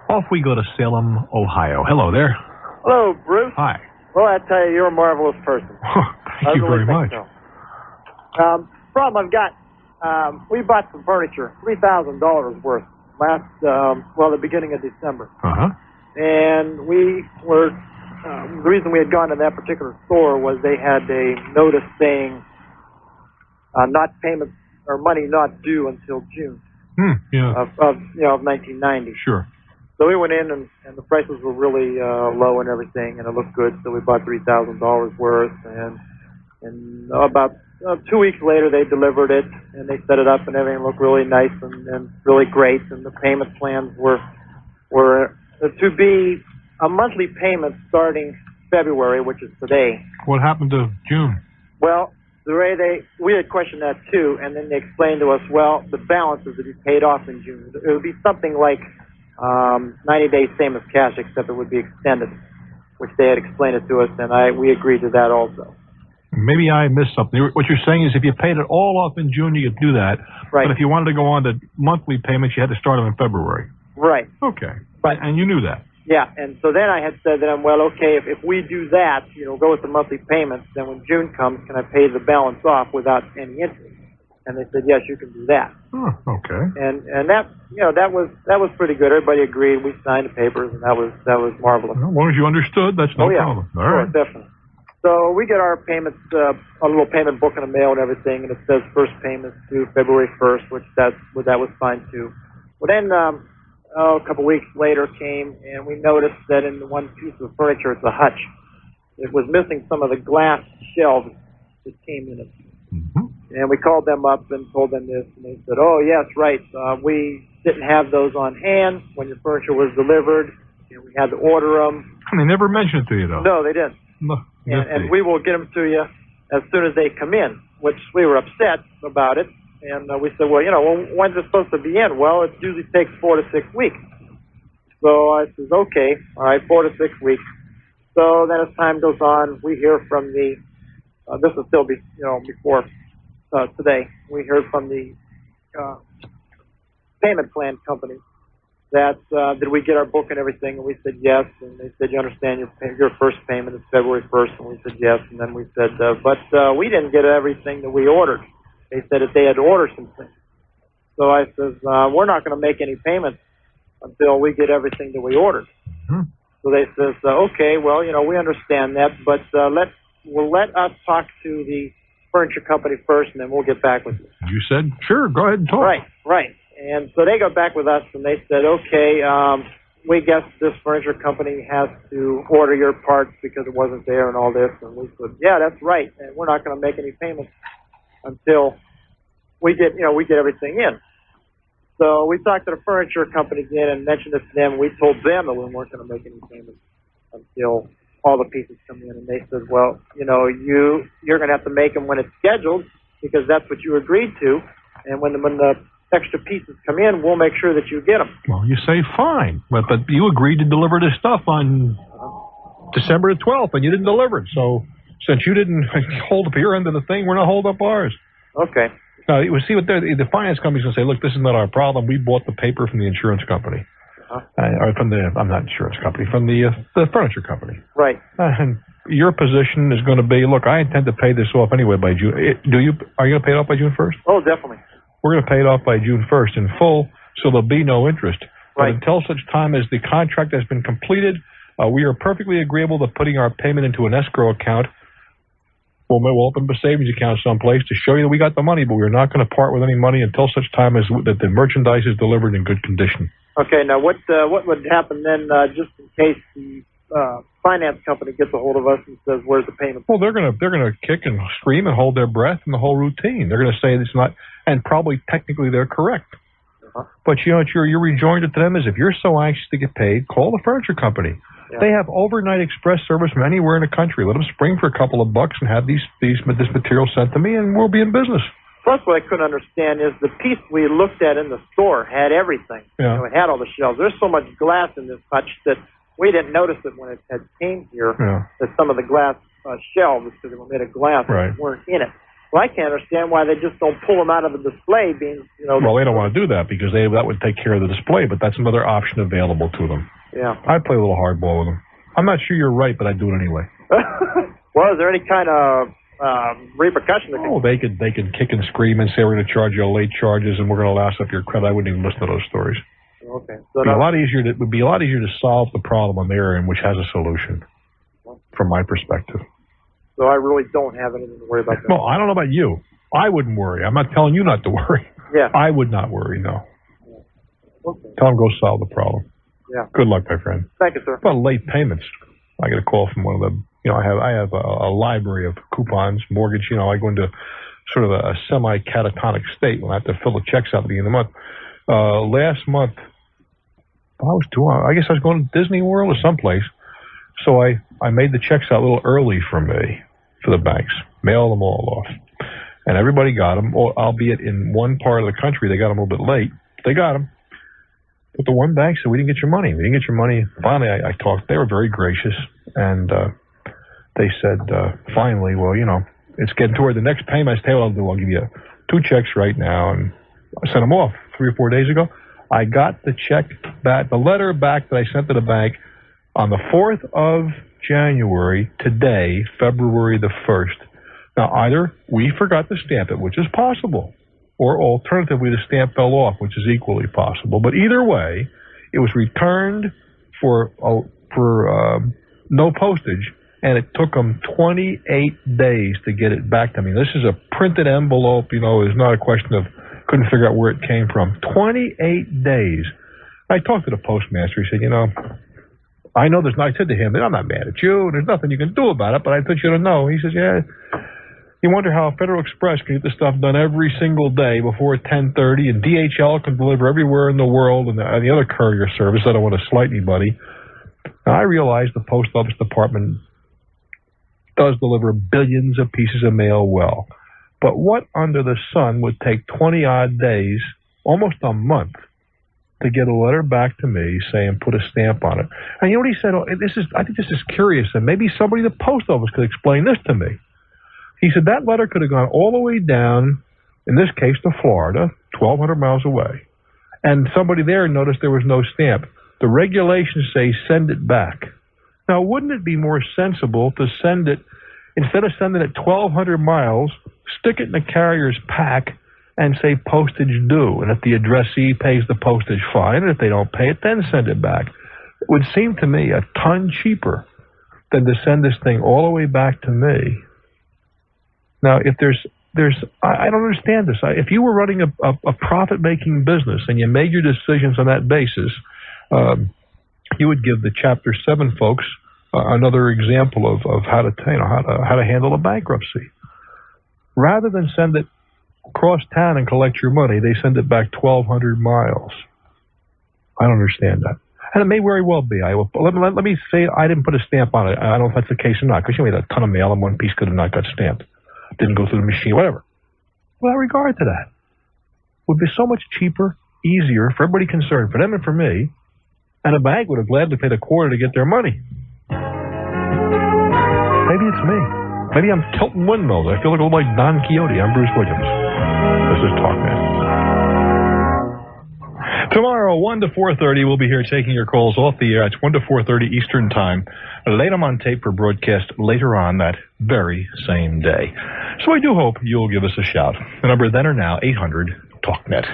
Off we go to Salem, Ohio. Hello there. Hello, Bruce. Hi. Well, I tell you, you're a marvelous person. Thank you very much. So. Problem I've got, we bought some furniture, $3,000 worth, the beginning of December. Uh-huh. And we were, the reason we had gone to that particular store was they had a notice saying not payments or money not due until June of 1990. Sure. So we went in, and the prices were really low and everything, and it looked good. So we bought $3,000 worth, and about 2 weeks later, they delivered it, and they set it up, and everything looked really nice and really great. And the payment plans were to be a monthly payment starting February, which is today. What happened to June? Well, the way we had questioned that too, and then they explained to us, well, the balance is to be paid off in June. It would be something like 90 days same as cash, except it would be extended, which they had explained it to us, and we agreed to that also. Maybe I missed something. What you're saying is if you paid it all off in June, you could do that. Right. But if you wanted to go on to monthly payments, you had to start them in February. Right. Okay. And you knew that. Yeah, and so then I had said to them, well, okay, if we do that, go with the monthly payments, then when June comes, can I pay the balance off without any interest? And they said, yes, you can do that. Oh, okay. And that that was pretty good. Everybody agreed. We signed the papers, and that was marvelous. Well, as long as you understood, that's no problem. All right. Definitely. So we get our payments, a little payment book in the mail and everything, and it says first payment due February 1st, which that was fine too. Well, then a couple weeks later came, and we noticed that in the one piece of furniture, it's a hutch. It was missing some of the glass shelves that came in it. Mm-hmm. And we called them up and told them this, and they said, oh, yes, right. We didn't have those on hand when your furniture was delivered, and we had to order them. And they never mentioned it to you, though. No, they didn't. No. And we will get them to you as soon as they come in, which we were upset about it. And we said, well, when's it supposed to be in? Well, it usually takes 4 to 6 weeks. So I says, okay, all right, 4 to 6 weeks. So then as time goes on, we hear from the, this is still before today, we heard from the payment plan company that did we get our book and everything, and we said yes, and they said, you understand your first payment is February 1st, and we said yes, and then we said, but we didn't get everything that we ordered. They said that they had to order some things. So I says, we're not going to make any payments until we get everything that we ordered. Mm-hmm. So they says, okay, well, we understand that, but let us talk to the furniture company first, and then we'll get back with you. You said, sure, go ahead and talk. Right. And so they got back with us, and they said, okay, we guess this furniture company has to order your parts because it wasn't there and all this. And we said, yeah, that's right, and we're not going to make any payments until we get everything in. So we talked to the furniture company again and mentioned it to them. We told them that we weren't going to make any payments until all the pieces come in. And they said, well, you're going to have to make them when it's scheduled because that's what you agreed to. And when the extra pieces come in, we'll make sure that you get them. Well, you say fine, but you agreed to deliver this stuff on December the 12th, and you didn't deliver it. So since you didn't hold up your end of the thing, we're not holding up ours. Okay. Now, you see what the finance company's going to say, look, this is not our problem. We bought the paper from the insurance company. Or from I'm not insurance company, from the furniture company. Right. And your position is going to be, look, I intend to pay this off anyway by June. Are you going to pay it off by June 1st? Oh, definitely. We're going to pay it off by June 1st in full, so there'll be no interest. Right. But until such time as the contract has been completed, we are perfectly agreeable to putting our payment into an escrow account. We'll open up a savings account someplace to show you that we got the money, but we're not going to part with any money until such time as that the merchandise is delivered in good condition. Okay. Now, what would happen then, just in case the finance company gets a hold of us and says, "Where's the payment?" Well, they're going to kick and scream and hold their breath and the whole routine. They're going to say it's not, and probably technically they're correct. But your rejoinder to them is, if you're so anxious to get paid, call the furniture company. Yeah. They have overnight express service from anywhere in the country. Let them spring for a couple of bucks and have this material sent to me, and we'll be in business. Plus, what I couldn't understand is the piece we looked at in the store had everything. Yeah. It had all the shelves. There's so much glass in this hutch that we didn't notice it when it had came here. Yeah. That some of the glass shelves, because they were made of glass, right, weren't in it. Well, I can't understand why they just don't pull them out of the display. Well, they don't want to do that because that would take care of the display, but that's another option available to them. Yeah. I'd play a little hardball with them. I'm not sure you're right, but I'd do it anyway. Well, is there any kind of repercussion? They could kick and scream and say we're going to charge you late charges and we're going to last up your credit. I wouldn't even listen to those stories. Okay. So it would be a lot easier to solve the problem on their end, which has a solution, from my perspective. So I really don't have anything to worry about. Well, I don't know about you. I wouldn't worry. I'm not telling you not to worry. Yeah. I would not worry, no. Okay. Tell them go solve the problem. Yeah. Good luck, my friend. Thank you, sir. About late payments. I get a call from one of them. I have a library of coupons, mortgage. I go into sort of a semi-catatonic state when I have to fill the checks out at the end of the month. Last month, I guess I was going to Disney World or someplace. So I made the checks out a little early for the banks. Mailed them all off. And everybody got them, albeit in one part of the country, they got them a little bit late. They got them. But the one bank said, we didn't get your money. We didn't get your money. Finally, I talked. They were very gracious. And they said, finally, well, it's getting toward the next payment. I said, I'll give you 2 checks right now. And I sent them off 3 or 4 days ago. I got the check back, the letter back that I sent to the bank on the 4th of January, today, February the 1st. Now, either we forgot to stamp it, which is possible, or alternatively, the stamp fell off, which is equally possible. But either way, it was returned for no postage, and it took them 28 days to get it back to me. This is a printed envelope, it's not a question of couldn't figure out where it came from. 28 days. I talked to the postmaster. He said, I know I said to him that I'm not mad at you. There's nothing you can do about it, but I thought you to know. He says, yeah. You wonder how Federal Express can get this stuff done every single day before 10:30, and DHL can deliver everywhere in the world, and the other courier service. I don't want to slight anybody. Now, I realize the Post Office Department does deliver billions of pieces of mail well. But what under the sun would take 20-odd days, almost a month, to get a letter back to me saying put a stamp on it? And you know what he said? I think this is curious, and maybe somebody at the Post Office could explain this to me. He said that letter could have gone all the way down, in this case, to Florida, 1,200 miles away, and somebody there noticed there was no stamp. The regulations say send it back. Now, wouldn't it be more sensible to send it, instead of sending it 1,200 miles, stick it in the carrier's pack and say postage due, and if the addressee pays the postage, fine, and if they don't pay it, then send it back. It would seem to me a ton cheaper than to send this thing all the way back to me. Now, if I don't understand this. If you were running a profit-making business and you made your decisions on that basis, you would give the Chapter 7 folks another example of how to handle a bankruptcy. Rather than send it across town and collect your money, they send it back 1,200 miles. I don't understand that. And it may very well be. Let me say I didn't put a stamp on it. I don't know if that's the case or not, because we had a ton of mail and one piece could have not got stamped. Didn't go through the machine, whatever. Without regard to that, it would be so much cheaper, easier for everybody concerned, for them and for me, and a bank would have gladly paid a quarter to get their money. Maybe it's me. Maybe I'm tilting windmills. I feel like a little like Don Quixote. I'm Bruce Williams. This is Talknet. Tomorrow, 1 to 4:30, we'll be here taking your calls off the air. It's 1 to 4:30 Eastern Time. Lay them on tape for broadcast later on that very same day. So I do hope you'll give us a shout. The number then or now, 800-TALKNET.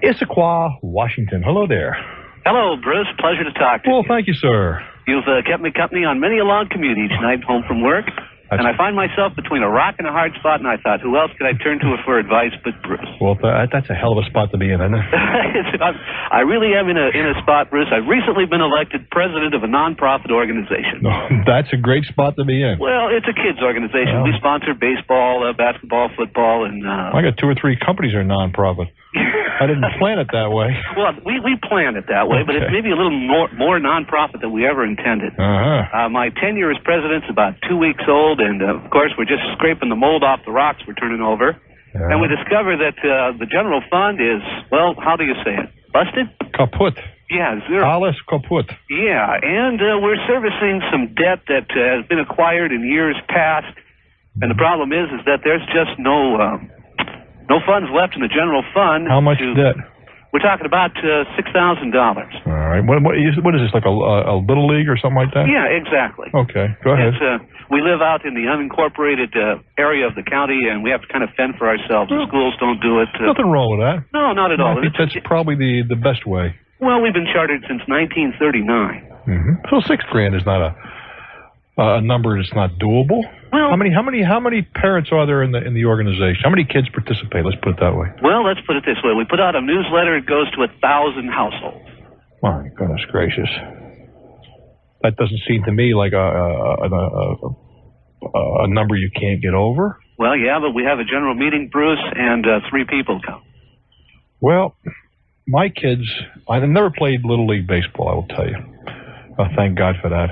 Issaquah, Washington. Hello there. Hello, Bruce. Pleasure to talk to you. Well, thank you, sir. You've kept me company on many a long commute each night home from work. And I find myself between a rock and a hard spot, and I thought, who else could I turn to for advice but Bruce? Well, that's a hell of a spot to be in, isn't it? I really am in a spot, Bruce. I've recently been elected president of a non-profit organization. No, that's a great spot to be in. Well, it's a kids' organization. Well, we sponsor baseball, basketball, football, and... I got 2 or 3 companies that are non-profit. I didn't plan it that way. Well, we planned it that way, but it's maybe a little more non-profit than we ever intended. My tenure as president's about 2 weeks old, and of course we're just scraping the mold off the rocks we're turning over. And we discover that the general fund is, well, how do you say it? Busted? Kaput. Yeah, zero. Alles kaput. Yeah, and we're servicing some debt that has been acquired in years past. And the problem is that there's just no funds left in the general fund. How much debt? We're talking about $6,000. All right. What is this, like a little league or something like that? Yeah, exactly. Okay, go ahead. We live out in the unincorporated area of the county, and we have to kind of fend for ourselves. The schools don't do it. Nothing wrong with that. No, not at all. I think that's probably the best way. Well, we've been chartered since 1939. Mm-hmm. So $6,000 is not a number that's not doable. Well, how many parents are there in the organization? How many kids participate? Let's put it that way. Well, let's put it this way. We put out a newsletter. It goes to 1,000 households. My goodness gracious. That doesn't seem to me like a number you can't get over. Well, yeah, but we have a general meeting, Bruce, and 3 people come. Well, my kids, I've never played Little League Baseball, I will tell you. Thank God for that.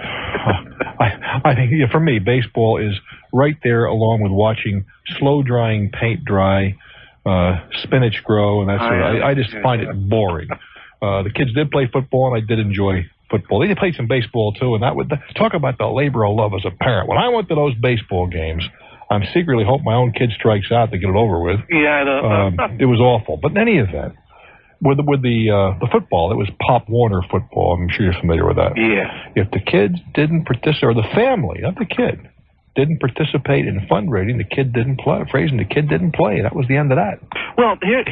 I think for me, baseball is right there along with watching slow-drying paint dry, spinach grow, and that sort of. I just find it boring. The kids did play football, and I did enjoy football. They played some baseball, too, and talk about the labor of love as a parent. When I went to those baseball games, I'm secretly hoping my own kid strikes out to get it over with. Yeah, it was awful. But in any event, with the football, it was Pop Warner football. I'm sure you're familiar with that. Yeah. If the kids didn't participate, or the family, not the kid, didn't participate in fundraising, the kid didn't play. The kid didn't play. That was the end of that. Well, here's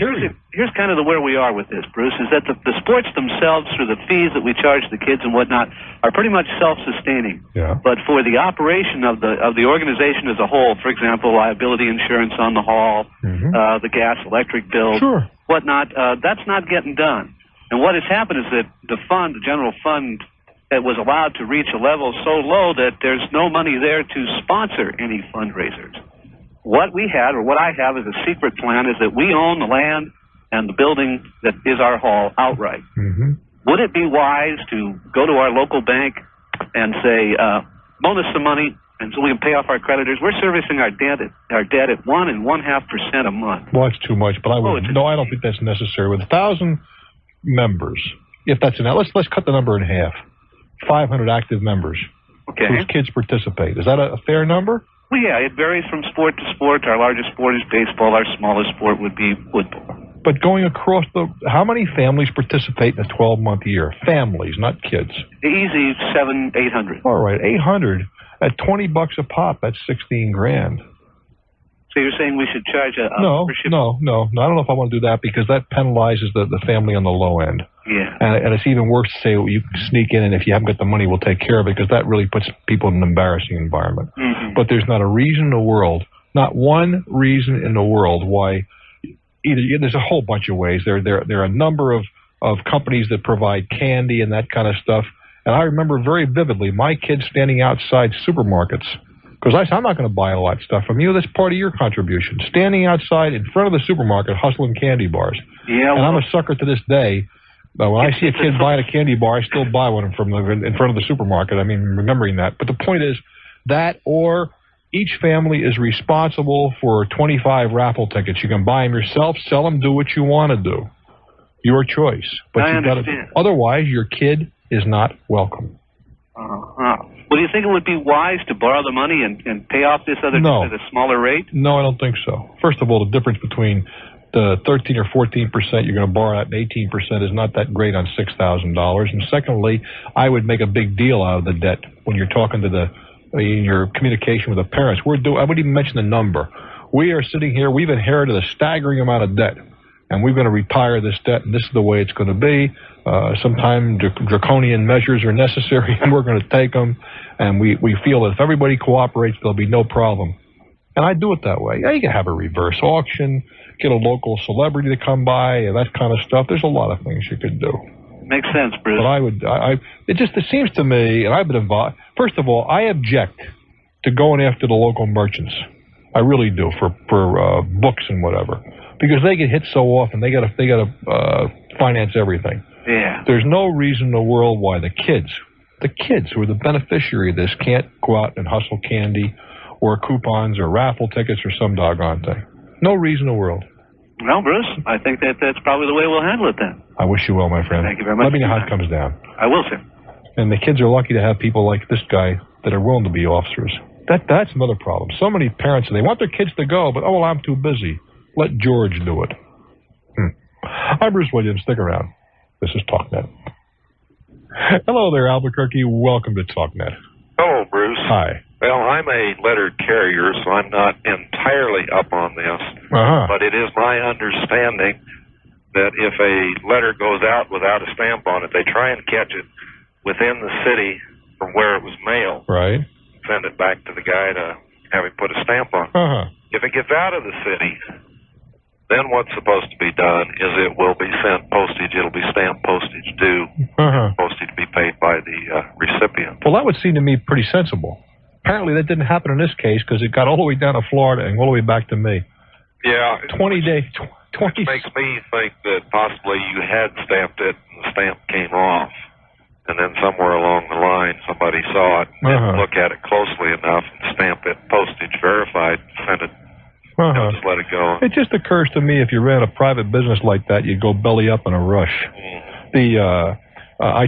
kind of where we are with this, Bruce, is that the sports themselves, through the fees that we charge the kids and whatnot, are pretty much self-sustaining. Yeah. But for the operation of the organization as a whole, for example, liability insurance on the hall, the gas, electric bills, whatnot, that's not getting done. And what has happened is that the general fund, that was allowed to reach a level so low that there's no money there to sponsor any fundraisers. What I have as a secret plan is that we own the land and the building that is our hall outright. Mm-hmm. Would it be wise to go to our local bank and say, loan us some money and so we can pay off our creditors? We're servicing our debt at 1.5% a month. Well, that's too much, but I don't think that's necessary. With 1,000 members, if that's enough, let's cut the number in half. 500 active members whose kids participate. Is that a fair number? Well, yeah, it varies from sport to sport. Our largest sport is baseball. Our smallest sport would be football. But going across how many families participate in a 12-month year? Families, not kids. Easy, 700-800. All right, 800 at $20 a pop. That's $16,000. So you're saying we should charge a membership? No. I don't know if I want to do that because that penalizes the family on the low end. Yeah. And it's even worse to say, well, you can sneak in, and if you haven't got the money, we'll take care of it, because that really puts people in an embarrassing environment. Mm-hmm. But there's not a reason in the world, not one reason in the world why there's a whole bunch of ways. There are a number of companies that provide candy and that kind of stuff. And I remember very vividly my kids standing outside supermarkets, because I'm not going to buy all that stuff from you. That's part of your contribution. Standing outside in front of the supermarket hustling candy bars. Yeah, and I'm a sucker to this day. When I see a kid buying a candy bar, I still buy one in front of the supermarket. I mean, remembering that. But the point is that, or each family is responsible for 25 raffle tickets. You can buy them yourself, sell them, do what you want to do. Your choice. But I understand. Otherwise, your kid is not welcome. Well, do you think it would be wise to borrow the money and pay off this other debt at a smaller rate? No, I don't think so. First of all, the difference between the 13 or 14% you're going to borrow at and 18% is not that great on $6,000. And secondly, I would make a big deal out of the debt when you're talking to in your communication with the parents. I wouldn't even mention the number. We are sitting here, we've inherited a staggering amount of debt, and we're going to retire this debt, and this is the way it's going to be. Sometimes draconian measures are necessary, and we're going to take them, and we feel that if everybody cooperates, there'll be no problem. And I do it that way. Yeah, you can have a reverse auction, get a local celebrity to come by, and that kind of stuff. There's a lot of things you could do. Makes sense, Bruce. But it seems to me, and I've been involved. First of all, I object to going after the local merchants. I really do, for books and whatever, because they get hit so often. They got to finance everything. Yeah. There's no reason in the world why the kids who are the beneficiary of this can't go out and hustle candy or coupons or raffle tickets or some doggone thing. No reason in the world. Well, Bruce, I think that's probably the way we'll handle it then. I wish you well, my friend. Thank you very much. Let me know how it comes down. I will, sir. And the kids are lucky to have people like this guy that are willing to be officers. That's another problem. So many parents, they want their kids to go, but, oh, well, I'm too busy. Let George do it. I'm Bruce Williams. Stick around. This is Talknet. Hello there, Albuquerque. Welcome to Talknet. Hello, Bruce. Hi. Well, I'm a lettered carrier, so I'm not entirely up on this. But it is my understanding that if a letter goes out without a stamp on it, they try and catch it within the city from where it was mailed. Right. Send it back to the guy to have him put a stamp on it. If it gets out of the city, then what's supposed to be done is it will be sent postage. It'll be stamped postage due. Postage be paid by the recipient. Well, that would seem to me pretty sensible. Apparently that didn't happen in this case because it got all the way down to Florida and all the way back to me. Yeah. 20 days. 20. It makes me think that possibly you had stamped it and the stamp came off. And then somewhere along the line somebody saw it, didn't look at it closely enough and stamp it postage verified, send it. Just let it go. It just occurs to me if you ran a private business like that, you'd go belly up in a rush. I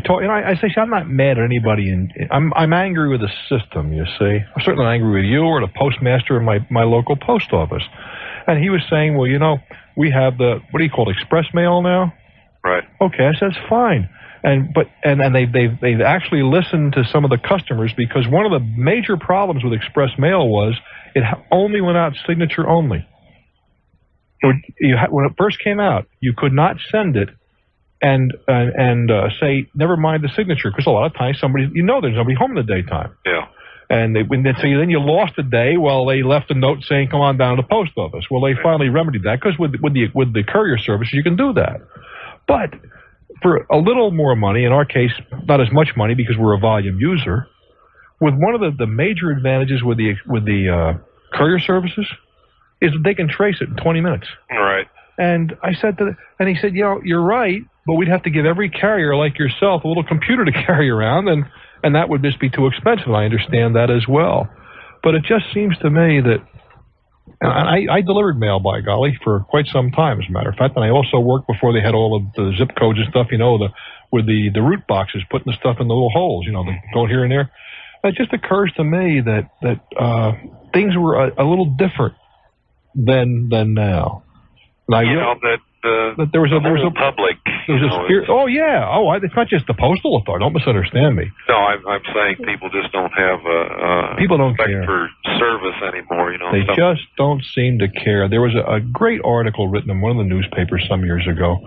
say I'm not mad at anybody, I'm angry with the system. You see, I'm certainly angry with you or the postmaster in my local post office. And he was saying, well, we have the what do you call it, express mail now? Right. Okay, I said it's fine. And they've actually listened to some of the customers because one of the major problems with express mail was it only went out signature only. When it first came out, you could not send it and say never mind the signature because a lot of times there's nobody home in the daytime. Yeah. And then you lost a day. Well, they left a note saying come on down to the post office. Well, they finally remedied that because with the courier service you can do that, but for a little more money, in our case, not as much money because we're a volume user, with one of the major advantages with the courier services is that they can trace it in 20 minutes. Right. And I said and he said, you're right, but we'd have to give every carrier like yourself a little computer to carry around, and that would just be too expensive. I understand that as well. But it just seems to me that I delivered mail, by golly, for quite some time, as a matter of fact. And I also worked before they had all of the zip codes and stuff, with the root boxes, putting the stuff in the little holes, going here and there. It just occurs to me that things were a little different than now. That there was a public. Oh yeah. It's not just the postal authority. Don't misunderstand me. No, I'm saying people just don't have people don't respect care for service anymore. They just don't seem to care. There was a great article written in one of the newspapers some years ago.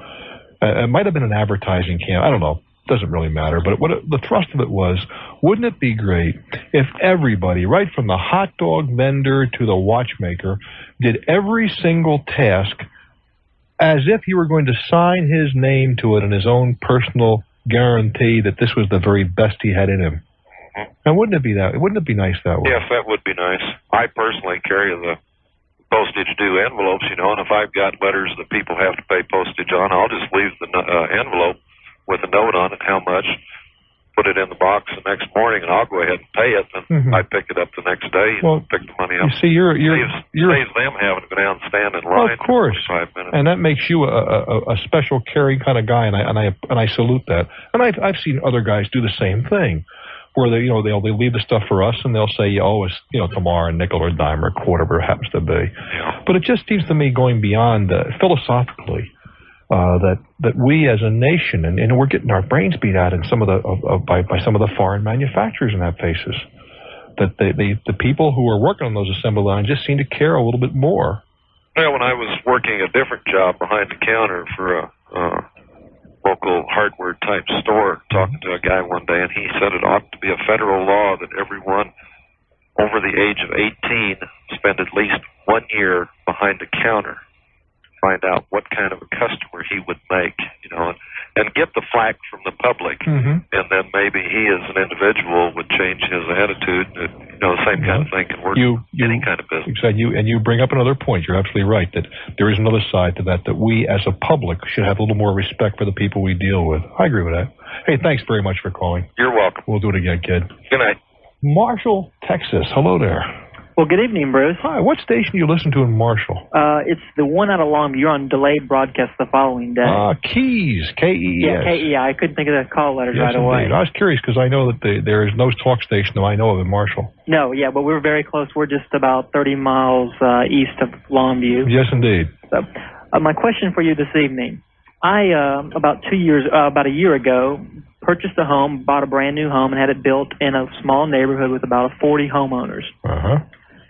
It might have been an advertising camp. I don't know. Doesn't really matter. But the thrust of it was, wouldn't it be great if everybody, right from the hot dog vendor to the watchmaker, did every single task as if he were going to sign his name to it and his own personal guarantee that this was the very best he had in him. And wouldn't it be nice that way? Yes, that would be nice. I personally carry the postage due envelopes, and if I've got letters that people have to pay postage on, I'll just leave the envelope with a note on it, how much, put it in the box the next morning, and I'll go ahead and pay it, and I pick it up the next day and pick the money up. You see, saves them having to go down and stand in line of course. for 5 minutes. And that makes you a special caring kind of guy, and I salute that. And I've seen other guys do the same thing, where they leave the stuff for us, and they'll say, it's tomorrow, a nickel or a dime or a quarter, whatever it happens to be. Yeah. But it just seems to me going beyond philosophically. That we as a nation, and we're getting our brains beat out in some of by some of the foreign manufacturers in that faces, that the people who are working on those assembly lines just seem to care a little bit more. Well, when I was working a different job behind the counter for a local hardware type store, talking to a guy one day, and he said it ought to be a federal law that everyone over the age of 18 spend at least 1 year behind the counter. Find out what kind of a customer he would make, and get the flack from the public, and then maybe he as an individual would change his attitude. The same kind of thing can work in any kind of business. Exactly. And you bring up another point. You're absolutely right that there is another side to that we as a public should have a little more respect for the people we deal with. I agree with that. Hey, thanks very much for calling. You're welcome. We'll do it again, kid. Good night. Marshall, Texas. Hello there. Well, good evening, Bruce. Hi. What station do you listen to in Marshall? It's the one out of Longview. You're on delayed broadcast the following day. Keys. K-E-E-S. Yeah, K-E-I. I couldn't think of the call letters yes, right away. Indeed. I was curious because I know that there is no talk station that I know of in Marshall. No, yeah, but we're very close. We're just about 30 miles east of Longview. Yes, indeed. So, my question for you this evening. I, about a year ago, purchased a home, bought a brand new home, and had it built in a small neighborhood with about 40 homeowners. Uh-huh.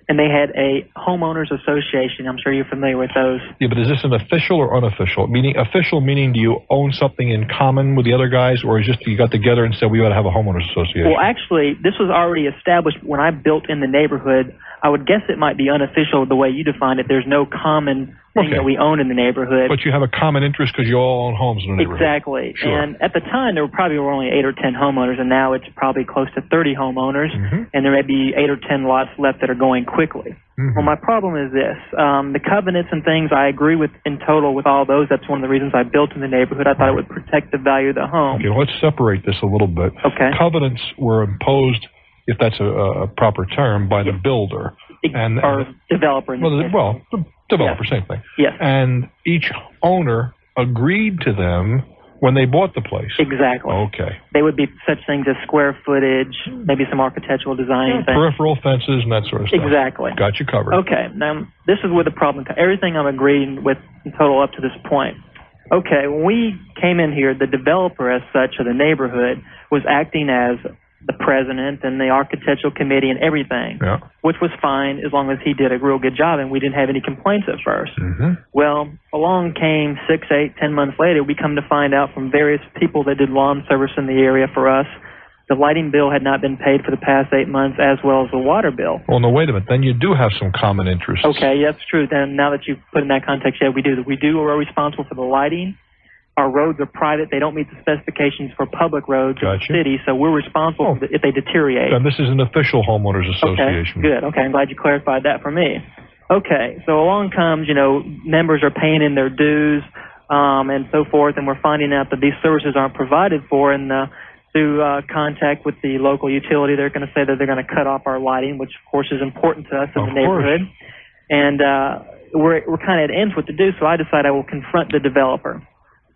And they had a homeowners association. I'm sure you're familiar with those. Yeah, but is this an official or unofficial? Official meaning do you own something in common with the other guys, or is just you got together and said we ought to have a homeowners association? Well, actually, this was already established when I built in the neighborhood. I would guess it might be unofficial the way you define it. There's no common thing that we own in the neighborhood. But you have a common interest because you all own homes in the neighborhood. Exactly. Sure. And at the time, there were only 8 or 10 homeowners, and now it's probably close to 30 homeowners, and there may be 8 or 10 lots left that are going quickly. Well, my problem is this. The covenants and things, I agree with in total with all those. That's one of the reasons I built in the neighborhood. I thought it would protect the value of the home. Okay, well, let's separate this a little bit. Okay. Covenants were imposed, if that's a proper term, by the builder. Or developer. The developer, same thing. Yes. And each owner agreed to them when they bought the place. Exactly. Okay. They would be such things as square footage, maybe some architectural design. Peripheral fences and that sort of stuff. Exactly. Got you covered. Okay. Now, this is where the problem comes. Everything I'm agreeing with in total up to this point. Okay, when we came in here, the developer as such of the neighborhood was acting as the president and the architectural committee and everything, which was fine as long as he did a real good job and we didn't have any complaints at first. Well, along came 6, 8, 10 months later, we come to find out from various people that did lawn service in the area for us, the lighting bill had not been paid for the past 8 months as well as the water bill. Well, no, wait a minute. Then you do have some common interests. Okay, that's true. Then now that you put in that context, yeah, we do. We're responsible for the lighting. Our roads are private. They don't meet the specifications for public roads in the city, so we're responsible if they deteriorate. And this is an official homeowners association. Okay, good. Okay, I'm glad you clarified that for me. Okay, so along comes, members are paying in their dues and so forth, and we're finding out that these services aren't provided for, and through contact with the local utility, they're going to say that they're going to cut off our lighting, which, of course, is important to us in the neighborhood. And we're kind of at ends what to do, so I decide I will confront the developer.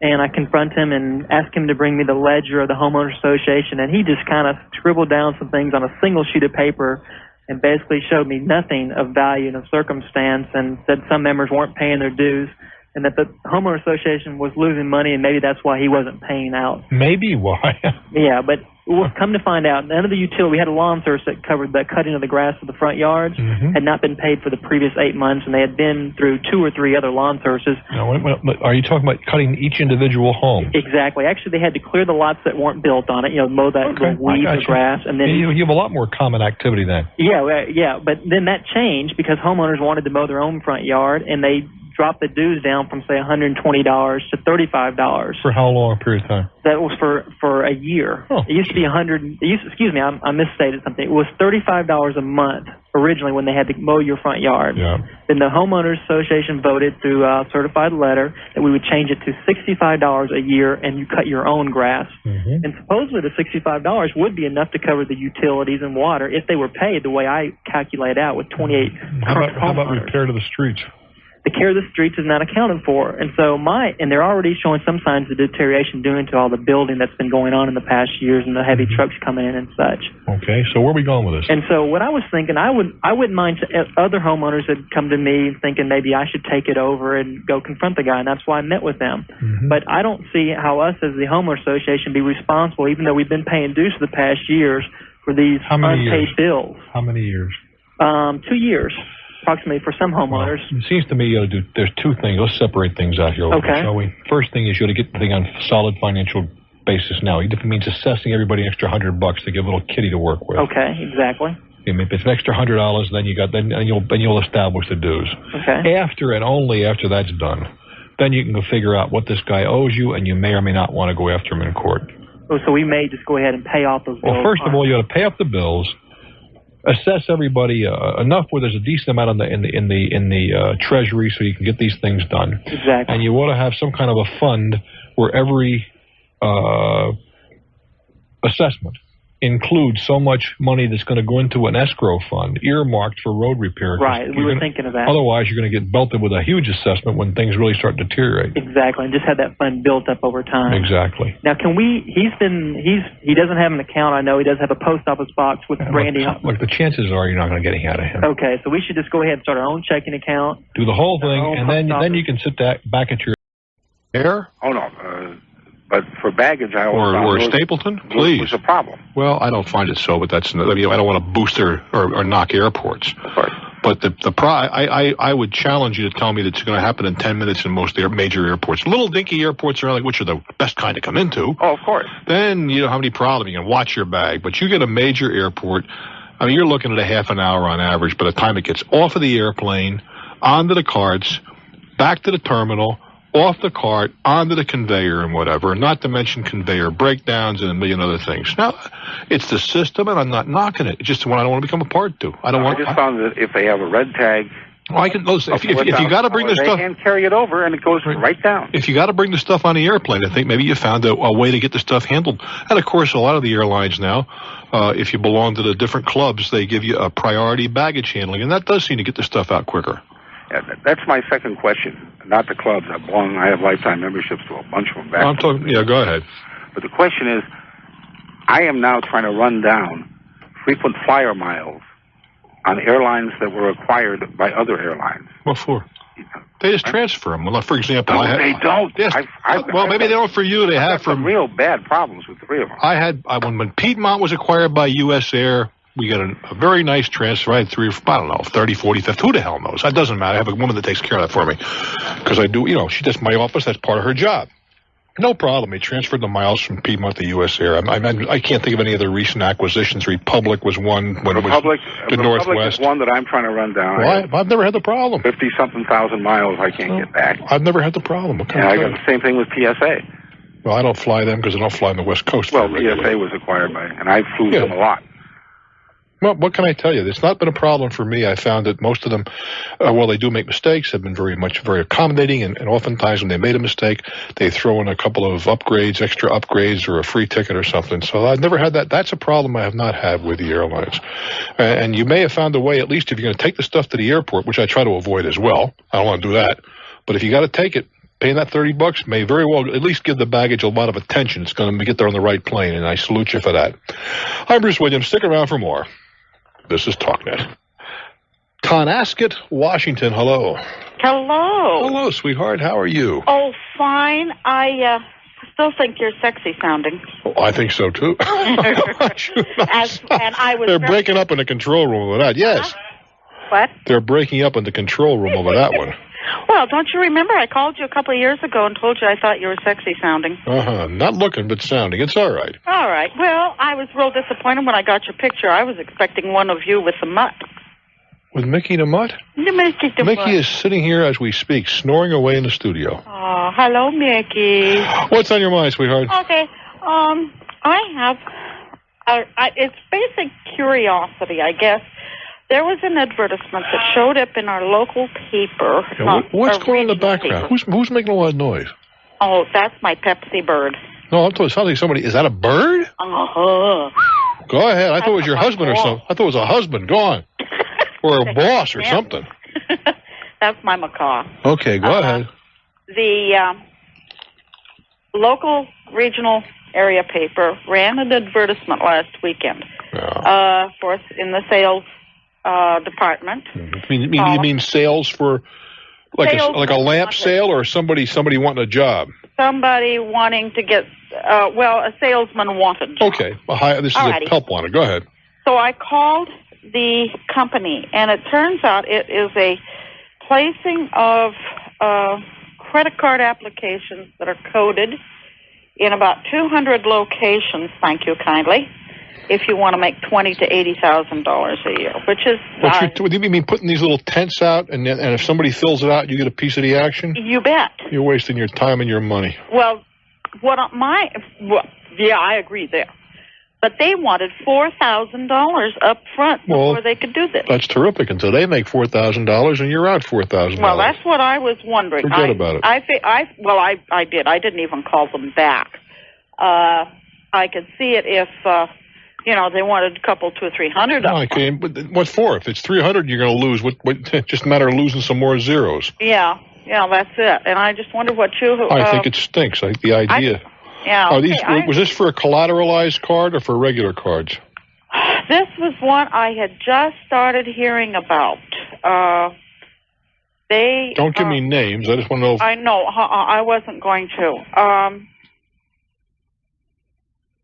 And I confront him and ask him to bring me the ledger of the homeowners association, and he just kind of scribbled down some things on a single sheet of paper and basically showed me nothing of value and of circumstance and said some members weren't paying their dues and that the homeowner association was losing money and maybe that's why he wasn't paying out. Maybe why? Yeah, but we'll come to find out, none of the utility, we had a lawn service that covered the cutting of the grass of the front yards, had not been paid for the previous 8 months, and they had been through 2 or 3 other lawn services. Now, are you talking about cutting each individual home? Exactly. Actually, they had to clear the lots that weren't built on it, mow that little weeds or grass. And then you have a lot more common activity then. Yeah, but then that changed because homeowners wanted to mow their own front yard, and they dropped the dues down from, say, $120 to $35. For how long a period of time? That was for a year. It used to be I misstated something. It was $35 a month originally when they had to mow your front yard. Yeah. Then the homeowners association voted through a certified letter that we would change it to $65 a year and you cut your own grass. And supposedly the $65 would be enough to cover the utilities and water if they were paid the way I calculate out with 28 How about repair to the streets? The care of the streets is not accounted for. And so and they're already showing some signs of deterioration due to all the building that's been going on in the past years and the heavy trucks coming in and such. Okay, so where are we going with this? And so what I was thinking, I wouldn't mind other homeowners that come to me thinking maybe I should take it over and go confront the guy, and that's why I met with them. But I don't see how us as the homeowner association be responsible, even though we've been paying dues for the past years for these unpaid bills. How many years? 2 years. Approximately for some homeowners. Well, it seems to me there's 2 things. Let's separate things out here, shall we? First thing is you got to get the thing on solid financial basis now. Even if it means assessing everybody an extra $100 to give a little kitty to work with. Okay, exactly. If it's an extra $100, then you'll establish the dues. Okay. After and only after that's done, then you can go figure out what this guy owes you, and you may or may not want to go after him in court. Oh, so we may just go ahead and pay off those bills. Well, first of all, you got to pay off the bills. Assess everybody enough where there's a decent amount in the treasury so you can get these things done. Exactly. And you want to have some kind of a fund where every assessment include so much money that's going to go into an escrow fund earmarked for road repair. Right, we were thinking of that. Otherwise, you're going to get belted with a huge assessment when things really start to deteriorate. Exactly, and just have that fund built up over time. Exactly. Now, can we? He doesn't have an account. I know he does have a post office box with Randy. Look, the chances are you're not going to get anything out of him. Okay, so we should just go ahead and start our own checking account. Do the whole thing, and then you can sit back at your air. Oh no. But for baggage, I always or Stapleton, please. Was a problem. Well, I don't find it so, but that's I don't want to boost or knock airports. Right. But I would challenge you to tell me that it's going to happen in 10 minutes in most major airports. Little dinky airports are which are the best kind to come into. Oh, of course. Then you don't have any problem. You can watch your bag. But you get a major airport. I mean, you're looking at a half an hour on average by the time it gets off of the airplane, onto the carts, back to the terminal, off the cart, onto the conveyor and whatever, not to mention conveyor breakdowns and a million other things. Now, it's the system, and I'm not knocking it. It's just one I don't want to become a part to. I just found that if they have a red tag... Well, I can listen, if you got to bring the stuff... They can carry it over, and it goes right down. If you got to bring the stuff on the airplane, I think maybe you found a way to get the stuff handled. And, of course, a lot of the airlines now, if you belong to the different clubs, they give you a priority baggage handling, and that does seem to get the stuff out quicker. Yeah, that's my second question. Not the clubs. I have lifetime memberships to a bunch of them. Go ahead. But the question is, I am now trying to run down frequent flyer miles on airlines that were acquired by other airlines. What for? They just transfer them. Well, for example, they don't. Yes, maybe they don't for you. They have some real bad problems with 3 of them. When Piedmont was acquired by U.S. Air. We got a very nice transfer. I had 30, 40, 50. Who the hell knows? That doesn't matter. I have a woman that takes care of that for me. Because I do, she does my office. That's part of her job. No problem. He transferred the miles from Piedmont to U.S. Air. I can't think of any other recent acquisitions. Republic was one when Republic, it was the Republic Northwest. Is one that I'm trying to run down. Well, I've never had the problem. 50-something thousand miles I can't get back. I've never had the problem. I got the same thing with TSA. Well, I don't fly them because I don't fly on the West Coast. Well, TSA was acquired by, and I flew them a lot. Well, what can I tell you? It's not been a problem for me. I found that most of them, while they do make mistakes, have been very accommodating, and oftentimes when they made a mistake, they throw in a couple of extra upgrades, or a free ticket or something. So I've never had that. That's a problem I have not had with the airlines. And you may have found a way, at least if you're going to take the stuff to the airport, which I try to avoid as well. I don't want to do that. But if you got to take it, paying that $30 may very well at least give the baggage a lot of attention. It's going to get there on the right plane, and I salute you for that. I'm Bruce Williams. Stick around for more. This is Talknet. Tonasket, Washington. Hello. Hello. Hello, sweetheart. How are you? Oh, fine. I still think you're sexy sounding. Oh, I think so, too. They're breaking up in the control room over that. Yes. What? They're breaking up in the control room over that one. Well, don't you remember I called you a couple of years ago and told you I thought you were sexy sounding? Not looking, but sounding. It's all right. All right. Well, I was real disappointed when I got your picture. I was expecting one of you with the mutt. With Mickey the mutt? Mickey is sitting here as we speak, snoring away in the studio. Oh, hello, Mickey. What's on your mind, sweetheart? Okay. I have... it's basic curiosity, I guess. There was an advertisement that showed up in our local paper. Yeah, what's going on in the background? Who's making a lot of noise? Oh, that's my Pepsi bird. No, I'm talking. It sounds like somebody. Is that a bird? Uh-huh. Go ahead. I thought it was your husband or something. I thought it was a husband. Go on. Or a boss or something. That's my macaw. Okay, go ahead. The local regional area paper ran an advertisement last weekend for us in the sales department. You mean sales for like a lamp sale, or somebody wanting a job? Somebody wanting to get a salesman wanted. Okay, this is a help wanted. Go ahead. So I called the company, and it turns out it is a placing of credit card applications that are coded in about 200 locations. Thank you kindly. If you want to make $20,000 to $80,000 a year, which is... What do you mean putting these little tents out, and if somebody fills it out, you get a piece of the action? You bet. You're wasting your time and your money. Well, I agree there. But they wanted $4,000 up front before they could do this. That's terrific. And so they make $4,000, and you're out $4,000. Well, that's what I was wondering. Forget about it. I did. I didn't even call them back. I could see it if they wanted a couple, 200 or 300 of them. Okay, but what for? If it's 300, you're going to lose. What? Just a matter of losing some more zeros. Yeah, that's it. And I just wonder what you... I think it stinks. The idea. Was this for a collateralized card or for regular cards? This was one I had just started hearing about. Don't give me names. I just want to know. I know. I wasn't going to.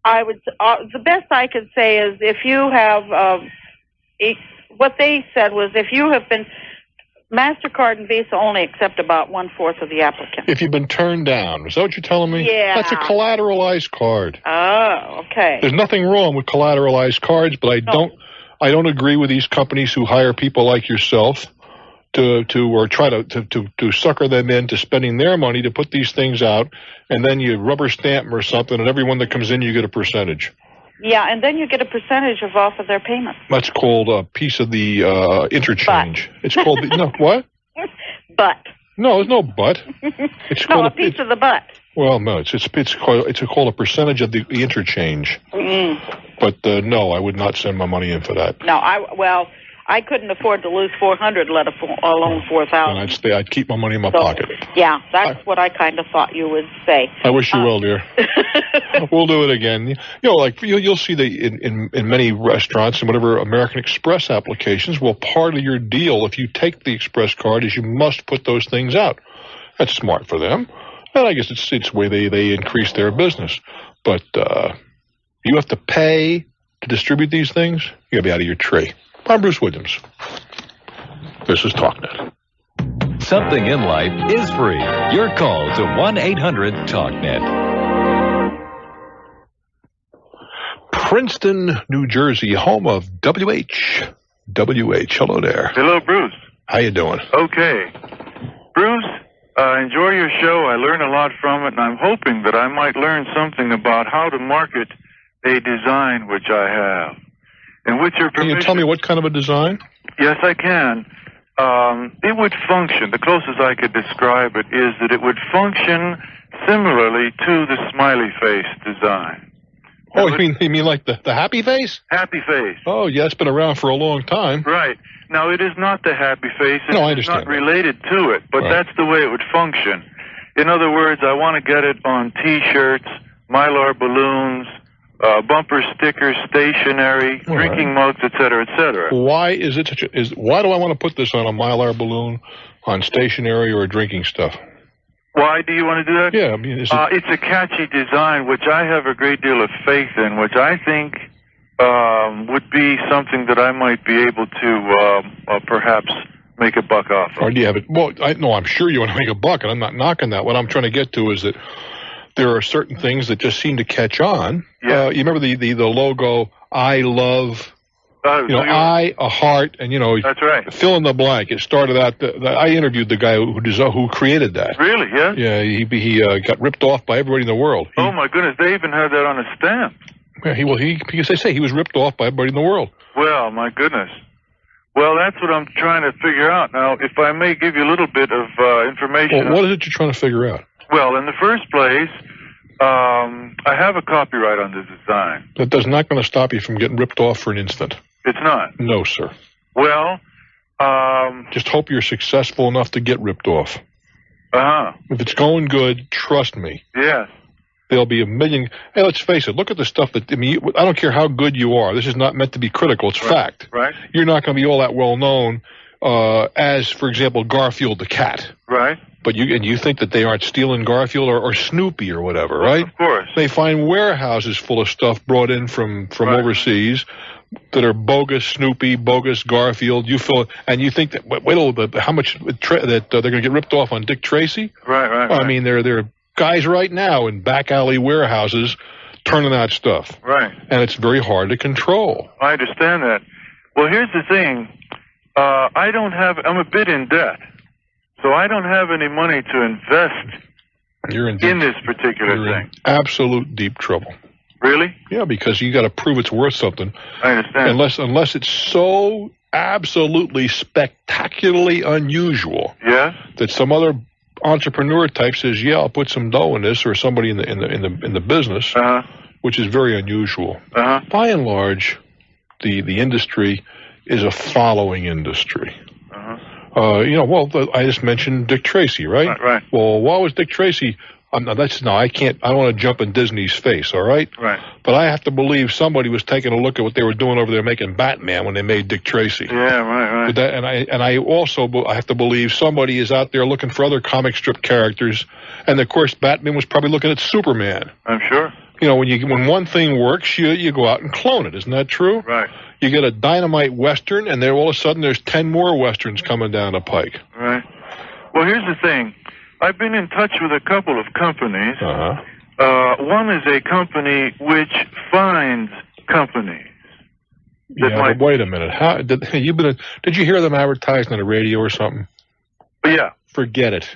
I would. The best I could say is if you have. What they said was if you have been. MasterCard and Visa only accept about 1/4 of the applicants. If you've been turned down, is that what you're telling me? Yeah. That's a collateralized card. Oh, okay. There's nothing wrong with collateralized cards, but I don't agree with these companies who hire people like yourself to try to sucker them into spending their money to put these things out, and then you rubber stamp them or something, and everyone that comes in you get a percentage. Yeah, and then you get a percentage off of their payment. That's called a piece of the interchange. Butt. It's called no what? Butt. No, there's no butt. It's called a piece of the butt. Well, no, it's called a percentage of the interchange. But no, I would not send my money in for that. No, I couldn't afford to lose 400, let alone 4,000. And I'd keep my money in my pocket. Yeah, that's what I kind of thought you would say. I wish you well, dear. We'll do it again. You'll see that in many restaurants and whatever American Express applications. Well, part of your deal, if you take the Express card, is you must put those things out. That's smart for them, and I guess it's the way they increase their business. But you have to pay to distribute these things. You gotta be out of your tree. I'm Bruce Williams. This is Talknet. Something in life is free. Your call to 1-800-TALKNET. Princeton, New Jersey, home of WH. Hello there. Hello, Bruce. How you doing? Okay. Bruce, I enjoy your show. I learn a lot from it, and I'm hoping that I might learn something about how to market a design which I have. And with your permission... Can you tell me what kind of a design? Yes, I can. It would function, the closest I could describe it is that it would function similarly to the smiley face design. Oh, you mean like the happy face? Happy face. Oh, yeah, it's been around for a long time. Right. Now, it is not the happy face. No, I understand. It's not related to it, but that's the way it would function. In other words, I want to get it on T-shirts, Mylar balloons, bumper stickers, stationery, drinking mugs, etc., etc. Why is it why do I want to put this on a Mylar balloon, on stationery or drinking stuff? Why do you want to do that? Yeah, I mean, it's a catchy design, which I have a great deal of faith in, which I think would be something that I might be able to perhaps make a buck off of. Or do you have it? Well, I'm sure you want to make a buck, and I'm not knocking that. What I'm trying to get to is that there are certain things that just seem to catch on. Yeah. You remember the logo, I love, I, a heart, and, that's right. Fill in the blank. It started out, I interviewed the guy who created that. Really, yeah? Yeah, he got ripped off by everybody in the world. Oh, my goodness, they even had that on a stamp. Yeah, because they say he was ripped off by everybody in the world. Well, my goodness. Well, that's what I'm trying to figure out. Now, if I may give you a little bit of information. Well, what is it you're trying to figure out? Well, in the first place, I have a copyright on the design. That's not going to stop you from getting ripped off for an instant. It's not? No, sir. Well, just hope you're successful enough to get ripped off. Uh-huh. If it's going good, trust me. Yes. There'll be a million. Hey, let's face it. Look at the stuff that, I don't care how good you are. This is not meant to be critical. It's fact. Right. You're not going to be all that well known as, for example, Garfield the cat. Right. But you think that they aren't stealing Garfield or Snoopy or whatever, right? Of course. They find warehouses full of stuff brought in from overseas that are bogus Snoopy, bogus Garfield. You think that how much that they're going to get ripped off on Dick Tracy? Right. I mean, there are guys right now in back alley warehouses turning out stuff. Right. And it's very hard to control. I understand that. Well, here's the thing. I'm a bit in debt. So I don't have any money to invest in this particular thing. In absolute deep trouble. Really? Yeah, because you got to prove it's worth something. I understand. Unless it's so absolutely spectacularly unusual. Yes. That some other entrepreneur type says, "Yeah, I'll put some dough in this," or somebody in the business. Uh-huh. which is very unusual. By and large, the industry is a following industry. I just mentioned Dick Tracy, right? Right. Well, what was Dick Tracy? I don't want to jump in Disney's face, all right? Right. But I have to believe somebody was taking a look at what they were doing over there making Batman when they made Dick Tracy. Yeah, right. I have to believe somebody is out there looking for other comic strip characters, and of course Batman was probably looking at Superman. I'm sure. When one thing works, you go out and clone it. Isn't that true? Right. You get a dynamite Western, and then all of a sudden there's 10 more Westerns coming down the pike. Right. Well, here's the thing. I've been in touch with a couple of companies. One is a company which finds companies. But wait a minute. Did you hear them advertising on the radio or something? Yeah. Forget it.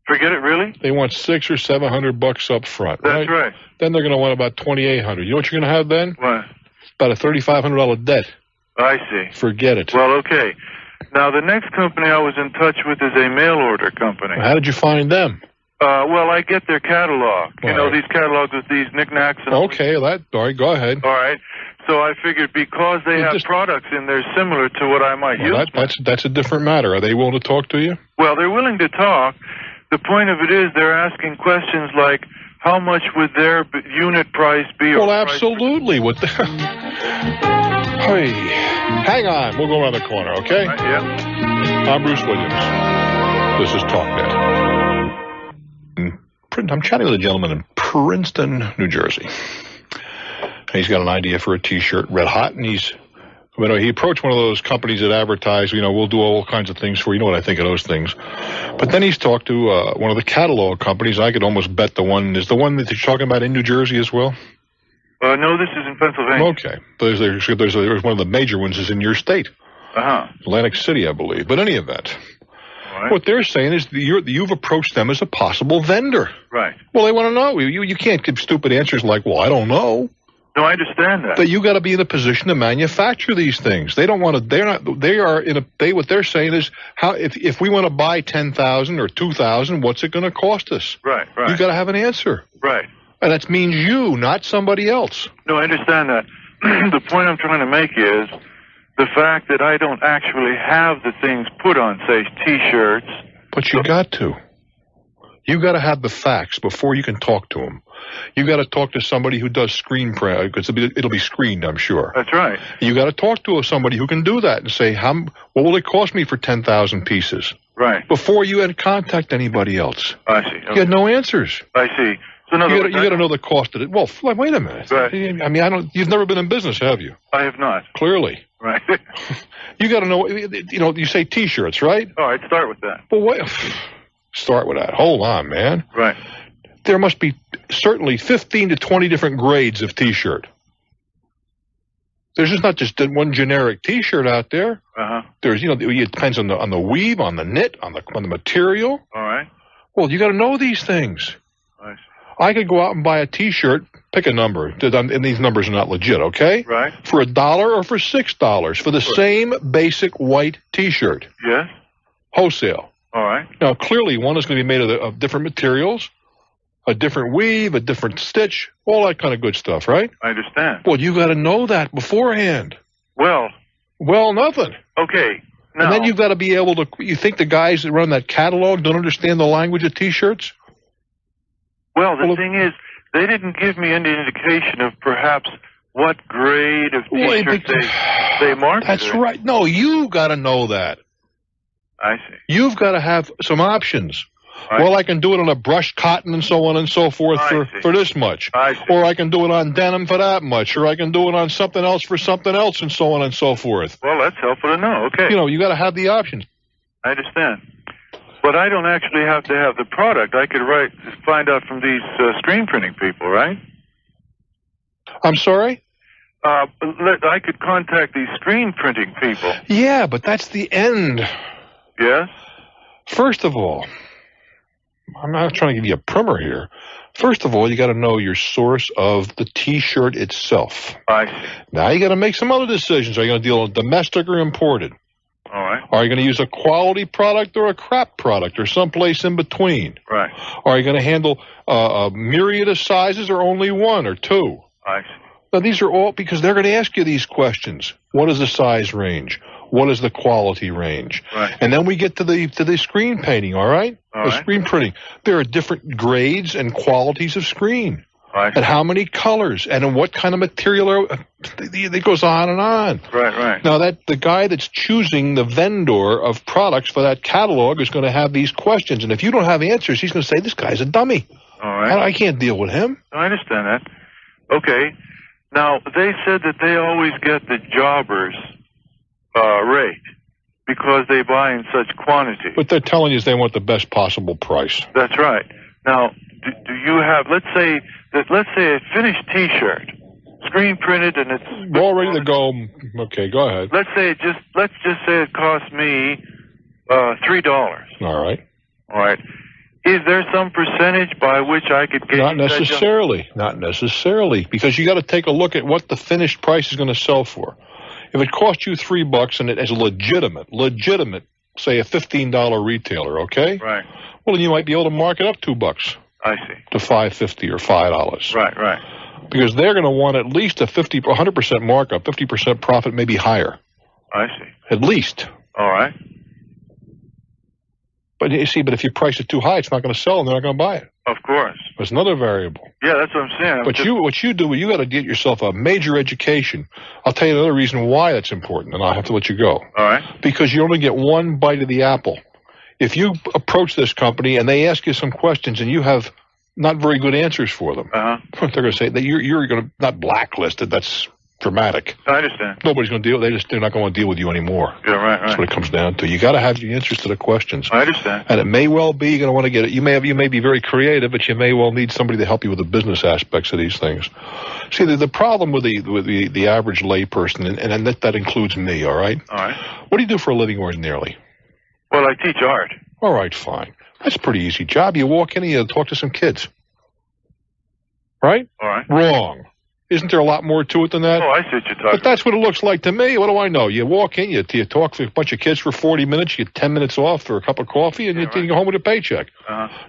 Forget it, really? They want $600 or $700 up front. That's right. Then they're going to want about $2,800. You know what you're going to have then? What? About a $3,500 debt. I see. Forget it. Well, okay. Now, the next company I was in touch with is a mail-order company. How did you find them? Well, I get their catalog. These catalogs with these knickknacks. All right, go ahead. All right. So I figured because they have products in there similar to what I might use. That's a different matter. Are they willing to talk to you? Well, they're willing to talk. The point of it is they're asking questions like, how much would their unit price be? Well, absolutely. Hey, hang on. We'll go around the corner, okay? Yeah. I'm Bruce Williams. This is Talknet. I'm chatting with a gentleman in Princeton, New Jersey. He's got an idea for a T-shirt, red hot, and he approached one of those companies that advertise, we'll do all kinds of things for you. You know what I think of those things. But then he's talked to one of the catalog companies. I could almost bet the one that you're talking about in New Jersey as well. No, this is in Pennsylvania. Okay. There's one of the major ones is in your state. Atlantic City, I believe. But in any event, what they're saying is you've approached them as a possible vendor. Right. Well, they want to know. You can't give stupid answers like, well, I don't know. No, I understand that. But you got to be in a position to manufacture these things. They don't want to. What they're saying is if we want to buy 10,000 or 2,000, what's it going to cost us? Right. You got to have an answer. Right. And that means you, not somebody else. No, I understand that. The point I'm trying to make is the fact that I don't actually have the things put on, say, T-shirts. But you got to. You got to have the facts before you can talk to them. You got to talk to somebody who does screen print, because it'll be screened, I'm sure. That's right. You got to talk to somebody who can do that and say, what will it cost me for 10,000 pieces? Right. Before you had contact anybody else. I see. Okay. You had no answers. I see. So you got to know the cost of it. Well, wait a minute. Right. I mean, you've never been in business, have you? I have not. Clearly. Right. You got to know. You say T-shirts, right? All right. Start with that. Well, wait. Start with that. Hold on, man. Right. There must be certainly 15 to 20 different grades of T-shirt. There's just not just one generic T-shirt out there. There's, it depends on the weave, on the knit, on the material. All right. Well, you got to know these things. I see. I could go out and buy a T-shirt, pick a number, and these numbers are not legit, okay? Right. For $1 or for $6 for the same basic white T-shirt. Yes. Wholesale. All right. Now, clearly, one is going to be made of different materials, a different weave, a different stitch, all that kind of good stuff, right? I understand. Well, you got to know that beforehand. Well, nothing. Okay. Now, and then you've got to be able to. You think the guys that run that catalog don't understand the language of T-shirts? Well, the thing is, they didn't give me any indication of perhaps what grade of T-shirt they marketed. That's right. No, you got to know that. I see. You've got to have some options. I can do it on a brushed cotton and so on and so forth for this much. Or I can do it on denim for that much. Or I can do it on something else for something else and so on and so forth. Well, that's helpful to know. Okay. You got to have the options. I understand. But I don't actually have to have the product. I could find out from these screen printing people, right? I'm sorry? I could contact these screen printing people. Yeah, but that's the end. Yes? First of all, I'm not trying to give you a primer here. First of all, you got to know your source of the T-shirt itself. I see. Now you got to make some other decisions. Are you going to deal with domestic or imported? All right. Are you going to use a quality product or a crap product or someplace in between? Right. Are you going to handle a myriad of sizes or only one or two? I see. Now, these are all because they're going to ask you these questions. What is the size range? What is the quality range? Right. And then we get to the screen painting, all right? All the right. screen printing. There are different grades and qualities of screen. Right. And how many colors and in what kind of material. It goes on and on. Right. Now, the guy that's choosing the vendor of products for that catalog is going to have these questions. And if you don't have answers, he's going to say, this guy's a dummy. All right. I can't deal with him. I understand that. Okay. Now, they said that they always get the jobbers rate because they buy in such quantity. But they're telling you they want the best possible price. That's right. Now, do you have, let's say a finished T-shirt, screen printed, and it's we're all ready to go. Okay, go ahead. Let's just say it cost me $3. All right. All right. Is there some percentage by which I could get? Not necessarily. Not necessarily, because you got to take a look at what the finished price is going to sell for. If it costs you $3 and it is legitimate, say a $15 retailer, okay? Right. Well, then you might be able to mark it up $2. I see. To $5.50 or $5. Right. Because they're going to want at least a 100% markup, 50% profit, maybe higher. I see. At least. All right. But you see, if you price it too high, it's not going to sell, and they're not going to buy it. Of course. That's another variable. Yeah, that's what I'm saying. What you do, you got to get yourself a major education. I'll tell you another reason why that's important, and I'll have to let you go. All right. Because you only get one bite of the apple. If you approach this company and they ask you some questions and you have not very good answers for them, they're going to say that you're going to not blacklisted. That's dramatic. I understand. Nobody's going to deal. They're not going to deal with you anymore. Yeah, right. That's what it comes down to. You got to have the answers to the questions. I understand. And it may well be you're going to want to get it. You may be very creative, but you may well need somebody to help you with the business aspects of these things. See, the problem with the average layperson, and that includes me. All right. All right. What do you do for a living ordinarily? Well, I teach art. All right, fine. That's a pretty easy job. You walk in and you talk to some kids. Right? All right. Wrong. Isn't there a lot more to it than that? Oh, I see what you're talking But that's what it looks like to me. What do I know? You walk in, you talk to a bunch of kids for 40 minutes, you get 10 minutes off for a cup of coffee, and you go home with a paycheck.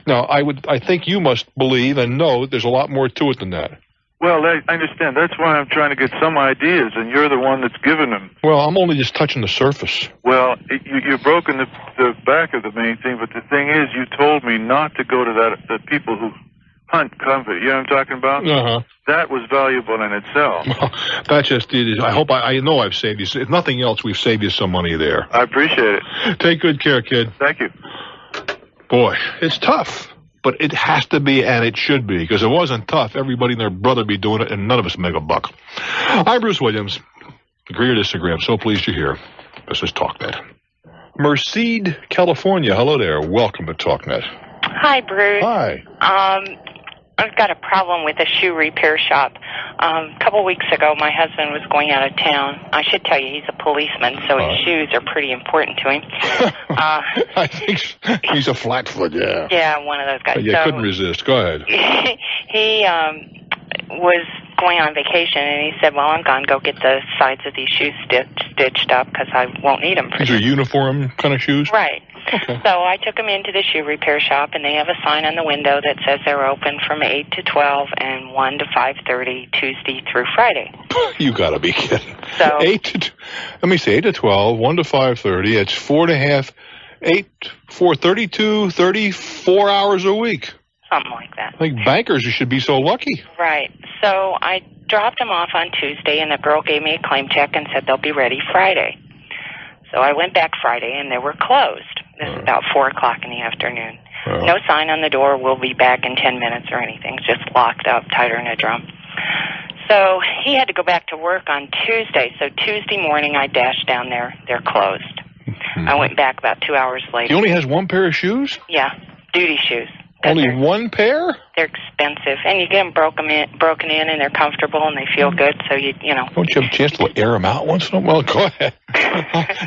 Now, I think you must believe and know that there's a lot more to it than that. Well, I understand. That's why I'm trying to get some ideas, and you're the one that's giving them. Well, I'm only just touching the surface. Well, you've broken the back of the main thing, but the thing is, you told me not to go to the people who hunt company. You know what I'm talking about? Uh-huh. That was valuable in itself. Well, that just did. I know I've saved you. If nothing else, we've saved you some money there. I appreciate it. Take good care, kid. Thank you. Boy, it's tough. But it has to be, and it should be, because if it wasn't tough, everybody and their brother be doing it, and none of us make a buck. I'm Bruce Williams. Agree or disagree, I'm so pleased you're here. This is Talknet. Merced, California. Hello there. Welcome to Talknet. Hi, Bruce. Hi. I've got a problem with a shoe repair shop. A couple weeks ago, my husband was going out of town. I should tell you, he's a policeman, so his shoes are pretty important to him. I think he's a flatfoot, yeah. Yeah, one of those guys. You couldn't resist. Go ahead. He was going on vacation, and he said, well, I'm going to go get the sides of these shoes stitched up because I won't need them. These are uniform kind of shoes? Right. Okay. So I took him into the shoe repair shop, and they have a sign on the window that says they're open from 8 to 12 and 1 to 5:30 Tuesday through Friday. You got to be kidding. So 8 to 12, 1 to 5:30. It's 34 hours a week. Something like that. I think bankers should be so lucky. Right. So I dropped him off on Tuesday, and the girl gave me a claim check and said they'll be ready Friday. So I went back Friday, and they were closed. This is about 4 o'clock in the afternoon. No sign on the door, we'll be back in 10 minutes or anything. It's just locked up, tighter than a drum. So he had to go back to work on Tuesday. So Tuesday morning, I dashed down there. They're closed. I went back about 2 hours later. He only has one pair of shoes? Yeah, duty shoes. Only one pair? They're expensive, and you get them broken in, and they're comfortable, and they feel good. So you know. Don't you have a chance to air them out once in a while? Go ahead.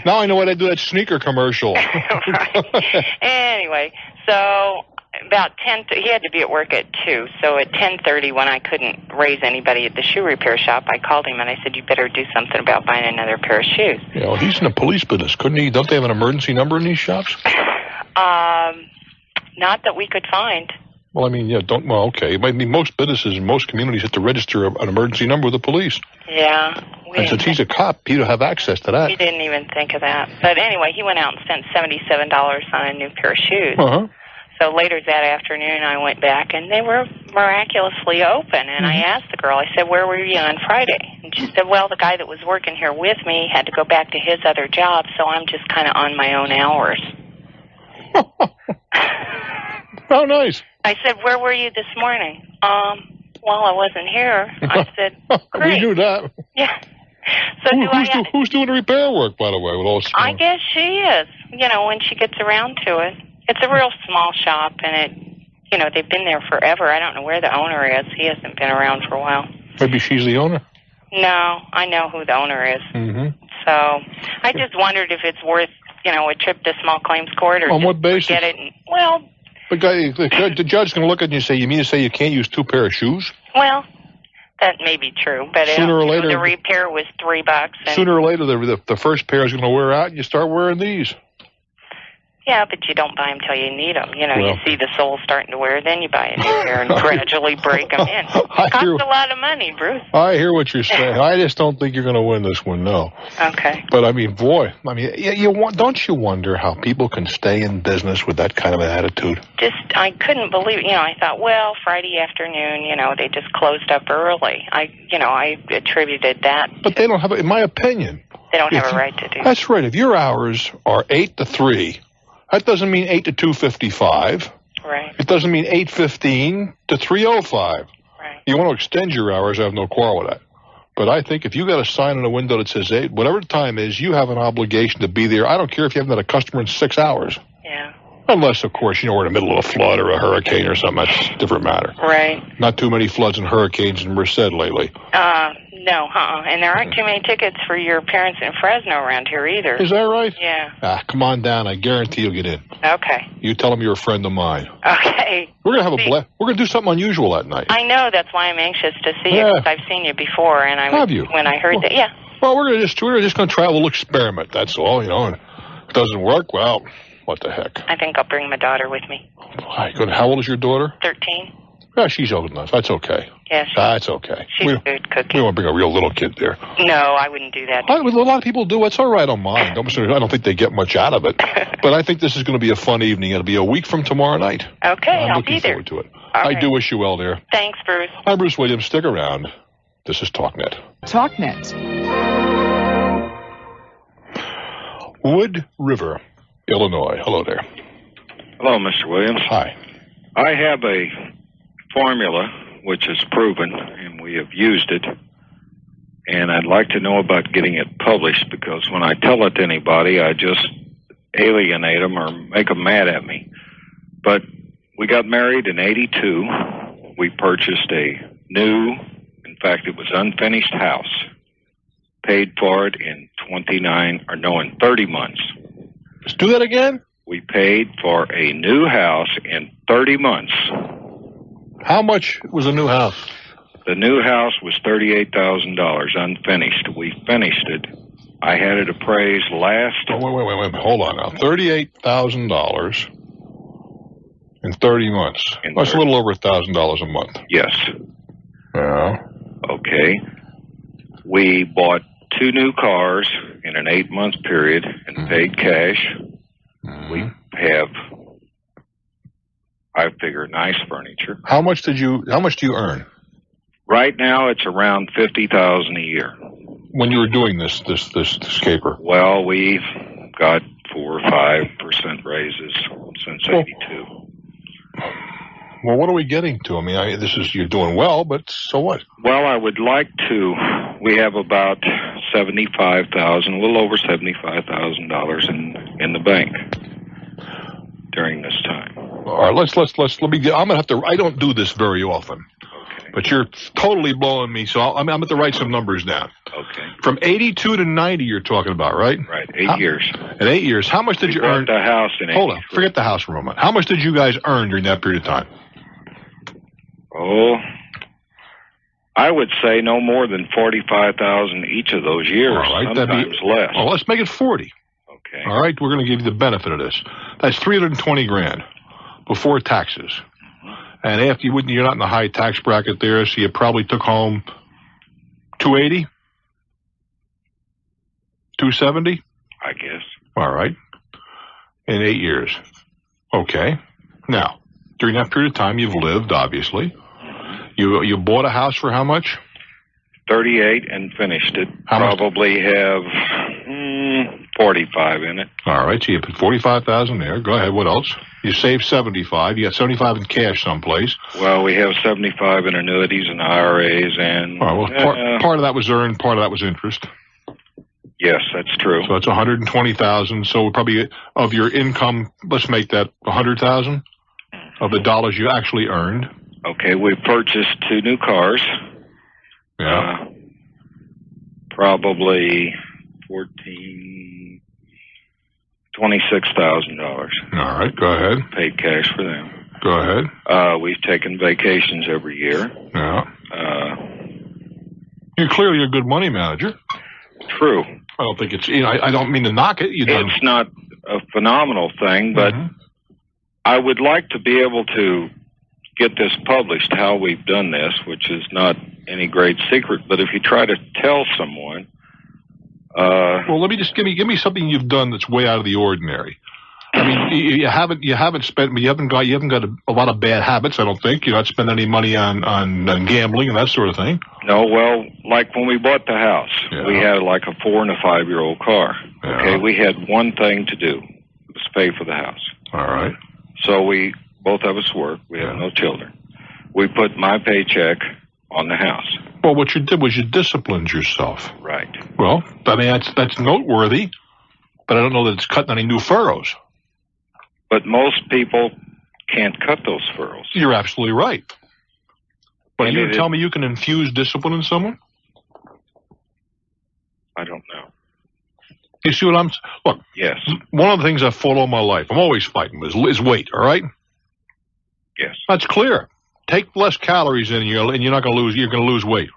Now I know why they do that sneaker commercial. Right. Anyway, so about 10, he had to be at work at 2. So at 10:30, when I couldn't raise anybody at the shoe repair shop, I called him and I said, "You better do something about buying another pair of shoes." You know, he's in the police business, couldn't he? Don't they have an emergency number in these shops? Not that we could find. Well, I mean, yeah, okay. I mean, most businesses and most communities have to register an emergency number with the police. Yeah. And since he's a cop, he'd have access to that. We didn't even think of that. But anyway, he went out and spent $77 on a new pair of shoes. Uh-huh. So later that afternoon, I went back, and they were miraculously open. And I asked the girl, I said, where were you on Friday? And she said, well, the guy that was working here with me had to go back to his other job, so I'm just kind of on my own hours. Oh, nice. I said, where were you this morning? Well, I wasn't here. I said, great. We knew that. Yeah. So who's doing the repair work, by the way? With all I guess she is, when she gets around to it. It's a real small shop, and they've been there forever. I don't know where the owner is. He hasn't been around for a while. Maybe she's the owner? No, I know who the owner is. Mm-hmm. So I just wondered if it's worth, a trip to small claims court or on what basis? Get it. Well, the judge's going to look at you and say, you mean to say you can't use 2 pair of shoes? Well, that may be true, but sooner or later, the repair was $3. Sooner or later, the first pair is going to wear out, and you start wearing these. Yeah, but you don't buy them till you need them. You see the sole starting to wear, then you buy a new pair and gradually break them in. It costs a lot of money, Bruce. I hear what you're saying. I just don't think you're going to win this one, no. Okay. But, I mean, boy, don't you wonder how people can stay in business with that kind of an attitude? I couldn't believe it. I thought, well, Friday afternoon, they just closed up early. I attributed that. But they don't have, in my opinion. They don't have a right to do that. That's right. If your hours are 8 to 3... that doesn't mean 8 to 2:55. Right. It doesn't mean 8:15 to 3:05. Right. You want to extend your hours, I have no quarrel with that. But I think if you got a sign in a window that says 8, whatever the time is, you have an obligation to be there. I don't care if you haven't had a customer in 6 hours. Yeah. Unless, of course, we're in the middle of a flood or a hurricane or something. That's a different matter. Right. Not too many floods and hurricanes in Merced lately. No, and there aren't too many tickets for your parents in Fresno around here either. Is that right? Yeah. Come on down. I guarantee you'll get in. Okay. You tell them you're a friend of mine. Okay. We're gonna have we're gonna do something unusual that night. I know. That's why I'm anxious to see you, because I've seen you before, and have you? When I heard that. Yeah. Well, we're just gonna try a little experiment. That's all. And if it doesn't work, well, what the heck? I think I'll bring my daughter with me. Good. How old is your daughter? 13. Yeah, she's old enough. That's okay. Yeah, that's okay. She's a good cookie. We won't bring a real little kid there. No, I wouldn't do that. A lot of people do. It's all right on mine. I don't think they get much out of it. But I think this is going to be a fun evening. It'll be a week from tomorrow night. Okay, I'm looking forward to it. All I do wish you well there. Thanks, Bruce. I'm Bruce Williams. Stick around. This is Talknet. Talknet. Wood River, Illinois. Hello there. Hello, Mr. Williams. Hi. I have a formula which is proven, and we have used it, and I'd like to know about getting it published, because when I tell it to anybody, I just alienate them or make them mad at me. But we got married in '82. We purchased a new, in fact, it was unfinished house, paid for it in 30 months. Let's do that again? We paid for a new house in 30 months. How much was a new house? The new house was $38,000 unfinished. We finished it. I had it appraised last... Wait. Hold on now. $38,000 in 30 months. That's a little over $1,000 a month. Yes. Yeah. Okay. We bought 2 new cars in an 8-month period and paid cash. We have, I figure, nice furniture. How much do you earn? Right now, it's around $50,000 a year. When you were doing this caper? Well, we've got 4 or 5% raises since '82. Well, what are we getting to? I mean, you're doing well, but so what? Well, I would like to. We have about $75,000, a little over $75,000 in the bank during this time. All right, let me get. I'm gonna have to. I don't do this very often. Okay. But you're totally blowing me, so I'm going to write some numbers down. Okay. From 82 to 90, you're talking about, right? Right. 8 years. In 8 years, how much did you earn? The house in 83. Hold on, forget the house for a moment. How much did you guys earn during that period of time? Oh, I would say no more than $45,000 each of those years. All right, sometimes less. Well, let's make it 40. Okay. All right, we're going to give you the benefit of this. That's $320,000 before taxes. And after you're not in the high tax bracket there, so you probably took home $280, $270. I guess. All right. In 8 years. Okay. Now, during that period of time, you've lived, obviously. You bought a house for how much? 38 and finished it. How Probably have 45 in it. All right, so you put $45,000 there. Go ahead. What else? You saved 75. You got 75 in cash someplace. Well, we have 75 in annuities and IRAs, and all right, well, part of that was earned, part of that was interest. Yes, that's true. So it's 120,000. So probably of your income, let's make that 100,000 of the dollars you actually earned. Okay, we purchased 2 new cars. Yeah. Probably $26,000. All right, go ahead. Paid cash for them. Go ahead. We've taken vacations every year. Yeah. You're clearly a good money manager. True. I don't think it's, I don't mean to knock it. It's not a phenomenal thing, but I would like to be able to get this published, how we've done this, which is not any great secret, but if you try to tell someone... well, let me just give me something you've done that's way out of the ordinary. I mean, you haven't got a lot of bad habits, I don't think. You're not spending any money on gambling and that sort of thing. No, well, like when we bought the house, we had like a 4 and a 5-year-old car. Yeah. Okay, we had one thing to do. It was pay for the house. All right. So both of us work. We have no children. We put my paycheck on the house. Well, what you did was you disciplined yourself. Right. Well, I mean, that's noteworthy, but I don't know that it's cutting any new furrows. But most people can't cut those furrows. You're absolutely right. But And you tell me you can infuse discipline in someone? I don't know. You see what I'm... Look, yes. One of the things I've fought all my life, I'm always fighting, is weight, all right? Yes. That's clear. Take less calories in you, and you're not going to lose. You're going to lose weight.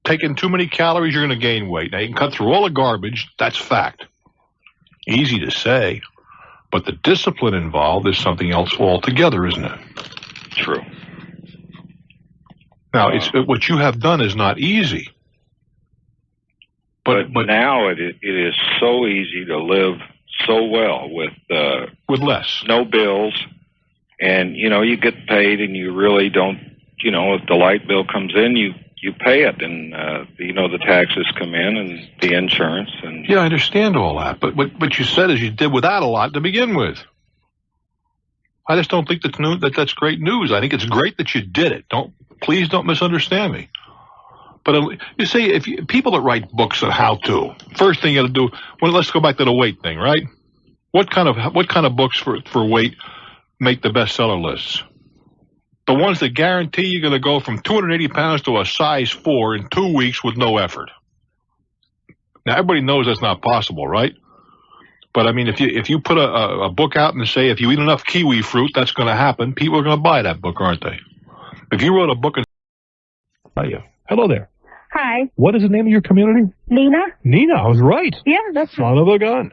Taking too many calories, you're going to gain weight. Now, you can cut through all the garbage. That's fact. Easy to say. But the discipline involved is something else altogether, isn't it? True. Now, what you have done is not easy. But now it is so easy to live so well with less. No bills. And, you get paid and you really don't, if the light bill comes in, you pay it. And, the taxes come in and the insurance. And yeah, I understand all that. But what you said is you did without a lot to begin with. I just don't think that's great news. I think it's great that you did it. Please don't misunderstand me. But you see, people that write books on how to, first thing you got to do, let's go back to the weight thing, right? What kind of books for weight make the bestseller lists? The ones that guarantee you're going to go from 280 pounds to a size 4 in 2 weeks with no effort. Now, everybody knows that's not possible, right? But I mean, if you put a book out and say, if you eat enough kiwi fruit, that's going to happen, people are going to buy that book, aren't they? If you wrote a book and... Hello there. Hi. What is the name of your community? Nina? Nina, I was right. Yeah, that's... Son of a gun.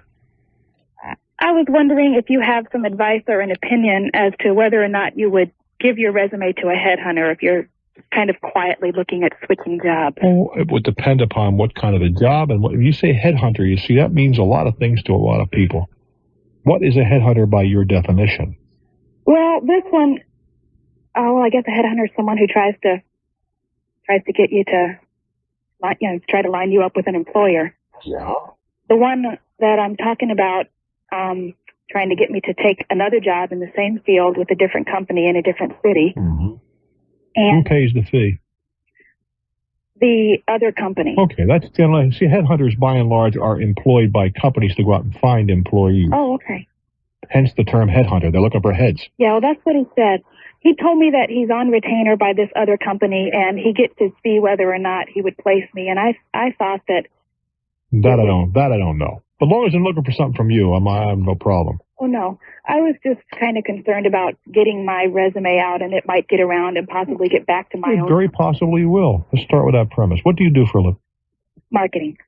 I was wondering if you have some advice or an opinion as to whether or not you would give your resume to a headhunter if you're kind of quietly looking at switching jobs. Well, it would depend upon what kind of a job. And if you say headhunter, you see, that means a lot of things to a lot of people. What is a headhunter by your definition? Well, this one, I guess a headhunter is someone who tries to get you to, try to line you up with an employer. Yeah. The one that I'm talking about, trying to get me to take another job in the same field with a different company in a different city. Mm-hmm. And who pays the fee? The other company. Okay, that's generally... See, headhunters, by and large, are employed by companies to go out and find employees. Oh, okay. Hence the term headhunter. They're looking for heads. Yeah, well, that's what he said. He told me that he's on retainer by this other company, and he gets to see whether or not he would place me. And I thought that... That I don't know. But as long as I'm looking for something from you, I have no problem. Oh, no. I was just kind of concerned about getting my resume out, and it might get around and possibly get back to my own... Very possibly will. Let's start with that premise. What do you do for a living? Marketing.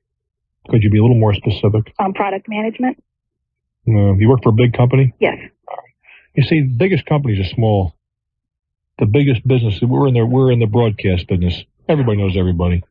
Could you be a little more specific? Product management. You work for a big company? Yes. You see, the biggest companies are small the biggest business. We're in the broadcast business. Everybody knows everybody.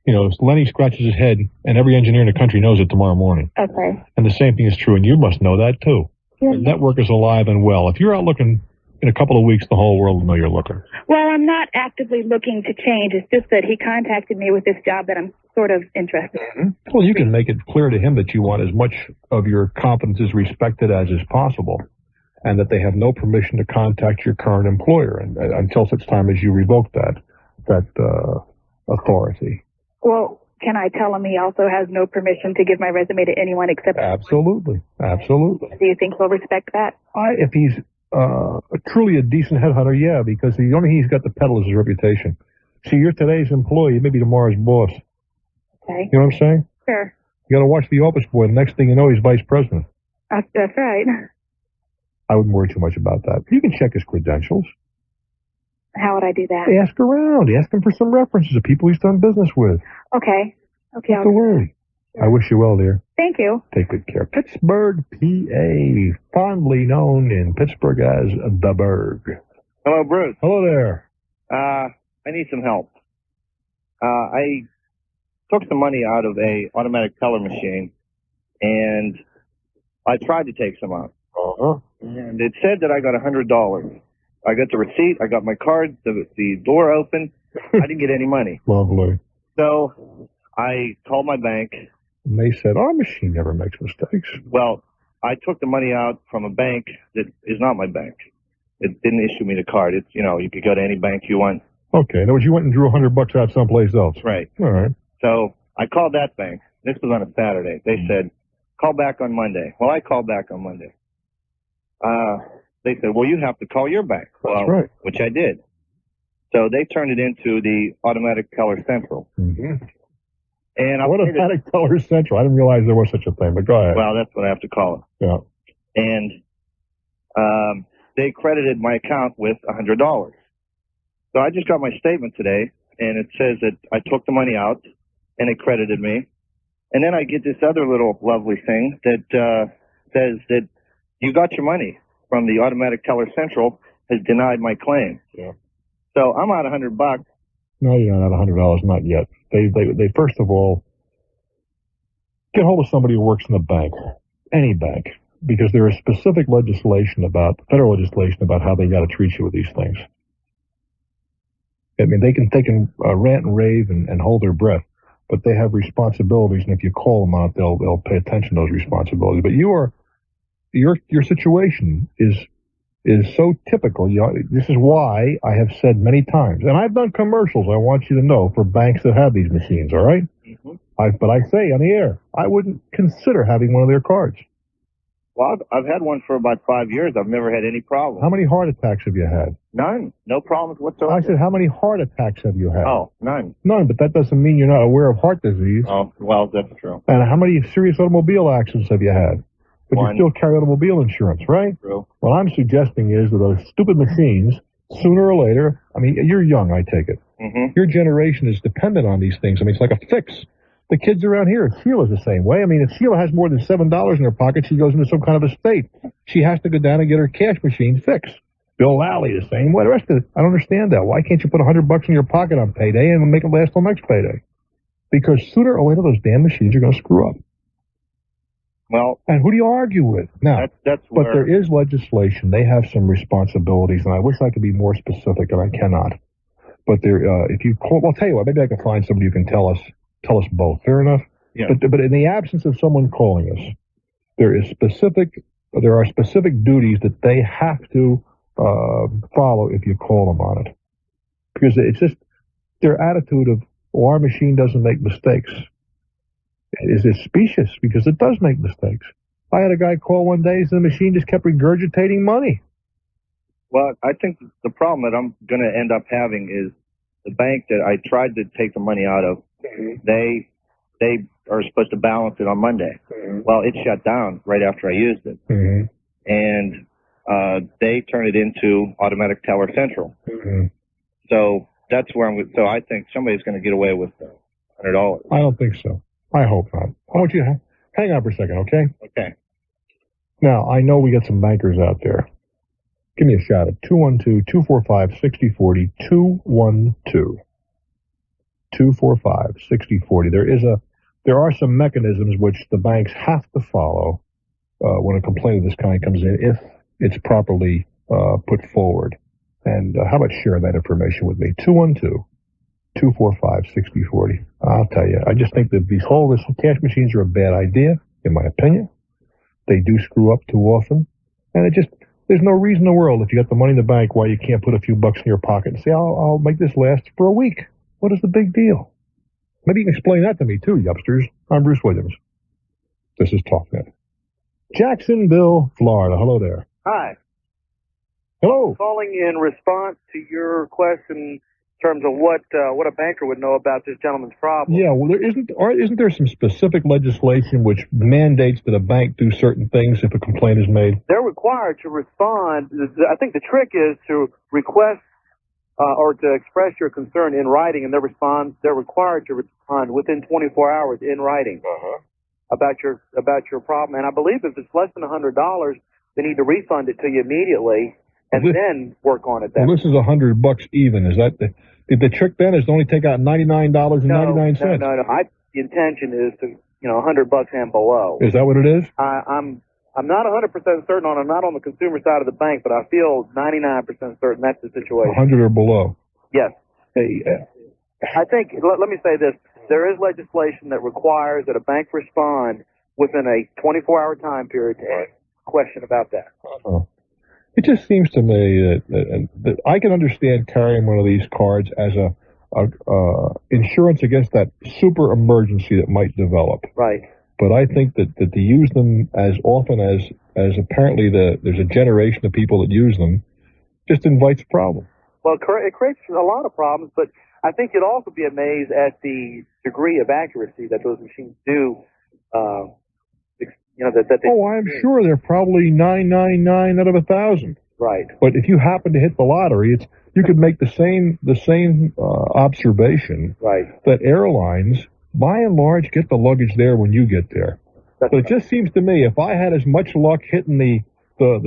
Lenny scratches his head, and every engineer in the country knows it tomorrow morning. Okay. And the same thing is true, and you must know that too. Yeah. The network is alive and well. If you're out looking, in a couple of weeks, the whole world will know you're looking. Well, I'm not actively looking to change. It's just that he contacted me with this job that I'm sort of interested in. Well, you can make it clear to him that you want as much of your competences respected as is possible, and that they have no permission to contact your current employer until such time as you revoke that authority. Well, can I tell him he also has no permission to give my resume to anyone except... Absolutely. Absolutely. Do you think he'll respect that? If he's truly a decent headhunter, yeah, because the only thing he's got to peddle is his reputation. See, you're today's employee, maybe tomorrow's boss. Okay. You know what I'm saying? Sure. You got to watch the office boy. The next thing you know, he's vice president. That's right. I wouldn't worry too much about that. You can check his credentials. How would I do that? Ask around. Ask him for some references of people he's done business with. Okay. Okay. Don't worry. Sure. I wish you well, dear. Thank you. Take good care. Pittsburgh, PA, fondly known in Pittsburgh as the Burg. Hello, Bruce. Hello there. I need some help. I took some money out of a automatic teller machine, and I tried to take some out. Uh-huh. And it said that I got $100. I got the receipt. I got my card. The door opened. I didn't get any money. Lovely. So I called my bank. And they said, our machine never makes mistakes. Well, I took the money out from a bank that is not my bank. It didn't issue me the card. It's, you could go to any bank you want. Okay. In other words, you went and drew $100 out someplace else. Right. All right. So I called that bank. This was on a Saturday. They said, call back on Monday. Well, I called back on Monday. They said, well, you have to call your bank. That's right. Which I did. So they turned it into the Automatic Teller Central. Mm-hmm. And Automatic Teller Central. I didn't realize there was such a thing, but go ahead. Well, that's what I have to call it. Yeah. And they credited my account with $100. So I just got my statement today, and it says that I took the money out, and it credited me. And then I get this other little lovely thing that says that you got your money from the Automatic Teller Central has denied my claim. Yeah. So I'm out $100. No, you're not out $100, not yet. They first of all, get hold of somebody who works in the bank, any bank, because there is specific federal legislation about how they got to treat you with these things. I mean, they can rant and rave and hold their breath, but they have responsibilities, and if you call them out, they'll pay attention to those responsibilities. But your situation is so typical. This is why I have said many times, and I've done commercials, I want you to know, for banks that have these machines, all right? Mm-hmm. But I say on the air, I wouldn't consider having one of their cards. Well, I've had one for about 5 years. I've never had any problem. How many heart attacks have you had? None. No problems whatsoever. I said, how many heart attacks have you had? Oh, none. None, but that doesn't mean you're not aware of heart disease. Oh, well, that's true. And how many serious automobile accidents have you had? But One. you still carry automobile insurance, right? True. What I'm suggesting is that those stupid machines, sooner or later, I mean, you're young, I take it. Mm-hmm. Your generation is dependent on these things. I mean, it's like a fix. The kids around here, Sheila's the same way. I mean, if Sheila has more than $7 in her pocket, she goes into some kind of a state. She has to go down and get her cash machine fixed. Bill Lally, the same way. The rest of it, I don't understand that. Why can't you put $100 in your pocket on payday and make it last till next payday? Because sooner or later, those damn machines are going to screw up. Well, and who do you argue with? Now, that's but there is legislation. They have some responsibilities, and I wish I could be more specific, and I cannot. But if you call, well, I'll tell you what, maybe I can find somebody who can tell us both. Fair enough? Yeah. But in the absence of someone calling us, there are specific duties that they have to follow if you call them on it. Because it's just their attitude of, oh, our machine doesn't make mistakes. Is specious, because it does make mistakes. I had a guy call one day, and the machine just kept regurgitating money. Well, I think the problem that I'm going to end up having is the bank that I tried to take the money out of, they are supposed to balance it on Monday. Mm-hmm. Well, it shut down right after I used it. Mm-hmm. And they turn it into Automatic Teller Central. Mm-hmm. So that's where so I think somebody's going to get away with $100. I don't think so. I hope not. I want you to hang on for a second, okay? Okay. Now, I know we got some bankers out there. Give me a shout at 212-245-6040, 212-245-6040. There are some mechanisms which the banks have to follow when a complaint of this kind comes in, if it's properly put forward. And how about sharing that information with me? 212-245-6040. I'll tell you, I just think that these cash machines are a bad idea, in my opinion. They do screw up too often. And there's no reason in the world, if you got the money in the bank, why you can't put a few bucks in your pocket and say, I'll make this last for a week. What is the big deal? Maybe you can explain that to me too, youngsters. I'm Bruce Williams. This is Talknet. Jacksonville, Florida. Hello there. Hi. Hello. Calling in response to your question in terms of what a banker would know about this gentleman's problem. Yeah, well, isn't there some specific legislation which mandates that a bank do certain things if a complaint is made? They're required to respond. I think the trick is to request or to express your concern in writing, and they're required to respond within 24 hours in writing about your problem. And I believe if it's less than $100, they need to refund it to you immediately and then work on it. Well, this is $100 even. Is that the trick then? Is to only take out $99.99? No. The intention is to $100 and below. Is that what it is? I'm not 100% certain on. I'm not on the consumer side of the bank, but I feel 99% certain that's the situation. 100 or below. Yes. I think. Let me say this: there is legislation that requires that a bank respond within a 24-hour time period to any question about that. It just seems to me that I can understand carrying one of these cards as a insurance against that super emergency that might develop. Right. But I think that to use them as often as apparently there's a generation of people that use them just invites a problem. Well, it creates a lot of problems, but I think you'd also be amazed at the degree of accuracy that those machines do. I'm sure they're probably 999 out of 1,000. Right. But if you happen to hit the lottery, you could make the same observation. Right. That airlines, by and large, get the luggage there when you get there. But it just seems to me, if I had as much luck hitting the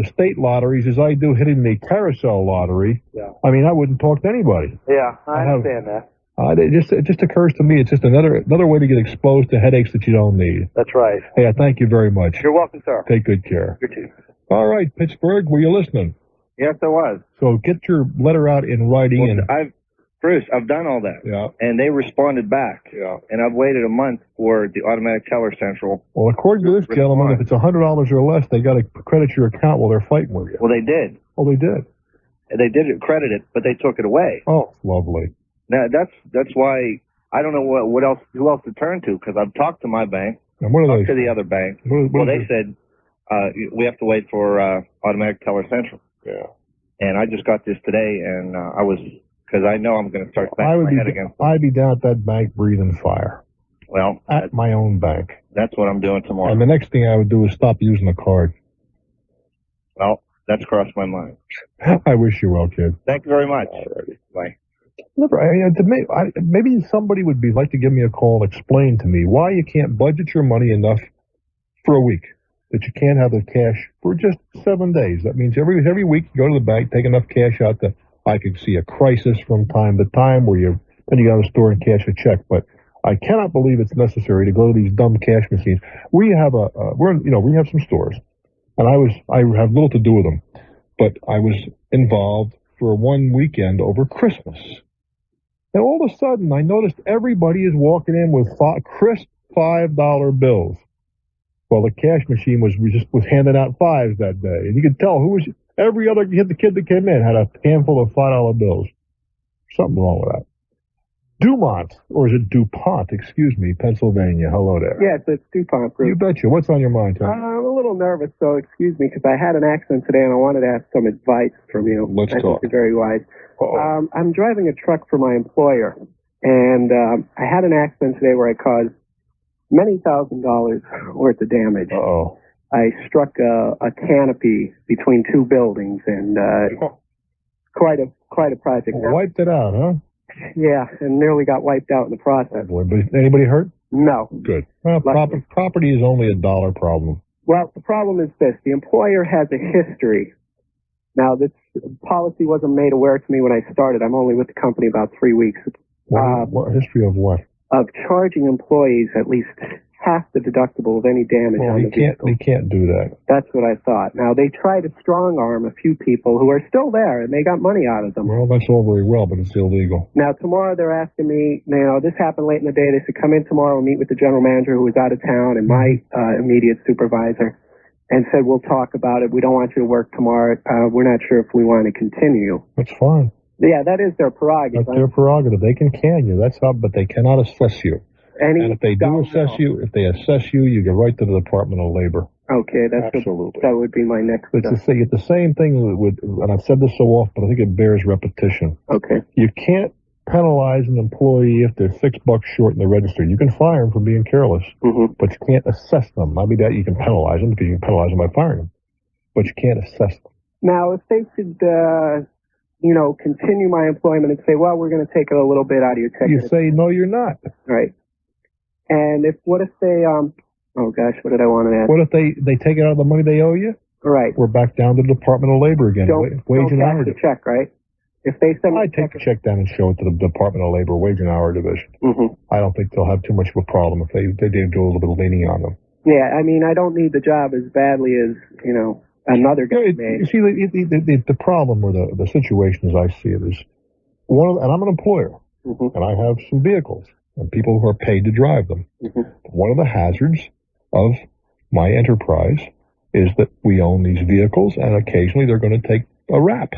state lotteries as I do hitting the carousel lottery, I mean, I wouldn't talk to anybody. Yeah, I understand that. It just occurs to me it's just another way to get exposed to headaches that you don't need. That's right. Hey, I thank you very much. You're welcome, sir. Take good care. You too. All right, Pittsburgh, were you listening? Yes, I was. So get your letter out in writing. Bruce, I've done all that. Yeah. And they responded back. Yeah. And I've waited a month for the automatic teller central. Well, according to this gentleman, if it's $100 or less, they got to credit your account while they're fighting with you. Well, they did. Oh, they did. They did credit it, but they took it away. Oh, lovely. Now that's why I don't know who else to turn to, because I've talked to my bank, and what are talked to the other bank. They said we have to wait for automatic teller central. Yeah. And I just got this today, and because I know I'm going to start banging my head against it. I'd be down at that bank breathing fire. Well, at my own bank. That's what I'm doing tomorrow. And the next thing I would do is stop using the card. Well, that's crossed my mind. I wish you well, kid. Thank you very much. Alrighty. Bye. Maybe somebody would like to give me a call and explain to me why you can't budget your money enough for a week, that you can't have the cash for just 7 days. That means every week you go to the bank, take enough cash out that I could see a crisis from time to time where then you go to the store and cash a check. But I cannot believe it's necessary to go to these dumb cash machines. We have we have some stores, and I have little to do with them, but I was involved for one weekend over Christmas. And all of a sudden, I noticed everybody is walking in with crisp $5 bills. Well, the cash machine was handing out fives that day, and you could tell every other kid that came in had a handful of $5 bills. Something wrong with that. Dumont, or is it DuPont? Excuse me, Pennsylvania. Hello there. Yes, it's DuPont, Bruce. You betcha. What's on your mind, Tom? I'm a little nervous, so excuse me, because I had an accident today and I wanted to ask some advice from you. Let's talk. I think you're very wise. I'm driving a truck for my employer, and I had an accident today where I caused many $1,000s worth of damage. Uh-oh. I struck a canopy between two buildings, and quite a project. Wiped it out, huh? Yeah, and nearly got wiped out in the process. Oh boy, but anybody hurt? No. Good. Well, property is only $1 problem. Well, the problem is this. The employer has a history Now, this policy wasn't made aware to me when I started. I'm only with the company about 3 weeks. What history of what? Of charging employees at least half the deductible of any damage on the vehicle. They can't do that. That's what I thought. Now, they tried to strong-arm a few people who are still there, and they got money out of them. Well, that's all very well, but it's illegal. Now, tomorrow they're asking me, this happened late in the day. They said, come in tomorrow and meet with the general manager who was out of town and my immediate supervisor, and said, we'll talk about it. We don't want you to work tomorrow. We're not sure if we want to continue. That's fine. Yeah, that is their prerogative. That's their prerogative. They can you. That's how, but they cannot assess you. And if they do assess you, you get right to the Department of Labor. Okay, that's absolutely. That would be my next step. It's the same thing with, and I've said this so often, but I think it bears repetition. Okay. You can't penalize an employee if they're $6 short in the register. You can fire them for being careless, but you can't assess them. Maybe that you can penalize them because you can penalize them by firing them, but you can't assess them. Now, if they should, continue my employment and say, well, we're going to take a little bit out of your check. You say, no, you're not. Right. And what if they, oh gosh, what did I want to ask? What if they take it out of the money they owe you? Right. We're back down to the Department of Labor again. Wage and hour. The check, right? If they send I'd take the check down and show it to the Department of Labor Wage and Hour Division. I don't think they'll have too much of a problem if they do a little bit of leaning on them. Yeah, I mean, I don't need the job as badly as, another guy made. You see, the problem or the situation as I see it is, and I'm an employer, and I have some vehicles and people who are paid to drive them. One of the hazards of my enterprise is that we own these vehicles, and occasionally they're going to take a rap.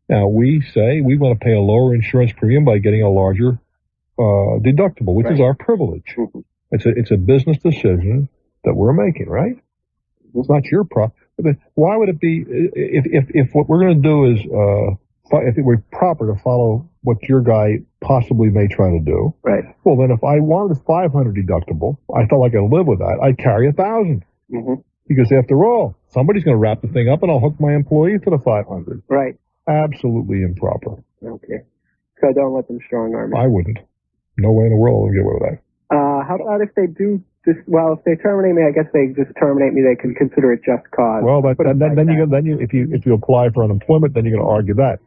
Now, we say we want to pay a lower insurance premium by getting a larger deductible, which is our privilege. It's a business decision that we're making, right? It's not your problem. Why would it be, if what we're going to do is, if it were proper to follow what your guy possibly may try to do, right? Well, then if I wanted a 500 deductible, I felt like I could live with that, I'd carry 1,000. Because after all, somebody's going to wrap the thing up and I'll hook my employee to the 500. Right. Absolutely improper. Okay. So don't let them strong arm it. I wouldn't. No way in the world I'll get away with that. How about if they do this? Well, if they terminate me, I guess they just terminate me. They can consider it just cause. Well, if you apply for unemployment, then you're going to argue that.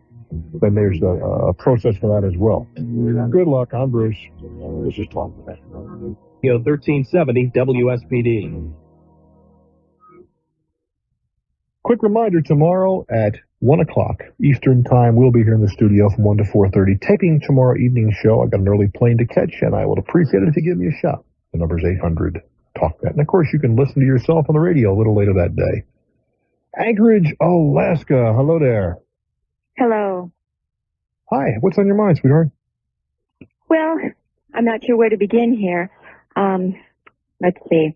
Then there's a process for that as well. Good luck. I'm Bruce. This is Talknet. 1370 WSPD. Quick reminder, tomorrow at 1 o'clock Eastern Time, we'll be here in the studio from 1 to 4:30, taping tomorrow evening's show. I got an early plane to catch, and I would appreciate it if you give me a shot. The number's 800-TALKNET. And, of course, you can listen to yourself on the radio a little later that day. Anchorage, Alaska. Hello there. Hello. Hi. What's on your mind, sweetheart? Well, I'm not sure where to begin here. Let's see.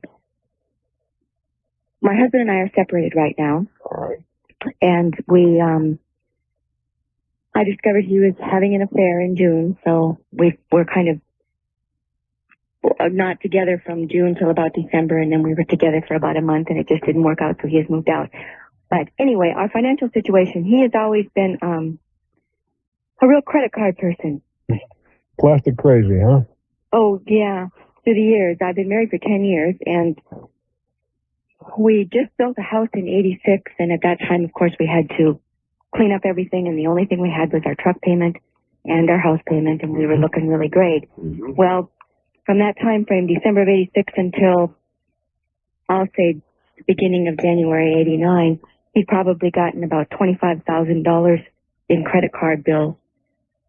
My husband and I are separated right now. All right. And I discovered he was having an affair in June, so we're kind of not together from June till about December, and then we were together for about a month, and it just didn't work out, so he has moved out. But anyway, our financial situation, he has always been a real credit card person. Plastic crazy, huh? Oh, yeah. Through the years. I've been married for 10 years, and we just built a house in 86, and at that time, of course, we had to clean up everything, and the only thing we had was our truck payment and our house payment, and we were looking really great. Well, from that time frame, December of 86 until, I'll say, the beginning of January 89, he'd probably gotten about $25,000 in credit card bills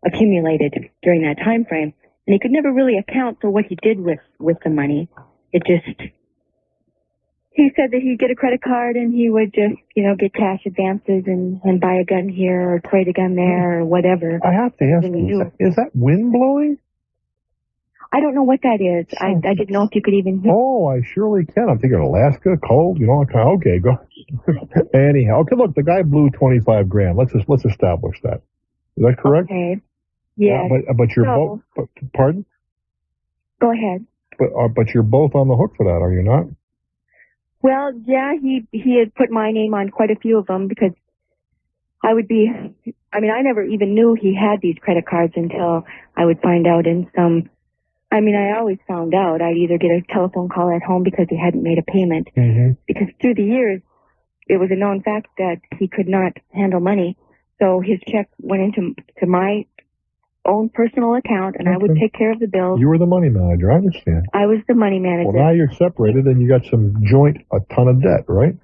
accumulated during that time frame, and he could never really account for what he did with the money. It just... He said that he'd get a credit card and he would just, get cash advances and buy a gun here or trade a gun there or whatever. I have to ask you, is that wind blowing? I don't know what that is. I didn't know if you could even hear. Oh, I surely can. I'm thinking Alaska, cold, okay, go. Anyhow, okay, look, the guy blew $25,000. Let's establish that. Is that correct? Okay. Yeah. But you're both, pardon? Go ahead. But you're both on the hook for that, are you not? Well, yeah, he had put my name on quite a few of them because I never even knew he had these credit cards until I would find out I always found out. I'd either get a telephone call at home because he hadn't made a payment. Because through the years, it was a known fact that he could not handle money. So his check went into my own personal account, and I would take care of the bills. You were the money manager, I understand. I was the money manager. Well, now you're separated, and you got some a ton of debt, right?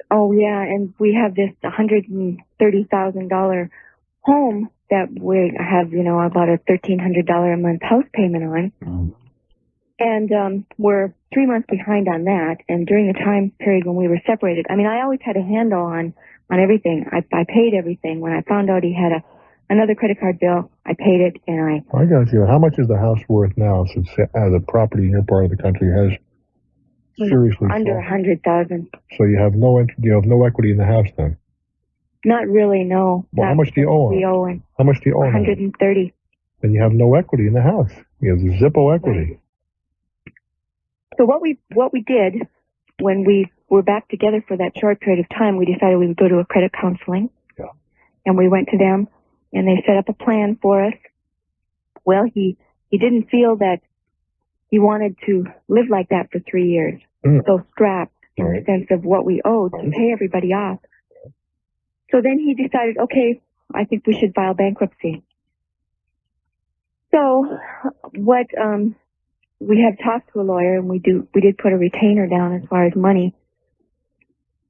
Oh, yeah, and we have this $130,000 home that we have, about a $1,300 a month house payment on. And we're 3 months behind on that. And during the time period when we were separated, I always had a handle on everything. I paid everything. When I found out he had another credit card bill, I paid it, and I got you. How much is the house worth now, since the property in your part of the country has seriously under $100,000. So you have no equity in the house then? Not really, no. Well, how much do you owe on it? We owe it. How much do you owe on it? $130. Then you have no equity in the house. You have Zippo equity. Right. So what we did when we were back together for that short period of time, we decided we would go to a credit counseling. Yeah. And we went to them, and they set up a plan for us. Well, he didn't feel that he wanted to live like that for 3 years. So strapped in the sense of what we owed to pay everybody off. So then he decided, okay, I think we should file bankruptcy. So what we have talked to a lawyer, and we did put a retainer down as far as money.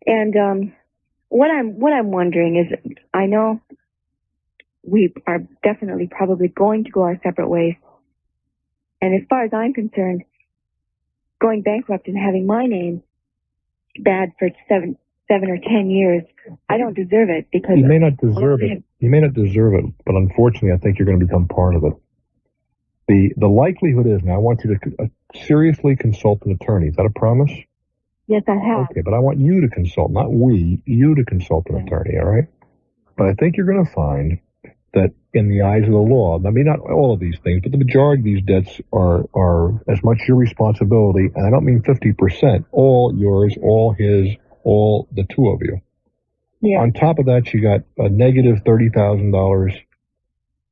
And what I'm wondering is, I know we are definitely probably going to go our separate ways. And as far as I'm concerned, going bankrupt and having my name bad for 7 or 10 years, I don't deserve it, because you may not deserve it. You may not deserve it, but unfortunately, I think you're going to become part of it. The likelihood is, now I want you to seriously consult an attorney. Is that a promise? Yes, I have. Okay, but I want you to consult, not you to consult an attorney, all right? But I think you're going to find that in the eyes of the law, I mean, not all of these things, but the majority of these debts are as much your responsibility, and I don't mean 50%, all yours, all his, all the two of you. Yeah. On top of that, you got a negative $30,000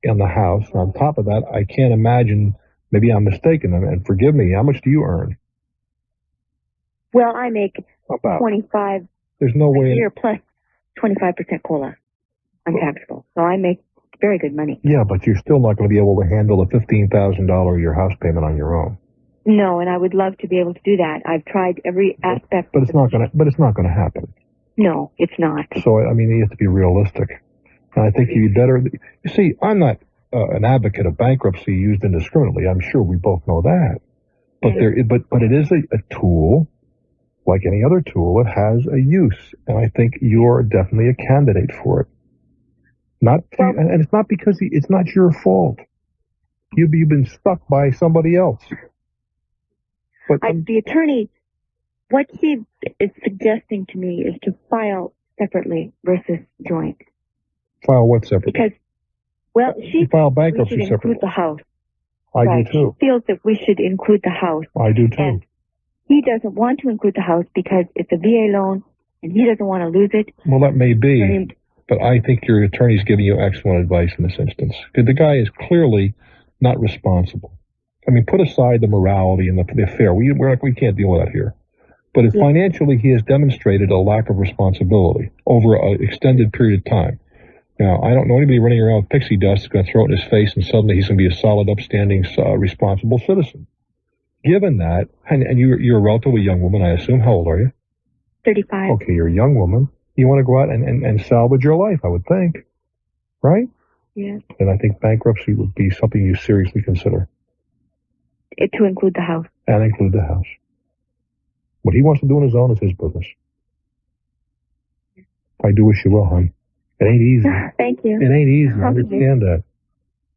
in the house. And on top of that, I can't imagine, maybe I'm mistaken, and forgive me, how much do you earn? Well, I make about 25 There's no way a year plus 25% COLA untaxable. So I make very good money. Yeah, but you're still not going to be able to handle a $15,000 a year house payment on your own. No, and I would love to be able to do that. I've tried every aspect. But it's not going to happen. No, it's not. So I mean, you have to be realistic. And I think you'd better. You see, I'm not an advocate of bankruptcy used indiscriminately. I'm sure we both know that. But but it is a tool, like any other tool. It has a use, and I think you're definitely a candidate for it. And it's not because it's not your fault. You've been stuck by somebody else. But the attorney, what he is suggesting to me is to file separately versus joint. File what separately? Because, well, she file bankruptcy we should separately. Include the house. I do too. She feels that we should include the house. I do too. And he doesn't want to include the house because it's a VA loan, and he doesn't want to lose it. Well, that may be, but I think your attorney's giving you excellent advice in this instance. Because the guy is clearly not responsible. I mean, put aside the morality and the affair. We can't deal with that here. But if financially he has demonstrated a lack of responsibility over an extended period of time. Now, I don't know anybody running around with pixie dust who's going to throw it in his face and suddenly he's going to be a solid, upstanding, responsible citizen. Given that, and you're a relatively young woman, I assume. How old are you? 35. Okay, you're a young woman. You want to go out and salvage your life, I would think. Right? Yes. Then I think bankruptcy would be something you seriously consider. To include the house. And include the house. What he wants to do on his own is his business. I do wish you well, hon. It ain't easy. Thank you. It ain't easy. I understand that.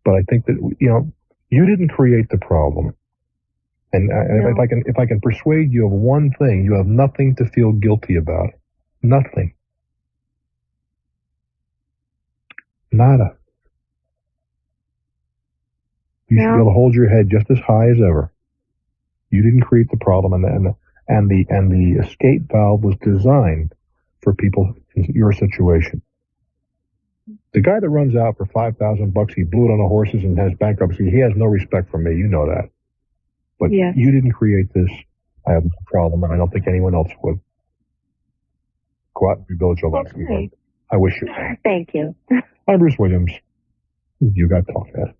But I think that, you didn't create the problem. And if I can persuade you of one thing, you have nothing to feel guilty about. Nothing. Nada. You should be able to hold your head just as high as ever. You didn't create the problem, and the escape valve was designed for people in your situation. The guy that runs out for $5,000, he blew it on the horses and has bankruptcy. He has no respect for me. You know that. But you didn't create this. I have no problem, and I don't think anyone else would. Go out and rebuild your life. Okay. I wish you. Thank you. I'm Bruce Williams. You got Talknet.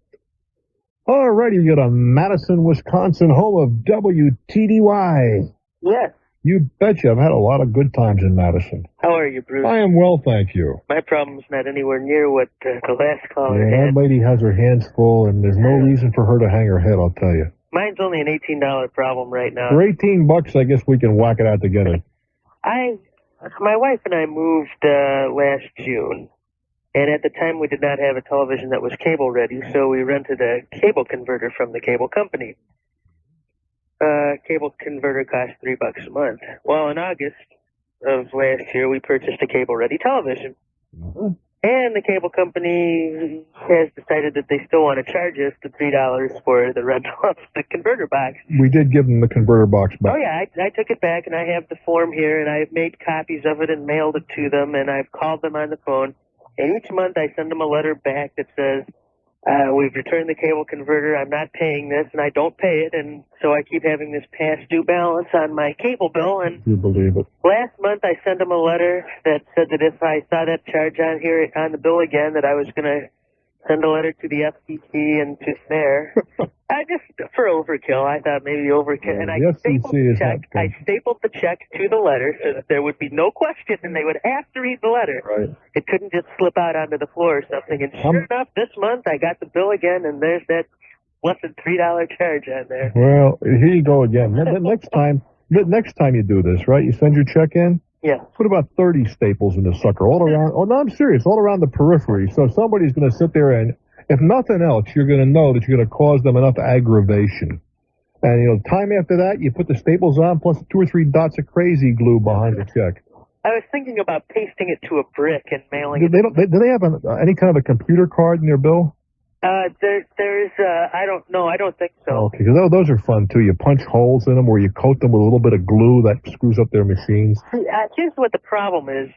All righty, we go to Madison, Wisconsin, home of WTDY. Yes. You betcha. I've had a lot of good times in Madison. How are you, Bruce? I am well, thank you. My problem's not anywhere near what the last caller Yeah, had. that lady has her hands full, and there's no reason for her to hang her head, I'll tell you. Mine's only an $18 problem right now. For $18, I guess we can whack it out together. My wife and I moved last June, and at the time we did not have a television that was cable ready, so we rented a cable converter from the cable company. Cable converter cost $3 a month. Well, in August of last year, we purchased a cable-ready television. Mm-hmm. And the cable company has decided that they still want to charge us the $3 for the rental of the converter box. We did give them the converter box back. Oh, yeah, I took it back, and I have the form here, and I've made copies of it and mailed it to them, and I've called them on the phone. And each month I send them a letter back that says, we've returned the cable converter, I'm not paying this, and I don't pay it, and so I keep having this past due balance on my cable bill. And You believe it. last month I sent them a letter that said that if I saw that charge on here on the bill again, that I was going to send a letter to the FCC and to SNARE. I just, for overkill, I thought maybe overkill. And I stapled the check. I stapled the check to the letter so that there would be no question and they would have to read the letter. Right. It couldn't just slip out onto the floor or something. And sure enough, this month I got the bill again, and there's that blessed $3 charge on there. Well, here you go again. Next time you do this, right, you send your check in, yeah. Put about 30 staples in the sucker all around. Oh, no, I'm serious. All around the periphery. So somebody's going to sit there and, if nothing else, you're going to know that you're going to cause them enough aggravation. And, time after that, you put the staples on plus 2 or 3 dots of crazy glue behind the check. I was thinking about pasting it to a brick and mailing it. Do they have any kind of a computer card in their bill? There's, I don't know. I don't think so. Okay, because those are fun, too. You punch holes in them or you coat them with a little bit of glue that screws up their machines. See, here's what the problem is.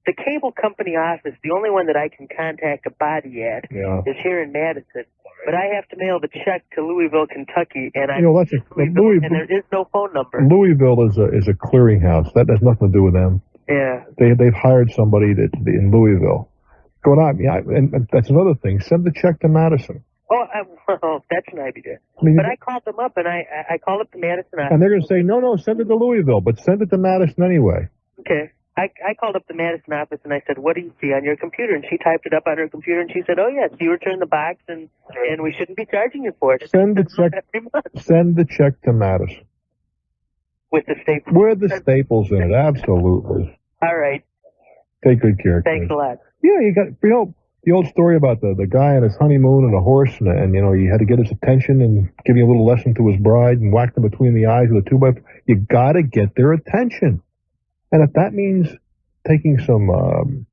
The cable company office, the only one that I can contact a body at, is here in Madison. But I have to mail the check to Louisville, Kentucky, and and there is no phone number. Louisville is a clearinghouse. That has nothing to do with them. Yeah. They've hired somebody in Louisville. Going on, yeah, and that's another thing. Send the check to Madison. Oh, that's an idea. But I called them up, and I called up to Madison office. And they're going to say, no, send it to Louisville, but send it to Madison anyway. Okay. I called up the Madison office, and I said, what do you see on your computer? And she typed it up on her computer, and she said, oh, yes, you returned the box, and we shouldn't be charging you for it. Send the check to Madison. With the staples? With the staples in it, absolutely. All right. Take good care. Thanks a lot. Yeah, you got, the old story about the guy on his honeymoon and a horse, and you had to get his attention and give you a little lesson to his bride and whack them between the eyes with a 2x4. You got to get their attention. And if that means taking some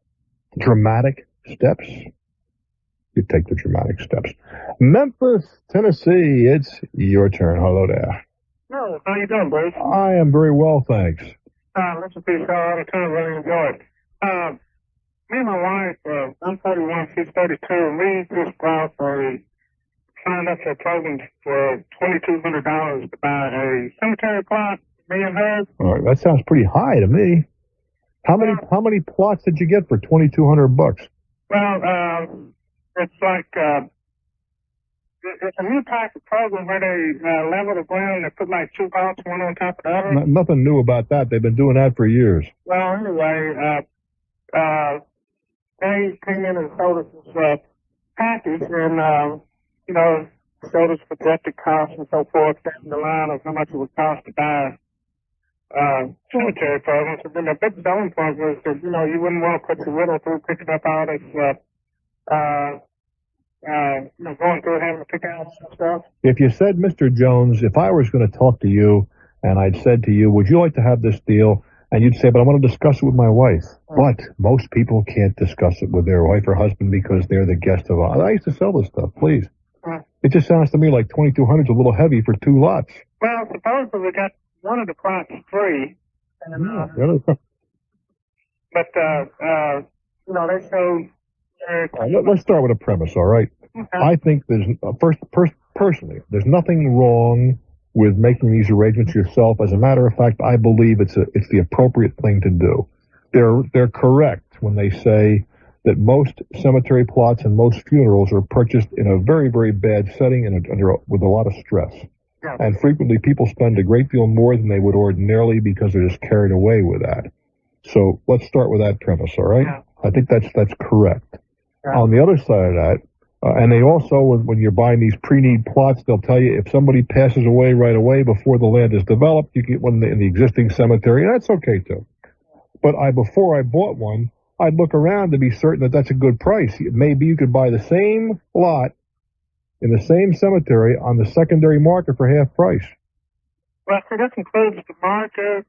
dramatic steps, you take the dramatic steps. Memphis, Tennessee, it's your turn. Hello there. Oh, how you doing, Bruce? I am very well, thanks. That's a piece out of time. Really enjoyed. Me and my wife, I'm 41, she's 32. We just signed up for a program for $2,200 to buy a cemetery plot. Me and her. All right, that sounds pretty high to me. How many plots did you get for $2,200? Well, it's like it's a new type of program where they level the ground and put like 2 plots, one on top of the other. Nothing new about that. They've been doing that for years. Well, anyway, they came in and sold us this package, and showed us projected costs and so forth down the line of how much it would cost to buy cemetery programs. And then the big selling point was that, you wouldn't want to put your widow through picking up all this, going through having to pick out some stuff. If you said, Mr. Jones, if I was going to talk to you and I'd said to you, would you like to have this deal? And you'd say, but I want to discuss it with my wife. But most people can't discuss it with their wife or husband because they're the guest of honor. I used to sell this stuff, please. It just sounds to me like 2,200 is a little heavy for 2 lots. Well, supposedly we got one of the plots free. And, but, they showed... Let's start with a premise, all right? I think there's, personally, there's nothing wrong with making these arrangements yourself. As a matter of fact, I believe it's the appropriate thing to do. they're correct when they say that most cemetery plots and most funerals are purchased in a very, very bad setting and with a lot of stress. Yeah. And frequently people spend a great deal more than they would ordinarily because they're just carried away with that. So let's start with that premise, all right? Yeah. I think that's correct. Yeah. On the other side of that, and they also, when you're buying these pre-need plots, they'll tell you if somebody passes away right away before the land is developed, you get one in the existing cemetery. That's okay too. But before I bought one, I'd look around to be certain that that's a good price. Maybe you could buy the same lot in the same cemetery on the secondary market for half price. Well, so this includes the market,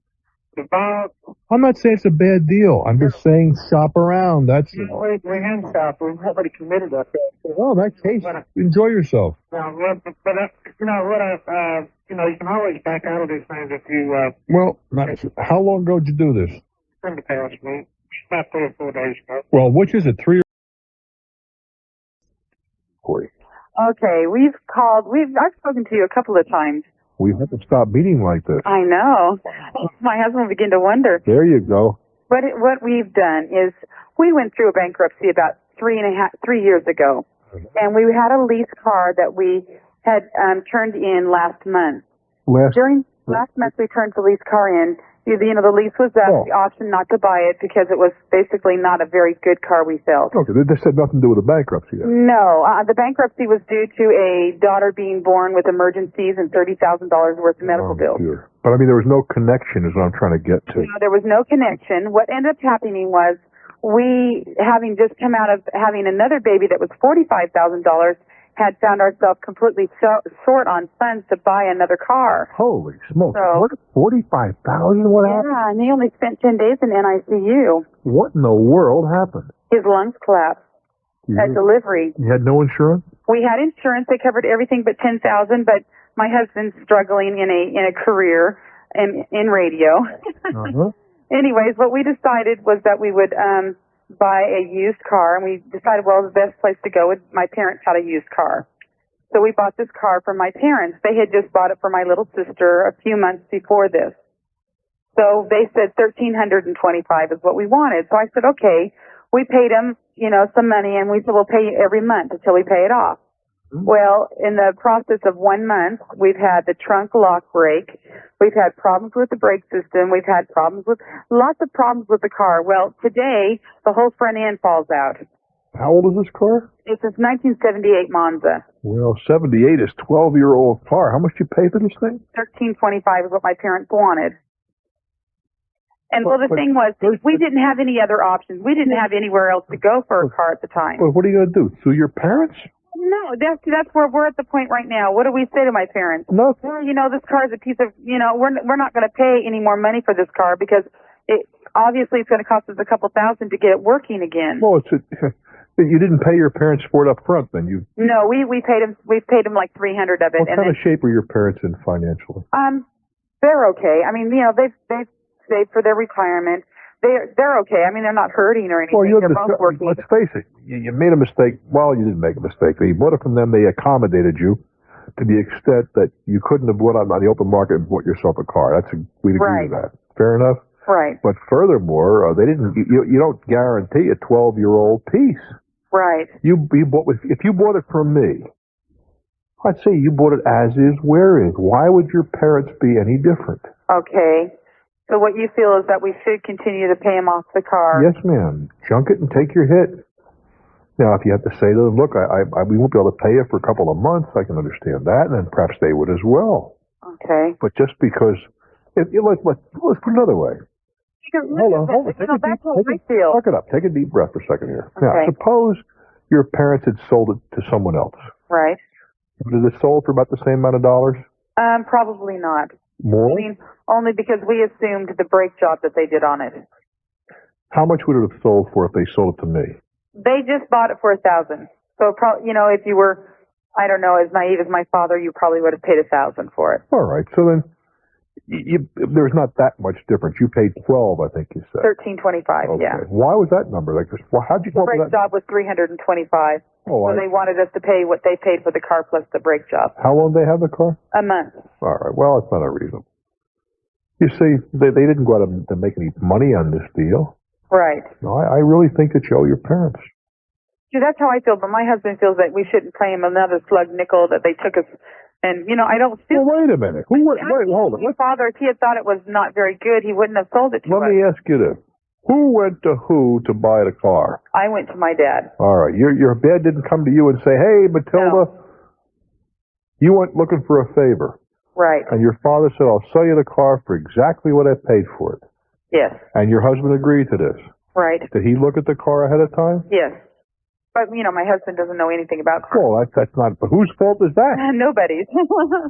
the vault. I'm not saying it's a bad deal. I'm just saying shop around. That's We hand shop. We've already committed ourselves. well, in that case, enjoy yourself. Now, you know, you can always back out of these things if you, Well, how long ago did you do this? in the past week. About 3 or 4 days ago. Well, which is it, 3 or 4? Okay, I've spoken to you a couple of times. We have to stop meeting like this. I know. My husband began to wonder. There you go. What we've done is we went through a bankruptcy about 3 years ago, and we had a lease car that we had turned in last month. During last month, we turned the lease car in. The lease was up, the option not to buy it because it was basically not a very good car, we felt. Okay, this had nothing to do with the bankruptcy then. No, the bankruptcy was due to a daughter being born with emergencies and $30,000 worth of medical bills. Dear. But I mean, there was no connection is what I'm trying to get to. No, there was no connection. What ended up happening was we, having just come out of having another baby that was $45,000, had found ourselves completely short on funds to buy another car. Holy smokes. So, what, 45,000? What happened? Yeah, and he only spent 10 days in NICU. What in the world happened? His lungs collapsed at delivery. You had no insurance? We had insurance. They covered everything but $10,000, but my husband's struggling in a career in radio. Anyways, what we decided was that we would buy a used car, and we decided, well, the best place to go my parents had a used car. So we bought this car for my parents. They had just bought it for my little sister a few months before this. So they said $1,325 is what we wanted. So I said, okay. We paid them, some money, and we said, we'll pay you every month until we pay it off. Well, in the process of 1 month, we've had the trunk lock break. We've had problems with the brake system. We've had lots of problems with the car. Well, today, the whole front end falls out. How old is this car? It's a 1978 Monza. Well, 78 is 12-year-old car. How much did you pay for this thing? $1,325 is what my parents wanted. And the thing was, we didn't have any other options. We didn't have anywhere else to go for a car at the time. Well, what are you going to do? Sue your parents? No, that's where we're at the point right now. What do we say to my parents? Nothing. Well, this car is a piece of, we're not going to pay any more money for this car because obviously it's going to cost us a couple thousand to get it working again. Well, you didn't pay your parents for it up front, then you. No, we paid them. We paid them like $300 of it. What kind of shape are your parents in financially? They're okay. I mean, they've saved for their retirement. They're okay. I mean, they're not hurting or anything. Well, they're both working. Let's face it. You made a mistake. Well, you didn't make a mistake. You bought it from them. They accommodated you to the extent that you couldn't have went on the open market and bought yourself a car. We'd agree with that. Fair enough? Right. But furthermore, they didn't. You don't guarantee a 12-year-old piece. Right. If you bought it from me, I'd say you bought it as is, where is. Why would your parents be any different? Okay. So what you feel is that we should continue to pay him off the car? Yes, ma'am. Junk it and take your hit. Now, if you have to say to them, look, we won't be able to pay you for a couple of months, I can understand that, and then perhaps they would as well. Okay. But just because, let's put it another way. Hold on. That's what we feel. Look it up. Take a deep breath for a second here. Okay. Now, suppose your parents had sold it to someone else. Right. Did it sold for about the same amount of dollars? Probably not. More? I mean, only because we assumed the brake job that they did on it. How much would it have sold for if they sold it to me? They just bought it for $1,000. So, if you were, I don't know, as naive as my father, you probably would have paid $1,000 for it. All right. So then, there's not that much difference. You paid $12, I think you said. $1,325. Okay. Yeah. Why was that number? How'd you come up with that? The brake job was $325. Oh, so they wanted us to pay what they paid for the car plus the brake job. How long did they have the car? A month. All right. Well, it's not unreasonable. You see, they didn't go out and make any money on this deal. Right. No, I really think that you owe your parents. See, that's how I feel, but my husband feels that we shouldn't pay him another slug nickel that they took us. And, I don't feel... Well, wait a minute. Wait, hold on. My father, if he had thought it was not very good, he wouldn't have sold it to us. Let me ask you this. Who went to who to buy the car? I went to my dad. All right. Your dad didn't come to you and say, hey, Matilda, you went looking for a favor. Right. And your father said, I'll sell you the car for exactly what I paid for it. Yes. And your husband agreed to this. Right. Did he look at the car ahead of time? Yes. But, my husband doesn't know anything about cars. Well, that's not, but whose fault is that? Nobody's.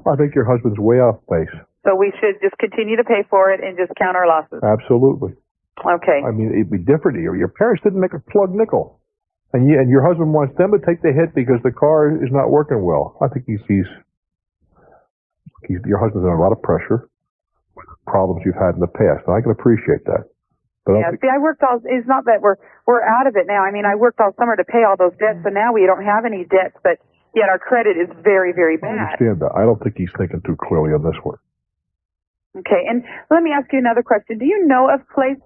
I think your husband's way off base. So we should just continue to pay for it and just count our losses. Absolutely. Okay. I mean, it'd be different here. Your parents didn't make a plug nickel. And your husband wants them to take the hit because the car is not working well. I think your husband's under a lot of pressure with problems you've had in the past. And I can appreciate that. But see, I worked it's not that we're out of it now. I mean, I worked all summer to pay all those debts, so now we don't have any debts, but yet our credit is very, very bad. I understand that. I don't think he's thinking too clearly on this one. Okay, and let me ask you another question. Do you know of places,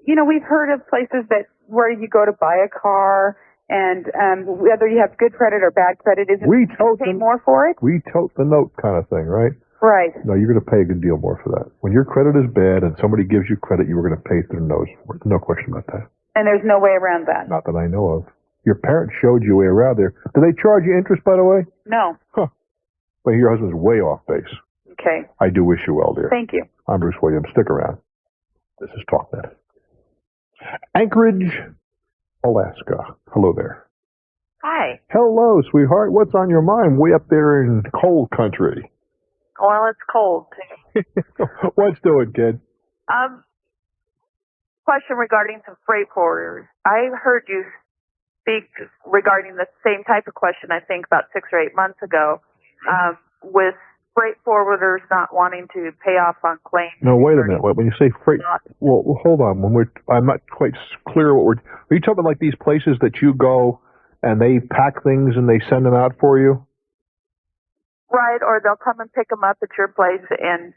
we've heard of places where you go to buy a car, and whether you have good credit or bad credit, isn't you pay more for it? We tote the note kind of thing, right? Right. No, you're going to pay a good deal more for that. When your credit is bad and somebody gives you credit, you were going to pay through the nose for it. No question about that. And there's no way around that? Not that I know of. Your parents showed you a way around there. Do they charge you interest, by the way? No. Huh. Well, your husband's way off base. Okay. I do wish you well, dear. Thank you. I'm Bruce Williams. Stick around. This is Talknet. Anchorage, Alaska. Hello there. Hi. Hello, sweetheart. What's on your mind way up there in cold country? Well, it's cold, too. What's doing, kid? Question regarding some freight forwarders. I heard you speak regarding the same type of question, I think, about 6 or 8 months ago, with freight forwarders not wanting to pay off on claims. No, wait a minute. When you say freight, well, hold on. I'm not quite clear what are you talking about, like these places that you go and they pack things and they send them out for you? Right, or they'll come and pick them up at your place and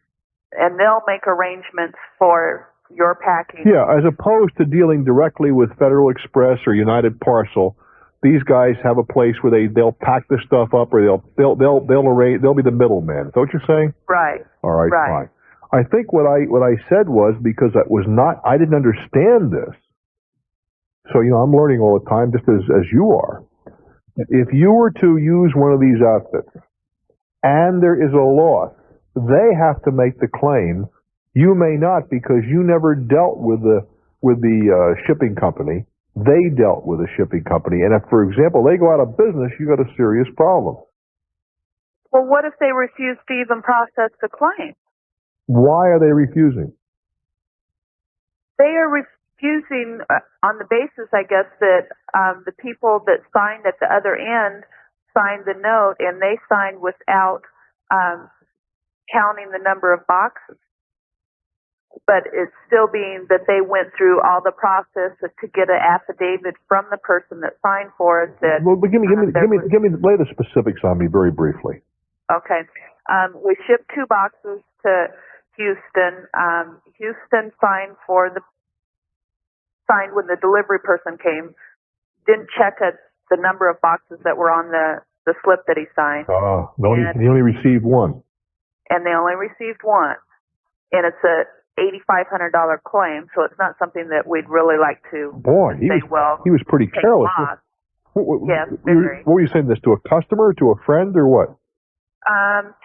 they'll make arrangements for your packing. Yeah, as opposed to dealing directly with Federal Express or United Parcel, these guys have a place where they'll pack the stuff up, or they'll arrange. They'll be the middleman. Is that what you're saying? Right. All right. Right. Fine. I think what I said was because I didn't understand this. So I'm learning all the time, just as you are. If you were to use one of these outfits, and there is a loss, they have to make the claim. You may not, because you never dealt with the shipping company. They dealt with a shipping company, and if, for example, they go out of business, you got a serious problem. Well, what if they refuse to even process the claim? Why are they refusing? They are refusing on the basis, I guess, that the people that signed at the other end signed the note, and they signed without counting the number of boxes. But it's still being that they went through all the process to get an affidavit from the person that signed for it. That well, give me, lay the specifics on me very briefly. Okay, we shipped 2 boxes to Houston. Houston signed when the delivery person came. Didn't check the number of boxes that were on the slip that he signed. He only received 1. And they only received 1, and it's a $8,500 claim, so it's not something that we'd really like to Boy, he was pretty careless. Yes, what were you saying this to a customer, to a friend, or what?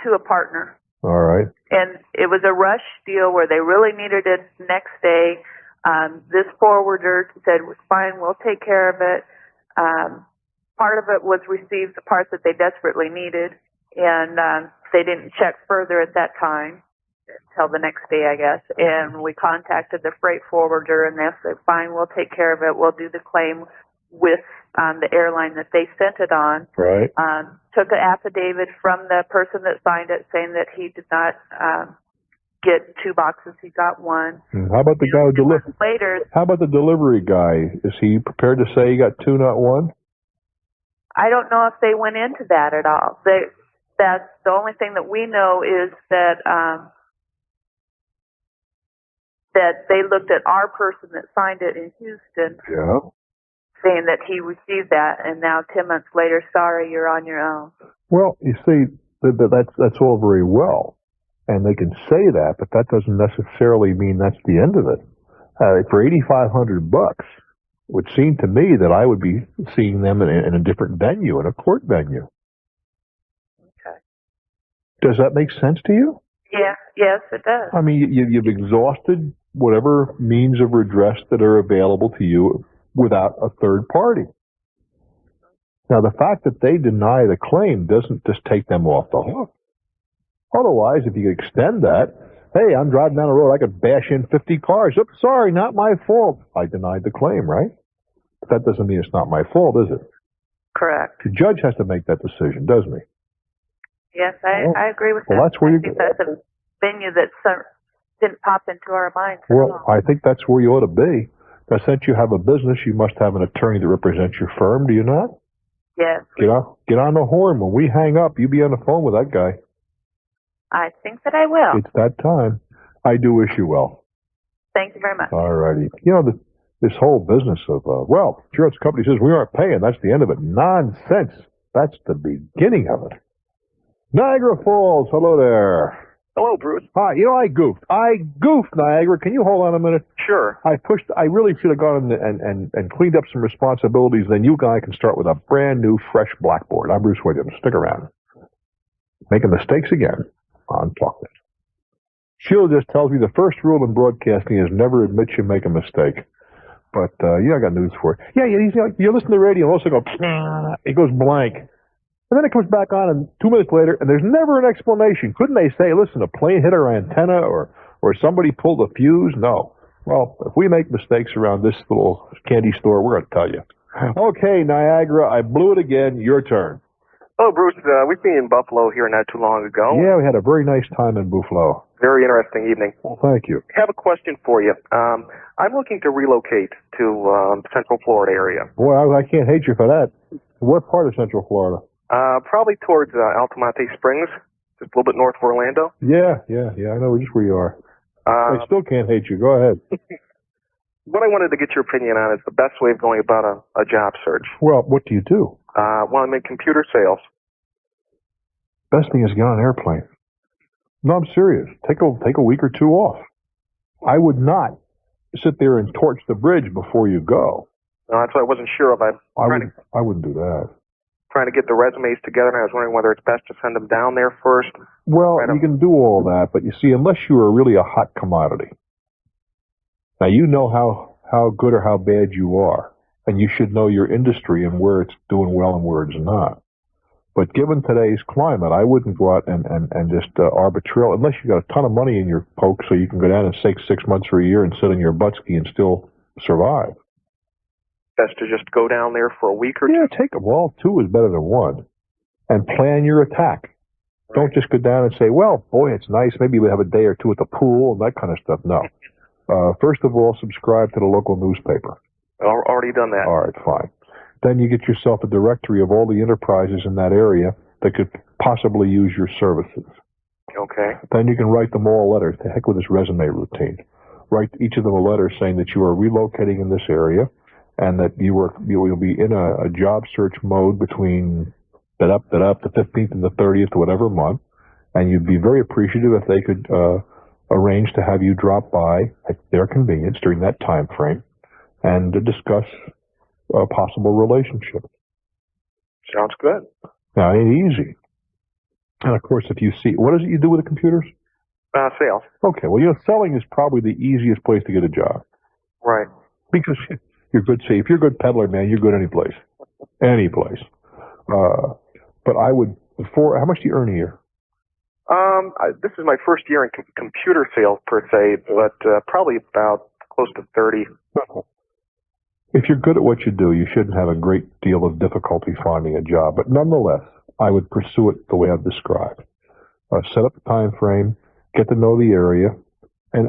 To a partner. All right. And it was a rush deal where they really needed it next day. This forwarder said, fine, we'll take care of it. Part of it was received, the parts that they desperately needed, and they didn't check further at that time until the next day, I guess. And we contacted the freight forwarder, and they said, fine, we'll take care of it. We'll do the claim with the airline that they sent it on. Right. Took an affidavit from the person that signed it saying that he did not get 2 boxes, he got 1. How about the guy who delivered? Later. How about the delivery guy? Is he prepared to say he got 2, not 1? I don't know if they went into that at all. That's the only thing that we know is that that they looked at our person that signed it in Houston, saying that he received that, and now 10 months later, sorry, you're on your own. Well, you see, that's all very well, and they can say that, but that doesn't necessarily mean that's the end of it. For $8,500, it would seem to me that I would be seeing them in a different venue, in a court venue. Okay. Does that make sense to you? Yeah, yes, it does. I mean, you've exhausted whatever means of redress that are available to you without a third party. Now, the fact that they deny the claim doesn't just take them off the hook. Otherwise, if you extend that, hey, I'm driving down the road, I could bash in 50 cars. Oops, sorry, not my fault. I denied the claim, right? But that doesn't mean it's not my fault, is it? Correct. The judge has to make that decision, doesn't he? Yes, I agree with that. Well, that's where you think that's a venue that didn't pop into our minds. Well, I think that's where you ought to be. Now, since you have a business, you must have an attorney that represents your firm, do you not? Yes. Get on the horn. When we hang up, you be on the phone with that guy. I think that I will. It's that time. I do wish you well. Thank you very much. All righty. You know, this whole business of, insurance company says we aren't paying. That's the end of it. Nonsense. That's the beginning of it. Niagara Falls, hello there. Hello, Bruce. Hi. You know, I goofed, Niagara. Can you hold on a minute? Sure. I really should have gone and cleaned up some responsibilities. Then you guys can start with a brand new, fresh blackboard. I'm Bruce Williams. Stick around. Making mistakes again on Talknet. Sheila just tells me the first rule in broadcasting is never admit you make a mistake. But, I got news for you. Yeah, you listen to the radio and also go, it goes blank. And then it comes back on, and 2 minutes later, and there's never an explanation. Couldn't they say, listen, a plane hit our antenna, or somebody pulled a fuse? No. Well, if we make mistakes around this little candy store, we're going to tell you. Okay, Niagara, I blew it again. Your turn. Hello, Bruce. We've been in Buffalo here not too long ago. Yeah, we had a very nice time in Buffalo. Very interesting evening. Well, thank you. I have a question for you. I'm looking to relocate to Central Florida area. Boy, I can't hate you for that. What part of Central Florida? Probably towards Altamonte Springs, just a little bit north of Orlando. Yeah, I know just where you are. I still can't hate you. Go ahead. What I wanted to get your opinion on is the best way of going about a job search. Well, what do you do? I'm in computer sales. Best thing is get on an airplane. No, I'm serious. Take a week or two off. I would not sit there and torch the bridge before you go. No, that's what I wasn't sure of. I wouldn't do that. Trying to get the resumes together, and I was wondering whether it's best to send them down there first. Well, you can do all that, but you see, unless you are really a hot commodity. Now, you know how good or how bad you are, and you should know your industry and where it's doing well and where it's not. But given today's climate, I wouldn't go out and just arbitrarily, unless you got a ton of money in your poke so you can go down and stay 6 months or a year and sit on your butt ski and still survive. Best to just go down there for a week or two? Yeah, take them. Well, 2 is better than 1. And plan your attack. Right. Don't just go down and say, well, boy, it's nice. Maybe we have a day or two at the pool and that kind of stuff. No. First of all, subscribe to the local newspaper. Already done that. All right, fine. Then you get yourself a directory of all the enterprises in that area that could possibly use your services. Okay. Then you can write them all letters. To heck with this resume routine. Write each of them a letter saying that you are relocating in this area and that you will be in a job search mode between the 15th and the 30th, whatever month, and you'd be very appreciative if they could arrange to have you drop by at their convenience during that time frame and to discuss a possible relationship. Sounds good. Now, it ain't easy. And, of course, if you see... What is it you do with the computers? Sales. Okay, well, selling is probably the easiest place to get a job. Right. Because you're good. See, if you're a good peddler, man, you're good any place. Any place. But I would... How much do you earn a year? This is my first year in computer sales, per se, but probably about close to 30. If you're good at what you do, you shouldn't have a great deal of difficulty finding a job. But nonetheless, I would pursue it the way I've described. Set up the time frame, get to know the area, and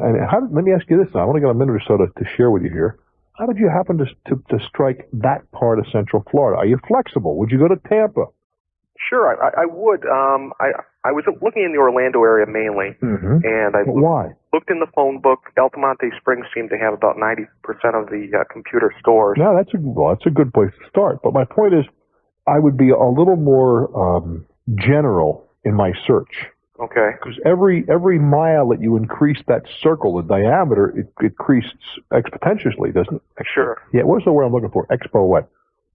let me ask you this now. I only got a minute or so to share with you here. How did you happen to strike that part of Central Florida? Are you flexible? Would you go to Tampa? Sure, I would. I was looking in the Orlando area mainly, and I Why? looked in the phone book. Altamonte Springs seemed to have about 90% of the computer stores. No, that's a good place to start. But my point is, I would be a little more general in my search. Okay. Because every mile that you increase that circle, the diameter, it increases exponentially, doesn't it? Sure. Yeah, what's the word I'm looking for? Expo what?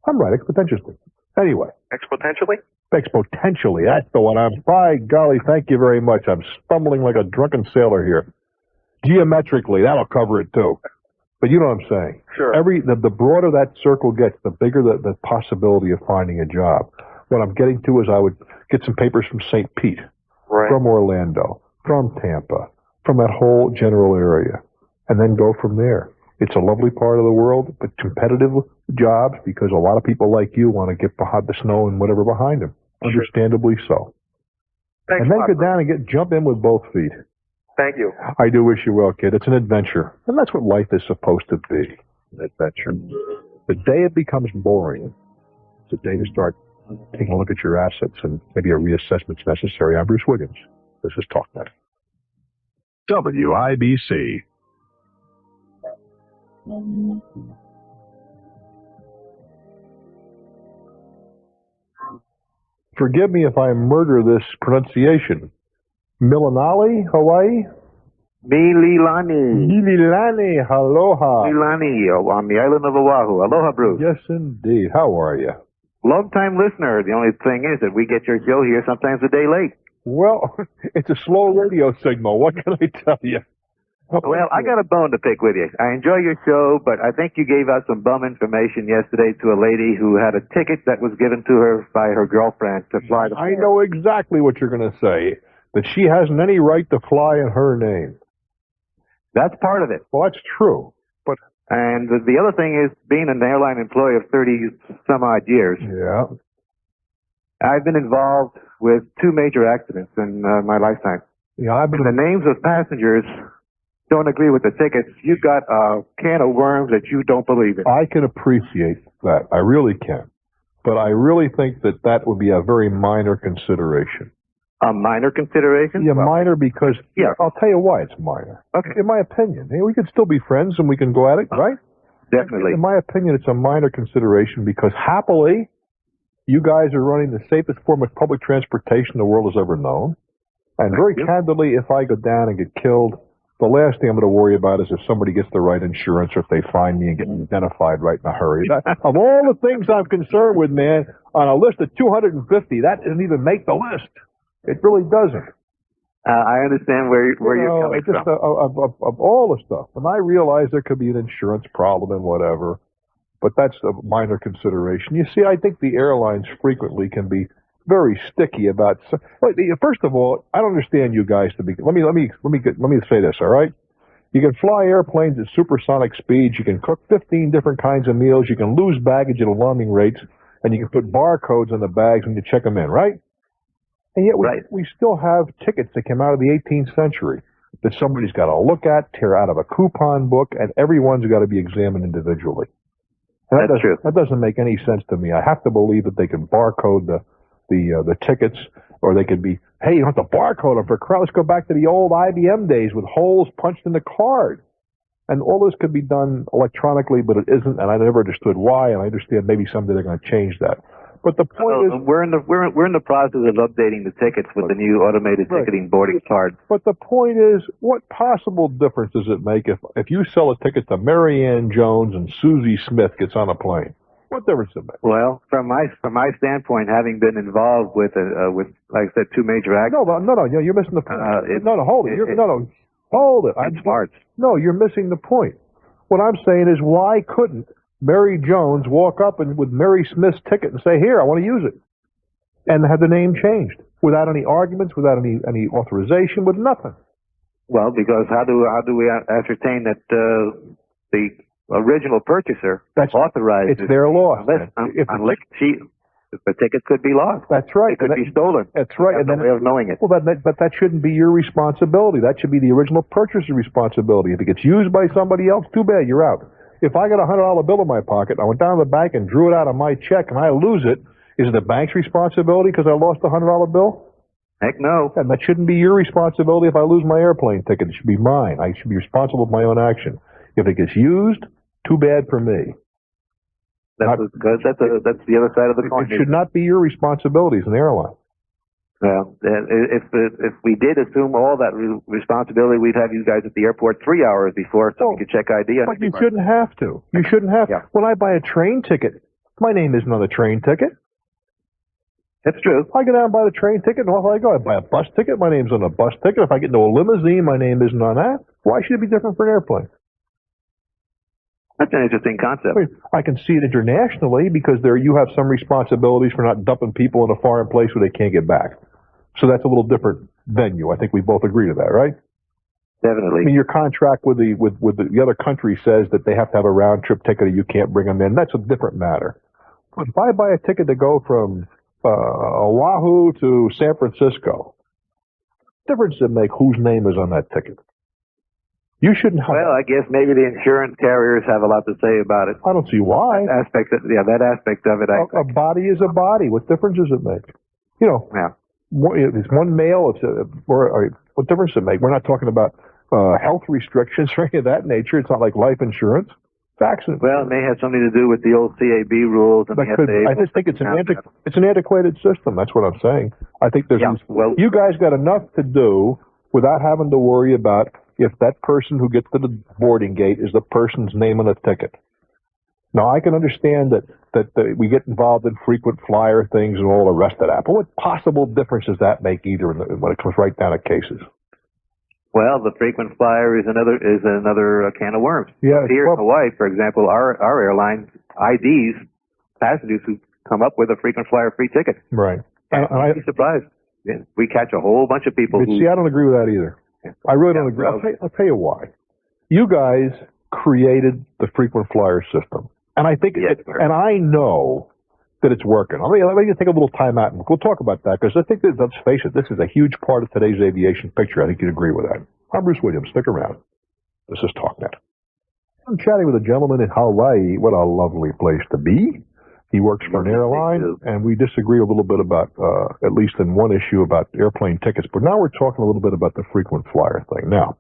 I'm right, exponentially. Anyway. Exponentially? Exponentially, that's the one. By golly, thank you very much. I'm stumbling like a drunken sailor here. Geometrically, that'll cover it too. But you know what I'm saying. Sure. The broader that circle gets, the bigger the possibility of finding a job. What I'm getting to is I would get some papers from St. Pete, from Orlando, from Tampa, from that whole general area, and then go from there. It's a lovely part of the world, but competitive jobs because a lot of people like you want to get behind the snow and whatever behind them. Understandably so. Thanks and then a lot, go down and jump in with both feet. Thank you. I do wish you well, kid. It's an adventure. And that's what life is supposed to be, an adventure. The day it becomes boring, it's a day to start taking a look at your assets and maybe a reassessment's necessary. I'm Bruce Williams. This is Talknet. WIBC. Forgive me if I murder this pronunciation. Milanali, Hawaii? Mililani. Mililani, aloha. Mililani, on the island of Oahu. Aloha, Bruce. Yes, indeed. How are you? Long-time listener. The only thing is that we get your show here sometimes a day late. Well, it's a slow radio signal. What can I tell you? Well, I got a bone to pick with you. I enjoy your show, but I think you gave out some bum information yesterday to a lady who had a ticket that was given to her by her girlfriend to fly to I know exactly what you're going to say, that she hasn't any right to fly in her name. That's part of it. Well, that's true. And the other thing is, being an airline employee of 30-some-odd years, I've been involved with 2 major accidents in my lifetime. Yeah, And the names of passengers don't agree with the tickets. You've got a can of worms that you don't believe in. I can appreciate that. I really can. But I really think that would be a very minor consideration. A minor consideration? Yeah, minor because, I'll tell you why it's minor. Okay. In my opinion. Hey, we can still be friends and we can go at it, right? Definitely. In my opinion, it's a minor consideration because happily, you guys are running the safest form of public transportation the world has ever known. And very candidly, if I go down and get killed, the last thing I'm going to worry about is if somebody gets the right insurance or if they find me and get identified right in a hurry. Of all the things I'm concerned with, man, on a list of 250, that doesn't even make the list. It really doesn't. I understand where you're coming from. Of all the stuff. And I realize there could be an insurance problem and whatever, but that's a minor consideration. You see, I think the airlines frequently can be very sticky about. First of all, I don't understand you guys to be. Let me say this. All right, you can fly airplanes at supersonic speeds. You can cook 15 different kinds of meals. You can lose baggage at alarming rates, and you can put barcodes on the bags when you check them in. Right? And yet we still have tickets that came out of the 18th century that somebody's got to look at, tear out of a coupon book, and everyone's got to be examined individually. And That's true. That doesn't make any sense to me. I have to believe that they can barcode the tickets, or they could be, hey, you don't have to barcode them for crowd. Let's go back to the old IBM days with holes punched in the card. And all this could be done electronically, but it isn't, and I never understood why, and I understand maybe someday they're going to change that. But the point is, we're in the process of updating the tickets with the new automated ticketing boarding cards. But the point is, what possible difference does it make if you sell a ticket to Mary Ann Jones and Susie Smith gets on a plane? What difference does it make? Well, from my standpoint, having been involved with like I said, 2 major accidents. No, you're missing the point. Hold it. Hold it. It's parts. No, you're missing the point. What I'm saying is, why couldn't Mary Jones walk up and with Mary Smith's ticket and say, "Here, I want to use it," and have the name changed without any arguments, without any authorization, with nothing? Well, because how do we ascertain that the original purchaser authorized? It's their loss. Unless the ticket could be lost. That's right. It could be stolen. That's right. There's no way of knowing it. Well, but that shouldn't be your responsibility. That should be the original purchaser's responsibility. If it gets used by somebody else, too bad, you're out. If I got a $100 bill in my pocket, I went down to the bank and drew it out of my check, and I lose it, Is it the bank's responsibility because I lost a $100 bill? Heck no. And that shouldn't be your responsibility if I lose my airplane ticket. It should be mine. I should be responsible for my own action. If it gets used, too bad for me. That's the other side of the coin. It should not be your responsibility as an airline. Well, if we did assume all that responsibility, we'd have you guys at the airport 3 hours before so we could check ID. But you shouldn't have to. You shouldn't have to. When I buy a train ticket, my name isn't on the train ticket. That's true. I go down and buy the train ticket, and off I go. I buy a bus ticket, my name's on the bus ticket. If I get into a limousine, my name isn't on that. Why should it be different for an airplane? That's an interesting concept. I can see it internationally because there you have some responsibilities for not dumping people in a foreign place where they can't get back. So that's a little different venue. I think we both agree to that, right? Definitely. I mean, your contract with the other country says that they have to have a round trip ticket or you can't bring them in. That's a different matter. But if I buy a ticket to go from Oahu to San Francisco, difference does it make whose name is on that ticket? You shouldn't have. Well, I guess maybe the insurance carriers have a lot to say about it. I don't see why. That aspect of it. A body is a body. What difference does it make? You know, it's one male. What difference does it make? We're not talking about health restrictions or any of that nature. It's not like life insurance. Well, it may have something to do with the old CAB rules. And I just think it's an antiquated system. That's what I'm saying. I think you guys got enough to do without having to worry about if that person who gets to the boarding gate is the person's name on the ticket. Now, I can understand that we get involved in frequent flyer things and all the rest of that, but what possible difference does that make either when it comes right down to cases? Well, the frequent flyer is another can of worms. Yeah, here in Hawaii, for example, our airline IDs passengers who come up with a frequent flyer free ticket. Right. I'd be surprised. We catch a whole bunch of people. See, I don't agree with that either. I really don't agree. I'll tell you why. You guys created the frequent flyer system, and I think and I know that it's working. Let me take a little time out, and we'll talk about that, because I think that, let's face it, this is a huge part of today's aviation picture. I think you'd agree with that. I'm Bruce Williams. Stick around. This is Talknet. I'm chatting with a gentleman in Hawaii. What a lovely place to be. He works for an airline, and we disagree a little bit about, at least in one issue, about airplane tickets. But now we're talking a little bit about the frequent flyer thing. Now,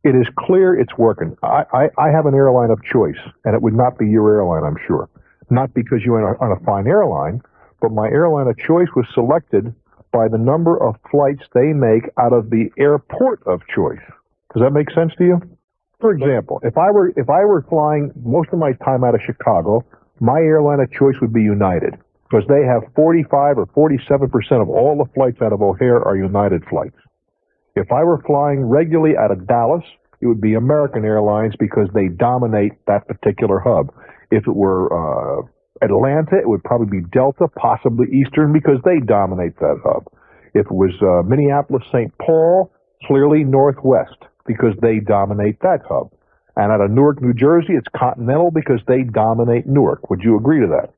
it is clear it's working. I have an airline of choice, and it would not be your airline, I'm sure. Not because you're on a fine airline, but my airline of choice was selected by the number of flights they make out of the airport of choice. Does that make sense to you? For example, if I were flying most of my time out of Chicago, my airline of choice would be United, because they have 45 or 47% of all the flights out of O'Hare are United flights. If I were flying regularly out of Dallas, it would be American Airlines, because they dominate that particular hub. If it were Atlanta, it would probably be Delta, possibly Eastern, because they dominate that hub. If it was Minneapolis-St. Paul, clearly Northwest, because they dominate that hub. And out of Newark, New Jersey, it's Continental, because they dominate Newark. Would you agree to that?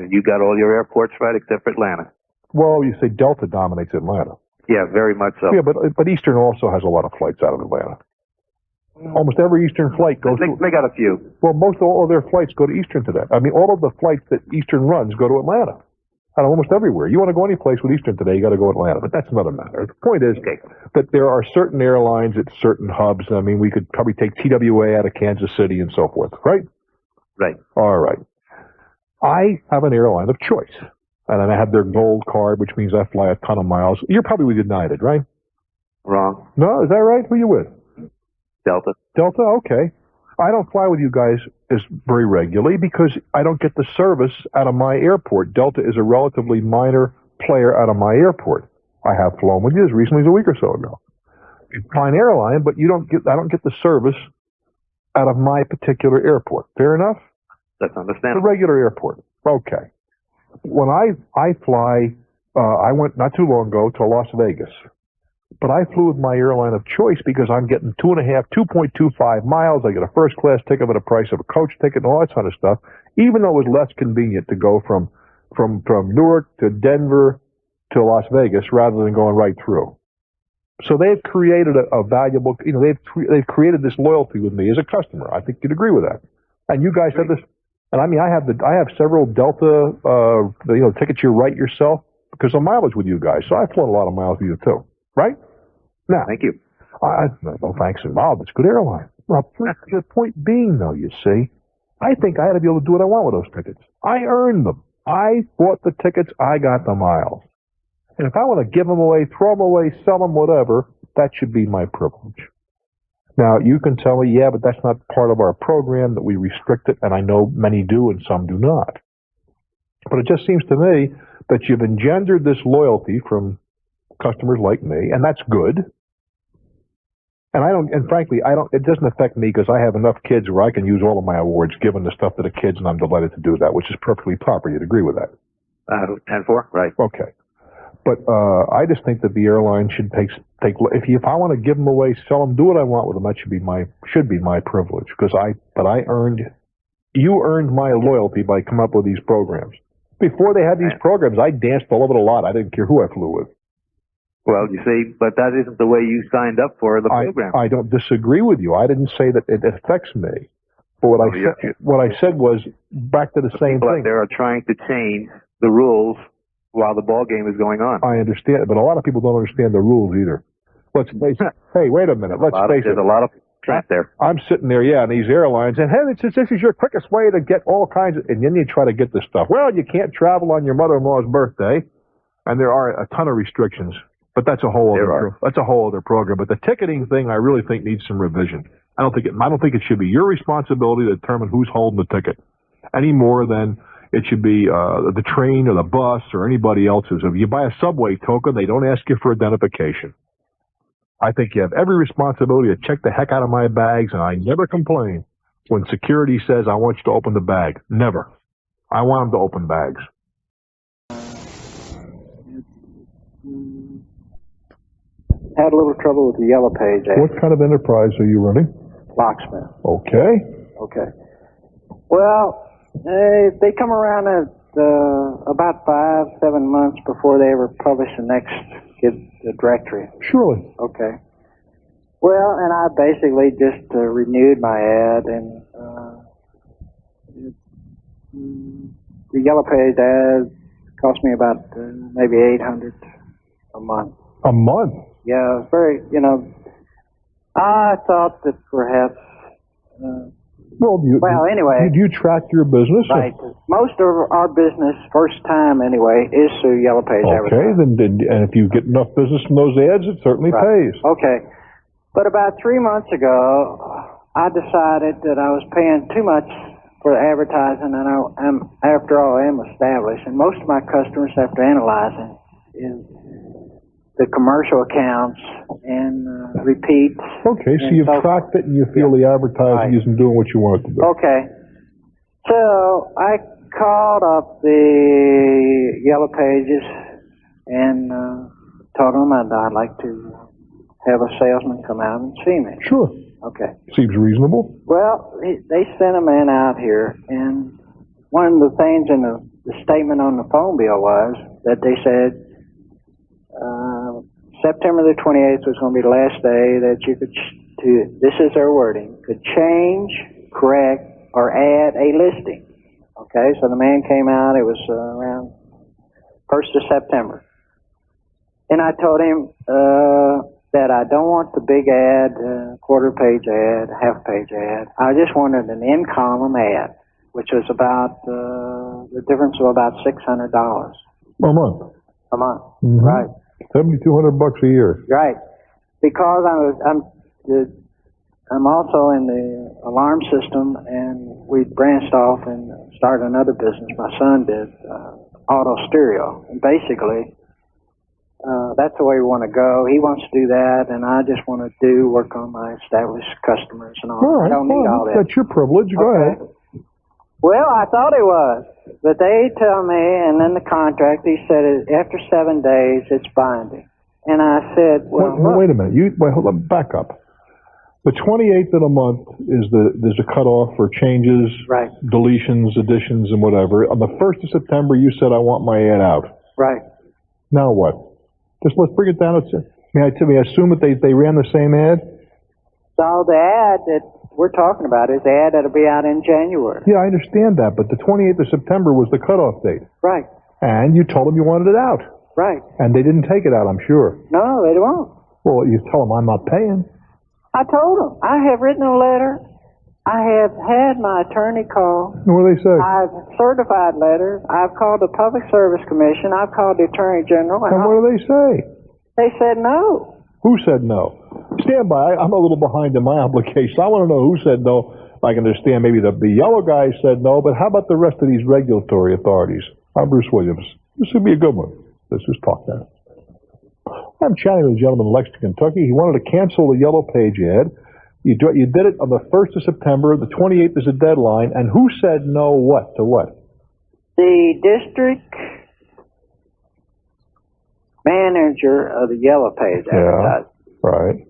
You got all your airports right except for Atlanta. Well, you say Delta dominates Atlanta. Yeah, very much so. Yeah, but Eastern also has a lot of flights out of Atlanta. Almost every Eastern flight goes They got a few. Well, all of their flights go to Eastern today. I mean, all of the flights that Eastern runs go to Atlanta. Out of almost everywhere. You want to go any place with Eastern today, you got to go to Atlanta. But that's another matter. The point is that there are certain airlines at certain hubs. I mean, we could probably take TWA out of Kansas City and so forth, right? Right. All right. I have an airline of choice. And then I have their gold card, which means I fly a ton of miles. You're probably with United, right? Wrong. No, is that right? Who are you with? Delta. Delta, okay. I don't fly with you guys very regularly because I don't get the service out of my airport. Delta is a relatively minor player out of my airport. I have flown with you as recently as a week or so ago. Fine airline, but I don't get the service out of my particular airport. Fair enough? That's understandable. The regular airport. Okay. When I fly, I went not too long ago to Las Vegas. But I flew with my airline of choice because I'm getting 2.25 miles. I get a first class ticket at the price of a coach ticket and all that kind of stuff. Even though it was less convenient to go from Newark to Denver to Las Vegas rather than going right through. So they've created a valuable, they've created this loyalty with me as a customer. I think you'd agree with that. And you guys have this. And I mean, I have several Delta, tickets you write yourself because of mileage with you guys. So I've flown a lot of miles with you too, right? Now, Thank you. No thanks involved. It's a good airline. Well, the point being, though, you see, I think I ought to be able to do what I want with those tickets. I earned them. I bought the tickets. I got the miles. And if I want to give them away, throw them away, sell them, whatever, that should be my privilege. Now, you can tell me, yeah, but that's not part of our program, that we restrict it, and I know many do and some do not. But it just seems to me that you've engendered this loyalty from customers like me, and that's good. And frankly, it doesn't affect me because I have enough kids where I can use all of my awards given the stuff to the kids, and I'm delighted to do that, which is perfectly proper. You'd agree with that? 10-4, right. Okay. But I just think that the airline should take if I want to give them away, sell them, do what I want with them. That should be my privilege because you earned my loyalty by coming up with these programs. Before they had these programs, I danced all over the lot. I didn't care who I flew with. Well, you see, but that isn't the way you signed up for the program. I don't disagree with you. I didn't say that it affects me. But what I said was back to the same people thing. Out there are trying to change the rules while the ball game is going on. I understand, but a lot of people don't understand the rules either. Let's face it. Hey, wait a minute. Let's face it. There's a lot of trap there. I'm sitting there, in these airlines, and hey, this is your quickest way to get all kinds of, and then you try to get this stuff. Well, you can't travel on your mother-in-law's birthday, and there are a ton of restrictions. But that's a whole other program. But the ticketing thing, I really think needs some revision. I don't think it should be your responsibility to determine who's holding the ticket, any more than it should be the train or the bus or anybody else's. If you buy a subway token, they don't ask you for identification. I think you have every responsibility to check the heck out of my bags, and I never complain when security says, I want you to open the bag. Never. I want them to open bags. Had a little trouble with the Yellow Page. What kind of enterprise are you running? Locksmith. Okay. Well, they come around at about 5-7 months before they ever publish the next directory. Surely. Okay. Well, and I basically just renewed my ad, and the Yellow Page ad cost me about maybe $800 a month. A month? Yeah, very, I thought that perhaps, anyway. Do you track your business? Right. Most of our business, first time anyway, is through Yellow Page advertising. Okay, and if you get enough business from those ads, it certainly pays. Okay. But about 3 months ago, I decided that I was paying too much for advertising, and after all, I am established. And most of my customers, after analyzing, is the commercial accounts and repeats. Okay, so you've tracked it and you feel the advertising isn't doing what you want it to do. Okay. So I called up the Yellow Pages and told them I'd like to have a salesman come out and see me. Sure. Okay. Seems reasonable. Well, they sent a man out here, and one of the things in the statement on the phone bill was that they said September the 28th was going to be the last day that you could, this is their wording, could change, correct, or add a listing. Okay, so the man came out, it was around 1st of September. And I told him that I don't want the big ad, quarter-page ad, half-page ad. I just wanted an in-column ad, which was about, the difference of about $600. A month. A month, mm-hmm. Right. $7,200 a year. Right, because I'm also in the alarm system, and we branched off and started another business. My son did auto stereo, and basically that's the way we want to go. He wants to do that, and I just want to work on my established customers and all. All right, I don't need all that. That's your privilege. Go ahead. Well, I thought it was, but they tell me, and in the contract, he said after 7 days, it's binding. And I said, well, wait a minute. Hold on, back up. The 28th of the month there's a cutoff for changes, right, deletions, additions, and whatever. On the 1st of September, you said, I want my ad out. Right. Now what? Let's bring it down. May I assume that they ran the same ad? So the ad that we're talking about is the ad that'll be out in January. Yeah, I understand that, but the 28th of September was the cutoff date. Right. And you told them you wanted it out. Right. And they didn't take it out, I'm sure. No, they won't. Well, you tell them I'm not paying. I told them. I have written a letter. I have had my attorney call. What do they say? I've certified letters. I've called the Public Service Commission. I've called the Attorney General. And what do they say? They said no. Who said no? Stand by. I'm a little behind in my obligation. I want to know who said no. I can understand maybe the yellow guy said no, but how about the rest of these regulatory authorities? I'm Bruce Williams. This would be a good one. This is Talknet. I'm chatting with a gentleman in Lexington, Kentucky. He wanted to cancel the Yellow Page ad. You did it on the 1st of September. The 28th is a deadline. And who said no what to what? The district manager of the Yellow Page advertising. Right.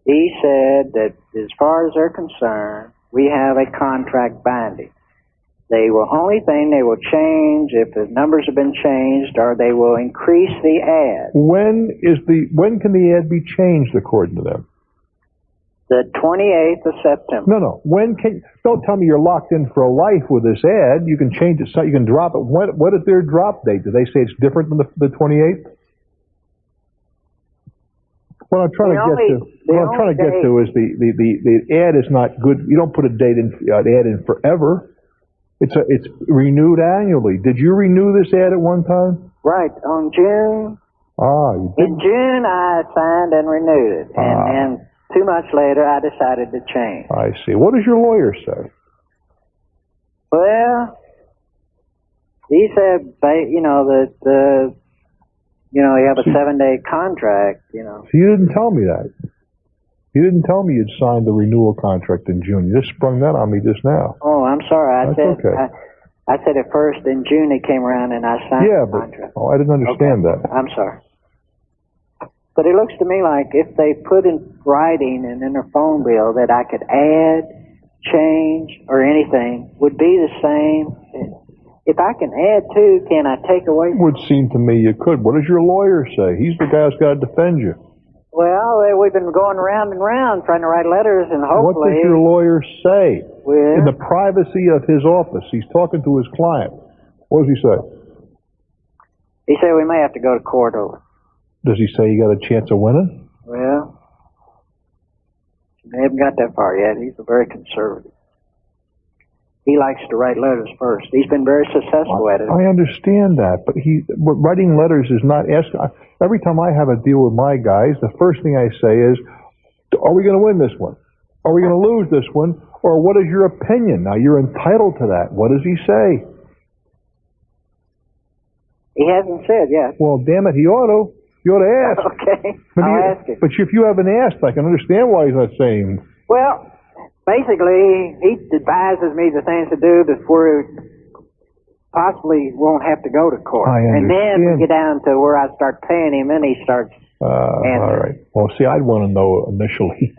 He said that as far as they're concerned, we have a contract binding. They will only thing they will change if the numbers have been changed, or they will increase the ad. When can the ad be changed according to them? The 28th of September. No. Don't tell me you're locked in for a life with this ad. You can change it. So you can drop it. What is their drop date? Do they say it's different than the 28th? What I'm trying to get to is the ad is not good. You don't put an ad in forever. It's renewed annually. Did you renew this ad at one time? Right, on June. You did. In June, I signed and renewed it, and 2 months later, I decided to change. I see. What does your lawyer say? Well, he said, you have a 7-day contract, So you didn't tell me that. You didn't tell me you'd signed the renewal contract in June. You just sprung that on me just now. Oh, I'm sorry. I said at first in June it came around and I signed the contract. I didn't understand that. I'm sorry. But it looks to me like if they put in writing and in their phone bill that I could add, change, or anything, would be the same. If I can add to, can I take away? It would seem to me you could. What does your lawyer say? He's the guy who's got to defend you. Well, we've been going round and round trying to write letters, and hopefully... What does your lawyer say? Well, in the privacy of his office, he's talking to his client. What does he say? He said we may have to go to court over it. Does he say you got a chance of winning? Well, they haven't got that far yet. He's a very conservative. He likes to write letters first. He's been very successful at it. I understand that, but writing letters is not asking. Every time I have a deal with my guys, the first thing I say is, are we going to win this one? Are we going to lose this one? Or what is your opinion? Now, you're entitled to that. What does he say? He hasn't said yet. Well, damn it, he ought to. You ought to ask. Okay, I'll ask him. But if you haven't asked, I can understand why he's not saying. Well, basically, he advises me the things to do before possibly won't have to go to court. I understand. And then we get down to where I start paying him, and he starts answering. All right. Well, see, I'd want to know initially.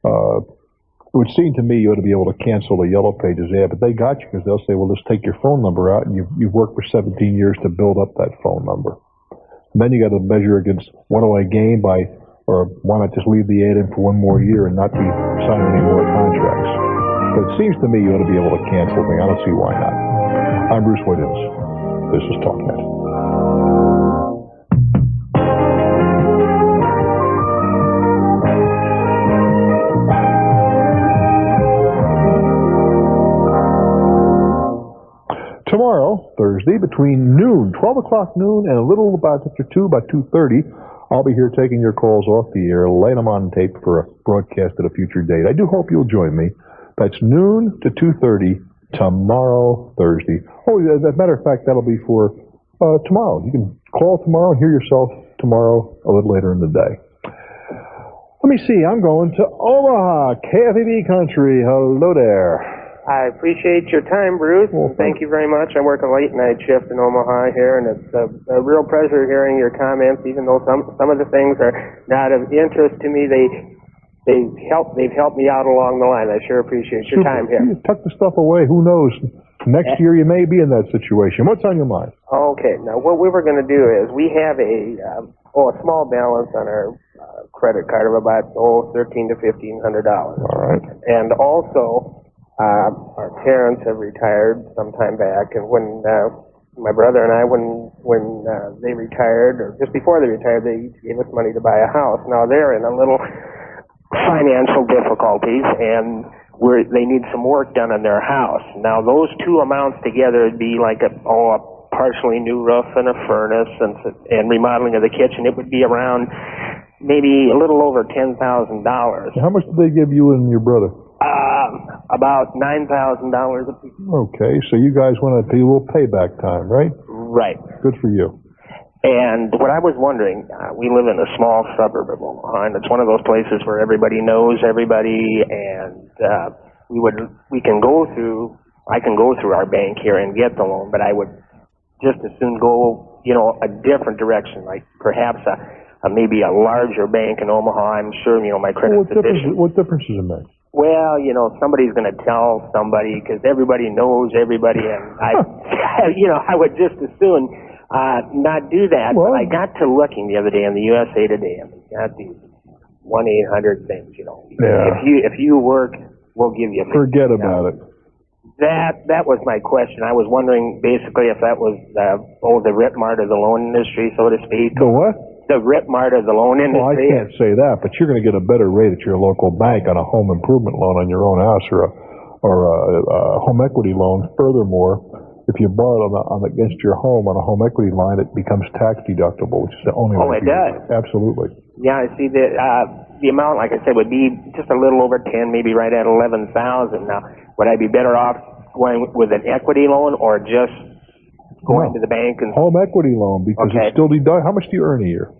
It would seem to me you ought to be able to cancel the Yellow Pages ad, but they got you because they'll say, well, just take your phone number out, and you've worked for 17 years to build up that phone number. And then you got to measure against what do I gain by, or why not just leave the ad in for one more year and not be signing any more contracts. But it seems to me you ought to be able to cancel things. I don't see why not. I'm Bruce Williams. This is Talknet. Tomorrow, Thursday, between 12 o'clock noon, and a little about after 2, about 2:30, I'll be here taking your calls off the air, laying them on tape for a broadcast at a future date. I do hope you'll join me. That's noon to 2:30 tomorrow, Thursday. Oh, as a matter of fact, that'll be for tomorrow. You can call tomorrow and hear yourself tomorrow a little later in the day. Let me see. I'm going to Omaha, KFAB Country. Hello there. I appreciate your time, Bruce. Well, thank you very much. I work a late night shift in Omaha here, and it's a real pleasure hearing your comments. Even though some of the things are not of interest to me, they've helped me out along the line. I sure appreciate your time here. You tuck the stuff away. Who knows? Next year you may be in that situation. What's on your mind? Okay. Now, what we were going to do is we have a small balance on our credit card of about $1,300 to $1,500. All right. And also, our parents have retired some time back, and when my brother and I, when they retired, or just before they retired, they each gave us money to buy a house. Now they're in a little financial difficulties, and they need some work done on their house. Now those two amounts together would be like a partially new roof and a furnace and remodeling of the kitchen. It would be around maybe a little over $10,000. How much did they give you and your brother? About $9,000 a piece. Okay, so you guys want to do a little payback time, right? Right. Good for you. And what I was wondering, we live in a small suburb of Omaha, and it's one of those places where everybody knows everybody, and I can go through our bank here and get the loan, but I would just as soon go, a different direction, like perhaps maybe a larger bank in Omaha. I'm sure, my credit position. What difference does it make? Well, somebody's going to tell somebody because everybody knows everybody, and I would just as soon not do that. Well, but I got to looking the other day in the USA Today, and they got these 1-800 things. Yeah. If you work, we'll give you. Forget about it. That was my question. I was wondering basically if that was the Rip Mart of the loan industry, so to speak. The what? The Rip Mart of the loan industry. Well, I can't say that, but you're going to get a better rate at your local bank on a home improvement loan on your own house or a home equity loan. Furthermore, if you borrow it against your home on a home equity line, it becomes tax deductible, which is the only way. Oh, it does. Absolutely. Yeah, I see the amount, like I said, would be just a little over 10, maybe right at 11,000. Now, would I be better off going with an equity loan or just going to the bank and home equity loan because it's still deductible? How much do you earn a year?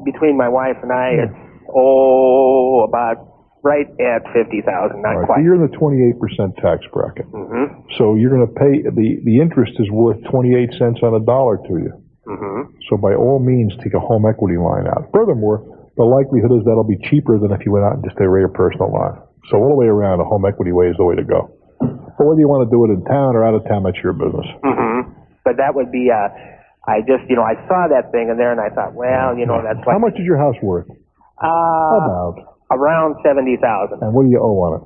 Between my wife and I, it's about right at 50,000. Not quite. So you're in the 28% tax bracket. Mm-hmm. So you're going to pay the interest is worth 28 cents on a dollar to you. Mm-hmm. So by all means, take a home equity line out. Furthermore, the likelihood is that'll be cheaper than if you went out and just did a regular personal line. So all the way around, a home equity way is the way to go. But whether you want to do it in town or out of town, that's your business. Mm-hmm. But that would be, I just, I saw that thing in there and I thought, well, that's like. How much is your house worth? About? Around 70,000. And what do you owe on it?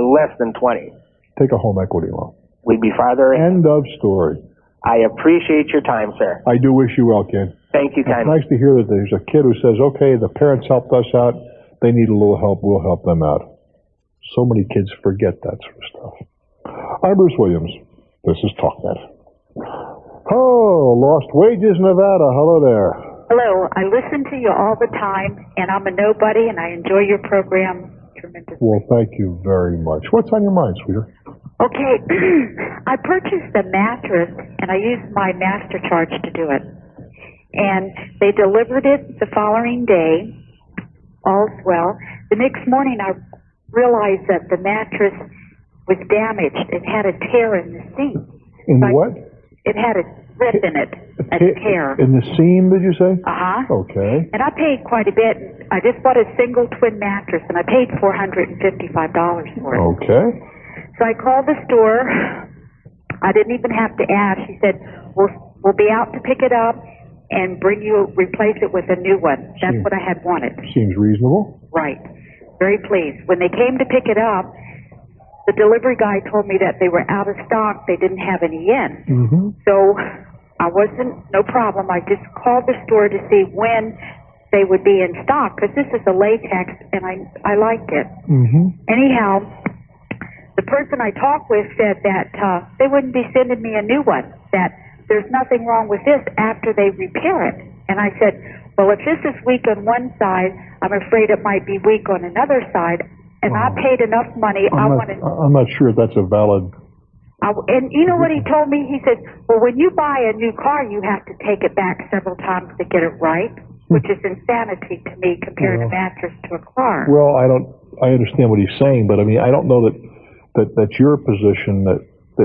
Less than 20. Take a home equity loan. We'd be farther. End of story. I appreciate your time, sir. I do wish you well, kid. Thank you, kindly. It's nice to hear that there's a kid who says, okay, the parents helped us out. They need a little help. We'll help them out. So many kids forget that sort of stuff. I'm Bruce Williams. This is Talknet. Oh, Lost Wages, Nevada. Hello there. Hello. I listen to you all the time, and I'm a nobody, and I enjoy your program tremendously. Well, thank you very much. What's on your mind, sweetheart? Okay. I purchased a mattress, and I used my master charge to do it. And they delivered it the following day. All's well. The next morning, I realized that the mattress was damaged. It had a tear in the seam. In the what? It had a rip in it, a tear. In the seam, did you say? Uh-huh. Okay. And I paid quite a bit. I just bought a single twin mattress, and I paid $455 for it. Okay. So I called the store. I didn't even have to ask. She said, we'll be out to pick it up and replace it with a new one. That's what I had wanted. Seems reasonable. Right. Very pleased. When they came to pick it up, the delivery guy told me that they were out of stock. They didn't have any in. Mm-hmm. So no problem. I just called the store to see when they would be in stock because this is a latex and I like it. Mm-hmm. Anyhow, the person I talked with said that they wouldn't be sending me a new one, that there's nothing wrong with this after they repair it. And I said, well, if this is weak on one side, I'm afraid it might be weak on another side. And I paid enough money. I'm not sure if that's a valid. And you know what he told me? He said, well, when you buy a new car, you have to take it back several times to get it right, which is insanity to me comparing a mattress to a car. Well, I understand what he's saying, but I mean, I don't know that's your position that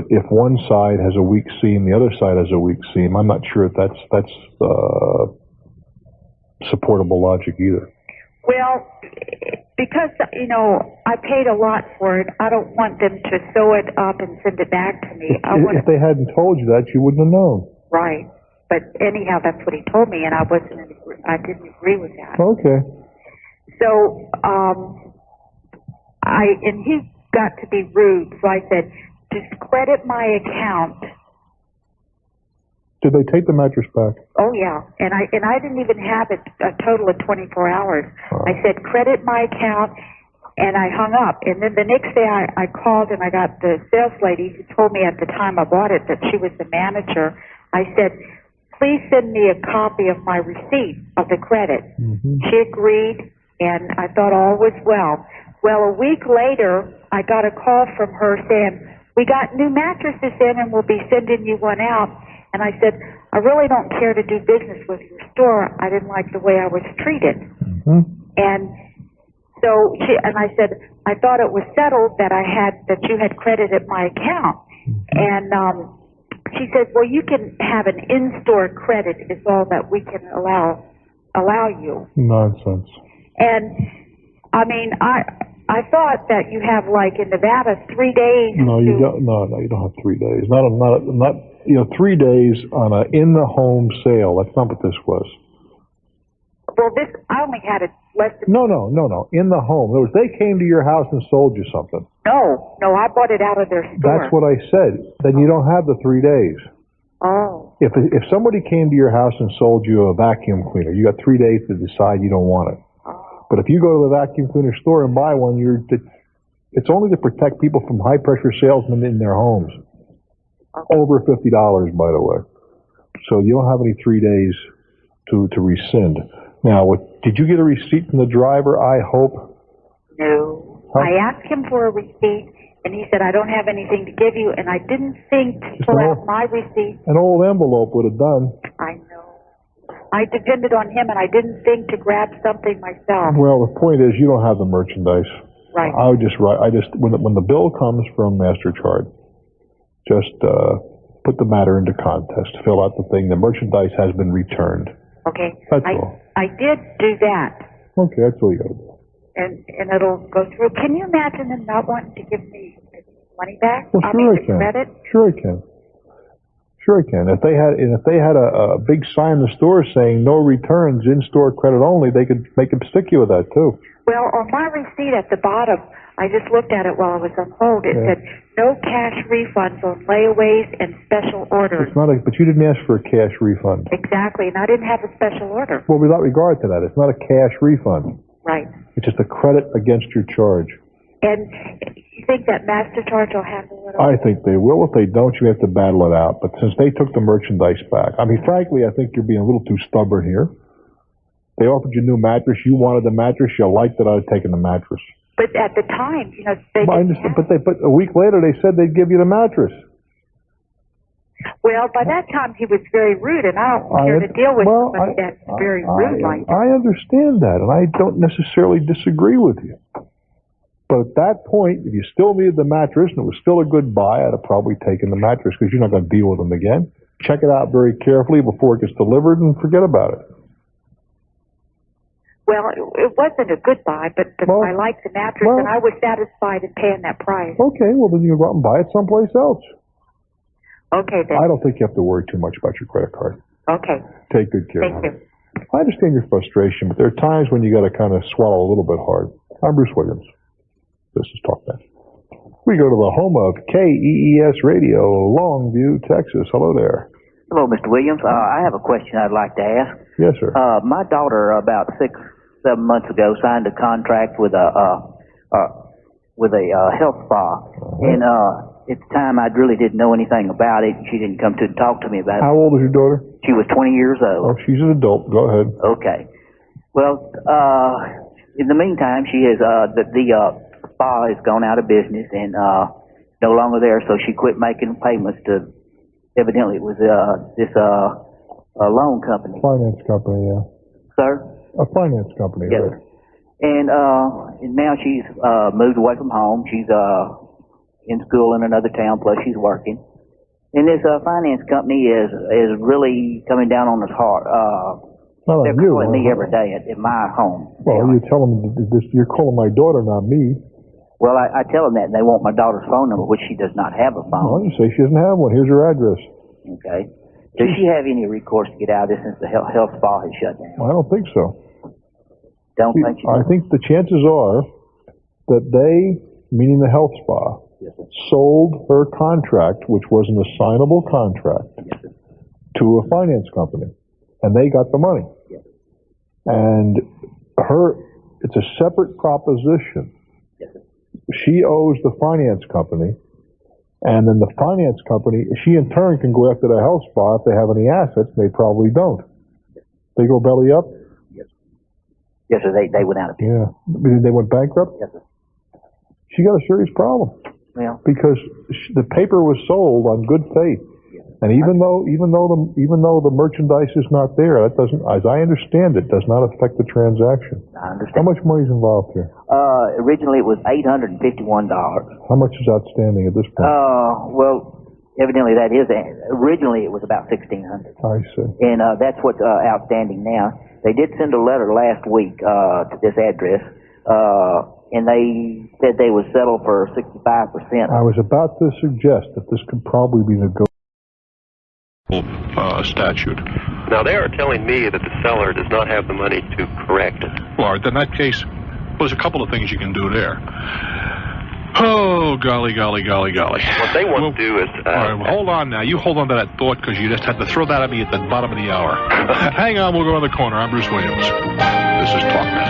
if one side has a weak seam, the other side has a weak seam. I'm not sure if that's supportable logic either. Well, because, I paid a lot for it, I don't want them to sew it up and send it back to me. If they hadn't told you that, you wouldn't have known. Right. But anyhow, that's what he told me, and I didn't agree with that. Okay. So, and he got to be rude, so I said, just credit my account. Did they take the mattress back? Oh yeah, and I didn't even have it a total of 24 hours. I said credit my account, and I hung up. And then the next day I called and I got the sales lady who told me at the time I bought it that she was the manager. I said, please send me a copy of my receipt of the credit. Mm-hmm. She agreed, and I thought all was well. Well, a week later, I got a call from her saying, we got new mattresses in and we'll be sending you one out. And I said, I really don't care to do business with your store. I didn't like the way I was treated. Mm-hmm. And so I said, I thought it was settled that you had credited my account. Mm-hmm. And she said, well, you can have an in-store credit is all that we can allow you. Nonsense. And I mean, I thought that you have, like in Nevada, 3 days. No, you don't. No, you don't have 3 days. Not 3 days on a in-the-home sale. That's not what this was. Well, I only had it less than. No. In the home. In other words, they came to your house and sold you something. No, I bought it out of their store. That's what I said. Then you don't have the 3 days. Oh. If somebody came to your house and sold you a vacuum cleaner, you got 3 days to decide you don't want it. But if you go to the vacuum cleaner store and buy one, it's only to protect people from high-pressure salesmen in their homes. Over $50, by the way. So you don't have any 3 days to rescind. Now, did you get a receipt from the driver, I hope? No. Huh? I asked him for a receipt, and he said, I don't have anything to give you, and I didn't think to pull out my receipt. An old envelope would have done. I know. I depended on him, and I didn't think to grab something myself. Well, the point is, you don't have the merchandise. Right. When the bill comes from MasterCard, just put the matter into contest. Fill out the thing. The merchandise has been returned. Okay. That's all. I did do that. Okay, that's all you got to do. And it'll go through. Can you imagine them not wanting to give me money back? Well, sure I can. Credit? Sure I can. Sure I can. If they had a big sign in the store saying no returns, in-store credit only, they could make them stick you with that too. Well, on my receipt at the bottom, I just looked at it while I was on hold. It said no cash refunds on layaways and special orders. But you didn't ask for a cash refund. Exactly, and I didn't have a special order. Well, without regard to that, it's not a cash refund. Right. It's just a credit against your charge. And you think that MasterCard will handle it all? I think they will. If they don't, you have to battle it out. But since they took the merchandise back, I mean, frankly, I think you're being a little too stubborn here. They offered you a new mattress. You wanted the mattress. You liked it. I'd have taken the mattress. But at the time, they But a week later, they said they'd give you the mattress. Well, by that time, he was very rude, and I don't care to deal with somebody that's very rude like that. I understand that, and I don't necessarily disagree with you. But at that point, if you still needed the mattress and it was still a good buy, I'd have probably taken the mattress because you're not going to deal with them again. Check it out very carefully before it gets delivered and forget about it. Well, it wasn't a good buy, but I liked the mattress and I was satisfied in paying that price. Okay, well then you go out and buy it someplace else. Okay, then. I don't think you have to worry too much about your credit card. Okay. Take good care. Thank you. I understand your frustration, but there are times when you got to kind of swallow a little bit hard. I'm Bruce Williams. This is Talknet. We go to the home of KEES Radio, Longview, Texas. Hello there. Hello, Mr. Williams. I have a question I'd like to ask. Yes, sir. My daughter, about 6-7 months ago, signed a contract with a health spa, and at the time I really didn't know anything about it. She didn't come to talk to me about it. How old is your daughter? She was 20 years old. Oh, she's an adult. Go ahead. Okay. Well, in the meantime, she is the spa has gone out of business and no longer there, so she quit making payments to. Evidently, it was this loan company. Finance company, yeah. Sir? A finance company, yes. Right. And now she's moved away from home. She's in school in another town, plus she's working. And this finance company is really coming down on us hard. They're calling me every day at my home. Well, you tell them you're calling my daughter, not me. Well, I tell them that, and they want my daughter's phone number, which she does not have a phone. Well, you say she doesn't have one. Here's her address. Okay. Does she have any recourse to get out of this since the health spa has shut down? I don't think so. Don't think she I does? think the chances are that they, meaning the health spa, sold her contract, which was an assignable contract, to a finance company, and they got the money. And it's a separate proposition. She owes the finance company, and then the finance company, she in turn can go after the health spa if they have any assets. They probably don't. They go belly up? Yes, sir. They went out of business. Yeah. They went bankrupt? Yes, sir. She got a serious problem. Yeah. Because the paper was sold on good faith. And even though the merchandise is not there, that doesn't, as I understand it, does not affect the transaction. I understand. How much money is involved here? Originally it was $851. How much is outstanding at this point? Well, evidently that is. Originally it was about $1,600. I see. And that's what's outstanding now. They did send a letter last week to this address, and they said they would settle for 65%. I was about to suggest that this could probably be negotiable. Statute. Now, they are telling me that the seller does not have the money to correct it. Well, in that case, there's a couple of things you can do there. Oh, golly. What they want to do is... all right, well, hold on now. You hold on to that thought, because you just had to throw that at me at the bottom of the hour. Hang on, we'll go around the corner. I'm Bruce Williams. This is Talknet.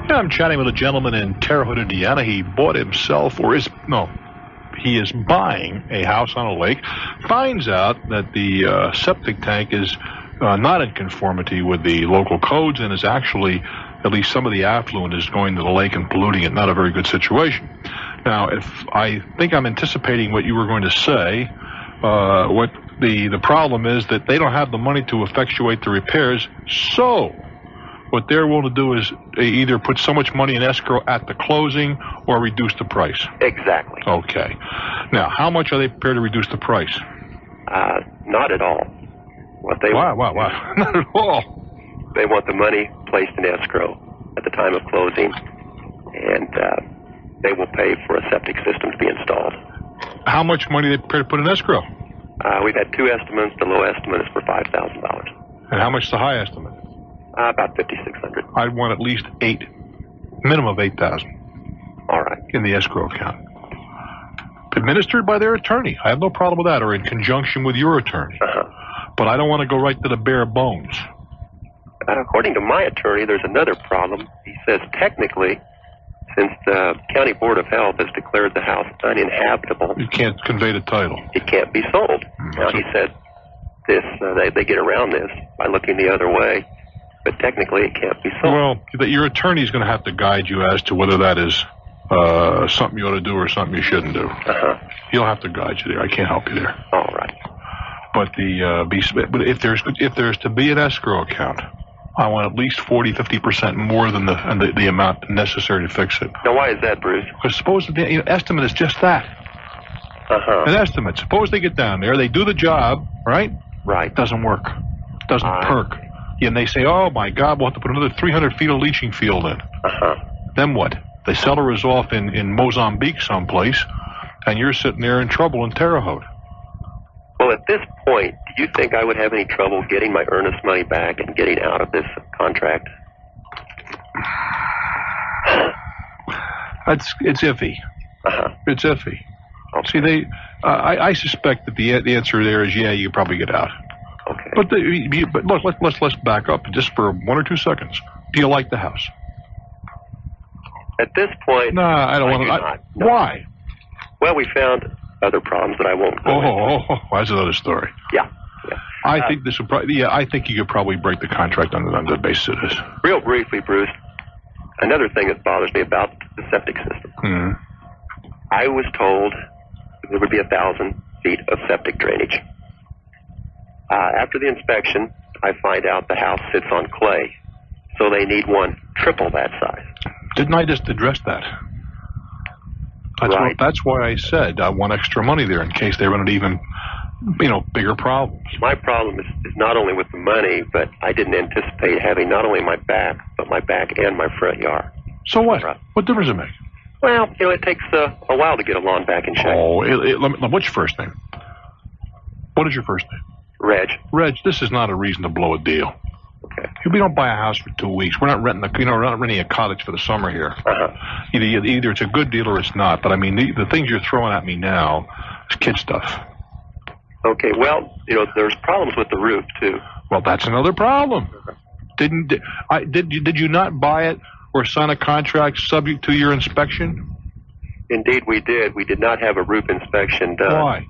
Yeah, I'm chatting with a gentleman in Terre Haute, Indiana. He bought himself, he is buying a house on a lake, finds out that the septic tank is not in conformity with the local codes and is actually, at least some of the affluent is going to the lake and polluting it. Not a very good situation. Now, if I think I'm anticipating what you were going to say, what the problem is that they don't have the money to effectuate the repairs, so what they're willing to do is either put so much money in escrow at the closing or reduce the price. Exactly. Okay. Now, how much are they prepared to reduce the price? Not at all. What they Wow. Not at all. They want the money placed in escrow at the time of closing, and they will pay for a septic system to be installed. How much money are they prepared to put in escrow? We've had two estimates. The low estimate is for $5,000. And how much is the high estimate? About $5,600. I'd want at least minimum of $8,000. All right. In the escrow account. Administered by their attorney. I have no problem with that, or in conjunction with your attorney. But I don't want to go right to the bare bones. According to my attorney, there's another problem. He says technically, since the County Board of Health has declared the house uninhabitable, you can't convey the title. It can't be sold. Now, he said they get around this by looking the other way. But technically, it can't be sold. Well, your attorney's going to have to guide you as to whether that is something you ought to do or something you shouldn't do. He'll have to guide you there. I can't help you there. All right. But if there's to be an escrow account, I want at least 40-50% more than the amount necessary to fix it. Now, why is that, Bruce? Because suppose the estimate is just that. An estimate. Suppose they get down there, they do the job, right? Right. Doesn't work. Doesn't perk. And they say, oh, my God, we'll have to put another 300 feet of leaching field in. Then what? They settle us off in Mozambique someplace, and you're sitting there in trouble in Terre Haute. Well, at this point, do you think I would have any trouble getting my earnest money back and getting out of this contract? It's iffy. It's iffy. Okay. See, I suspect that the answer there is, yeah, you could probably get out. Okay. But look, let's back up just for 1 or 2 seconds. Do you like the house? At this point, I don't want to. No. Why? Well, we found other problems that I won't go into. That's another story. Yeah. I think this will probably. Yeah, I think you could probably break the contract on the basis of this. Real briefly, Bruce. Another thing that bothers me about the septic system. Mm-hmm. I was told there would be 1,000 feet of septic drainage. After the inspection, I find out the house sits on clay, so they need one triple that size. Didn't I just address that? That's why I said I want extra money there in case they run into even, bigger problems. My problem is not only with the money, but I didn't anticipate having not only my back, but my back and my front yard. So what? What difference does it make? Well, it takes a while to get a lawn back in shape. Oh, what's your first name? What is your first name? Reg. Reg, this is not a reason to blow a deal. Okay. We don't buy a house for 2 weeks. We're not renting we're not renting a cottage for the summer here. Uh-huh. Either it's a good deal or it's not. But I mean, the things you're throwing at me now is kid stuff. Okay. Well, there's problems with the roof too. Well, that's another problem. Did you not buy it or sign a contract subject to your inspection? Indeed, we did. We did not have a roof inspection done. Why?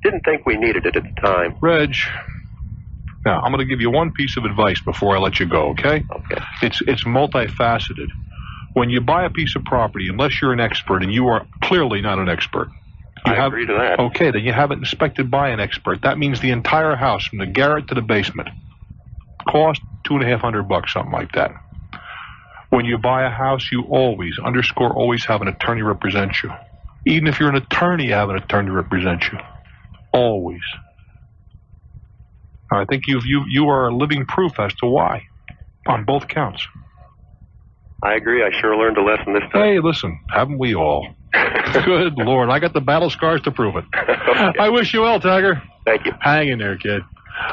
Didn't think we needed it at the time. Reg, now I'm going to give you one piece of advice before I let you go, okay? Okay. It's multifaceted. When you buy a piece of property, unless you're an expert, and you are clearly not an expert, I agree to that. Okay, then you have it inspected by an expert. That means the entire house, from the garret to the basement, cost $250 something like that. When you buy a house, you always have an attorney represent you. Even if you're an attorney, you have an attorney represent you. Always. I think you are living proof as to why, on both counts. I agree. I sure learned a lesson this time. Hey, listen, haven't we all? Good Lord, I got the battle scars to prove it. Okay. I wish you well, Tiger. Thank you. Hang in there, kid.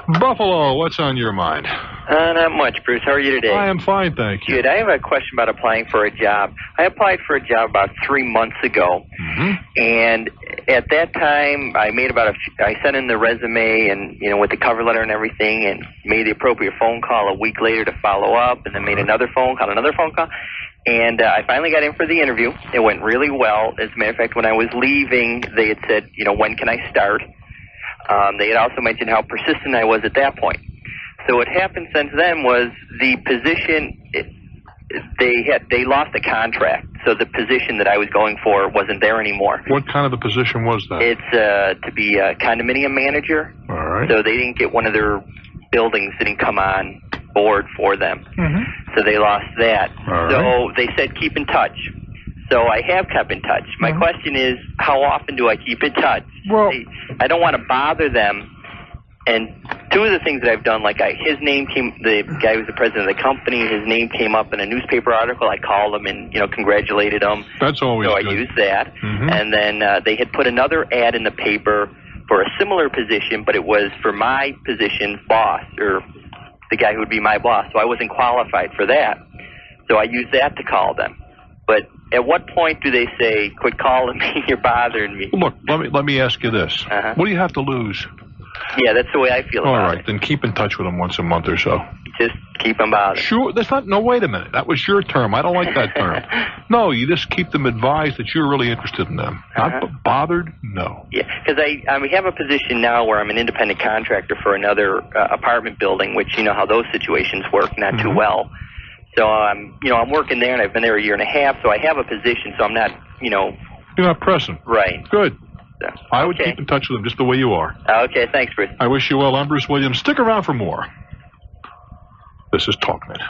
Buffalo, what's on your mind? Not much, Bruce. How are you today? I am fine, thank you. Good. I have a question about applying for a job. I applied for a job about 3 months ago, and at that time, I made I sent in the resume and, with the cover letter and everything, and made the appropriate phone call a week later to follow up, and then made another phone call. And I finally got in for the interview. It went really well. As a matter of fact, when I was leaving, they had said, when can I start? They had also mentioned how persistent I was at that point. So what happened since then was the position, they lost the contract. So the position that I was going for wasn't there anymore. What kind of a position was that? It's to be a condominium manager. All right. So they didn't get one of their buildings didn't come on board for them. So they lost that. All so right. they said keep in touch. So I have kept in touch. My question is, how often do I keep in touch? Well, I don't want to bother them. And two of the things that I've done, his name the guy who was the president of the company, his name came up in a newspaper article. I called him and, congratulated him. That's always good. So I used that. And then they had put another ad in the paper for a similar position, but it was for my position's boss, or the guy who would be my boss. So I wasn't qualified for that. So I used that to call them. But at what point do they say, quit calling me, you're bothering me? Look, let me ask you this. What do you have to lose? Yeah, that's the way I feel about it. All right, then keep in touch with them once a month or so. Just keep them bothered. Sure, wait a minute. That was your term. I don't like that term. No, you just keep them advised that you're really interested in them. Not bothered? No. Yeah, because I have a position now where I'm an independent contractor for another apartment building, which you know how those situations work, not too well. So I'm working there, and I've been there a year and a half, so I have a position, so I'm not, You're not pressing. Right. Good. So, I would keep in touch with them just the way you are. Okay, thanks, Bruce. I wish you well. I'm Bruce Williams. Stick around for more. This is Talknet.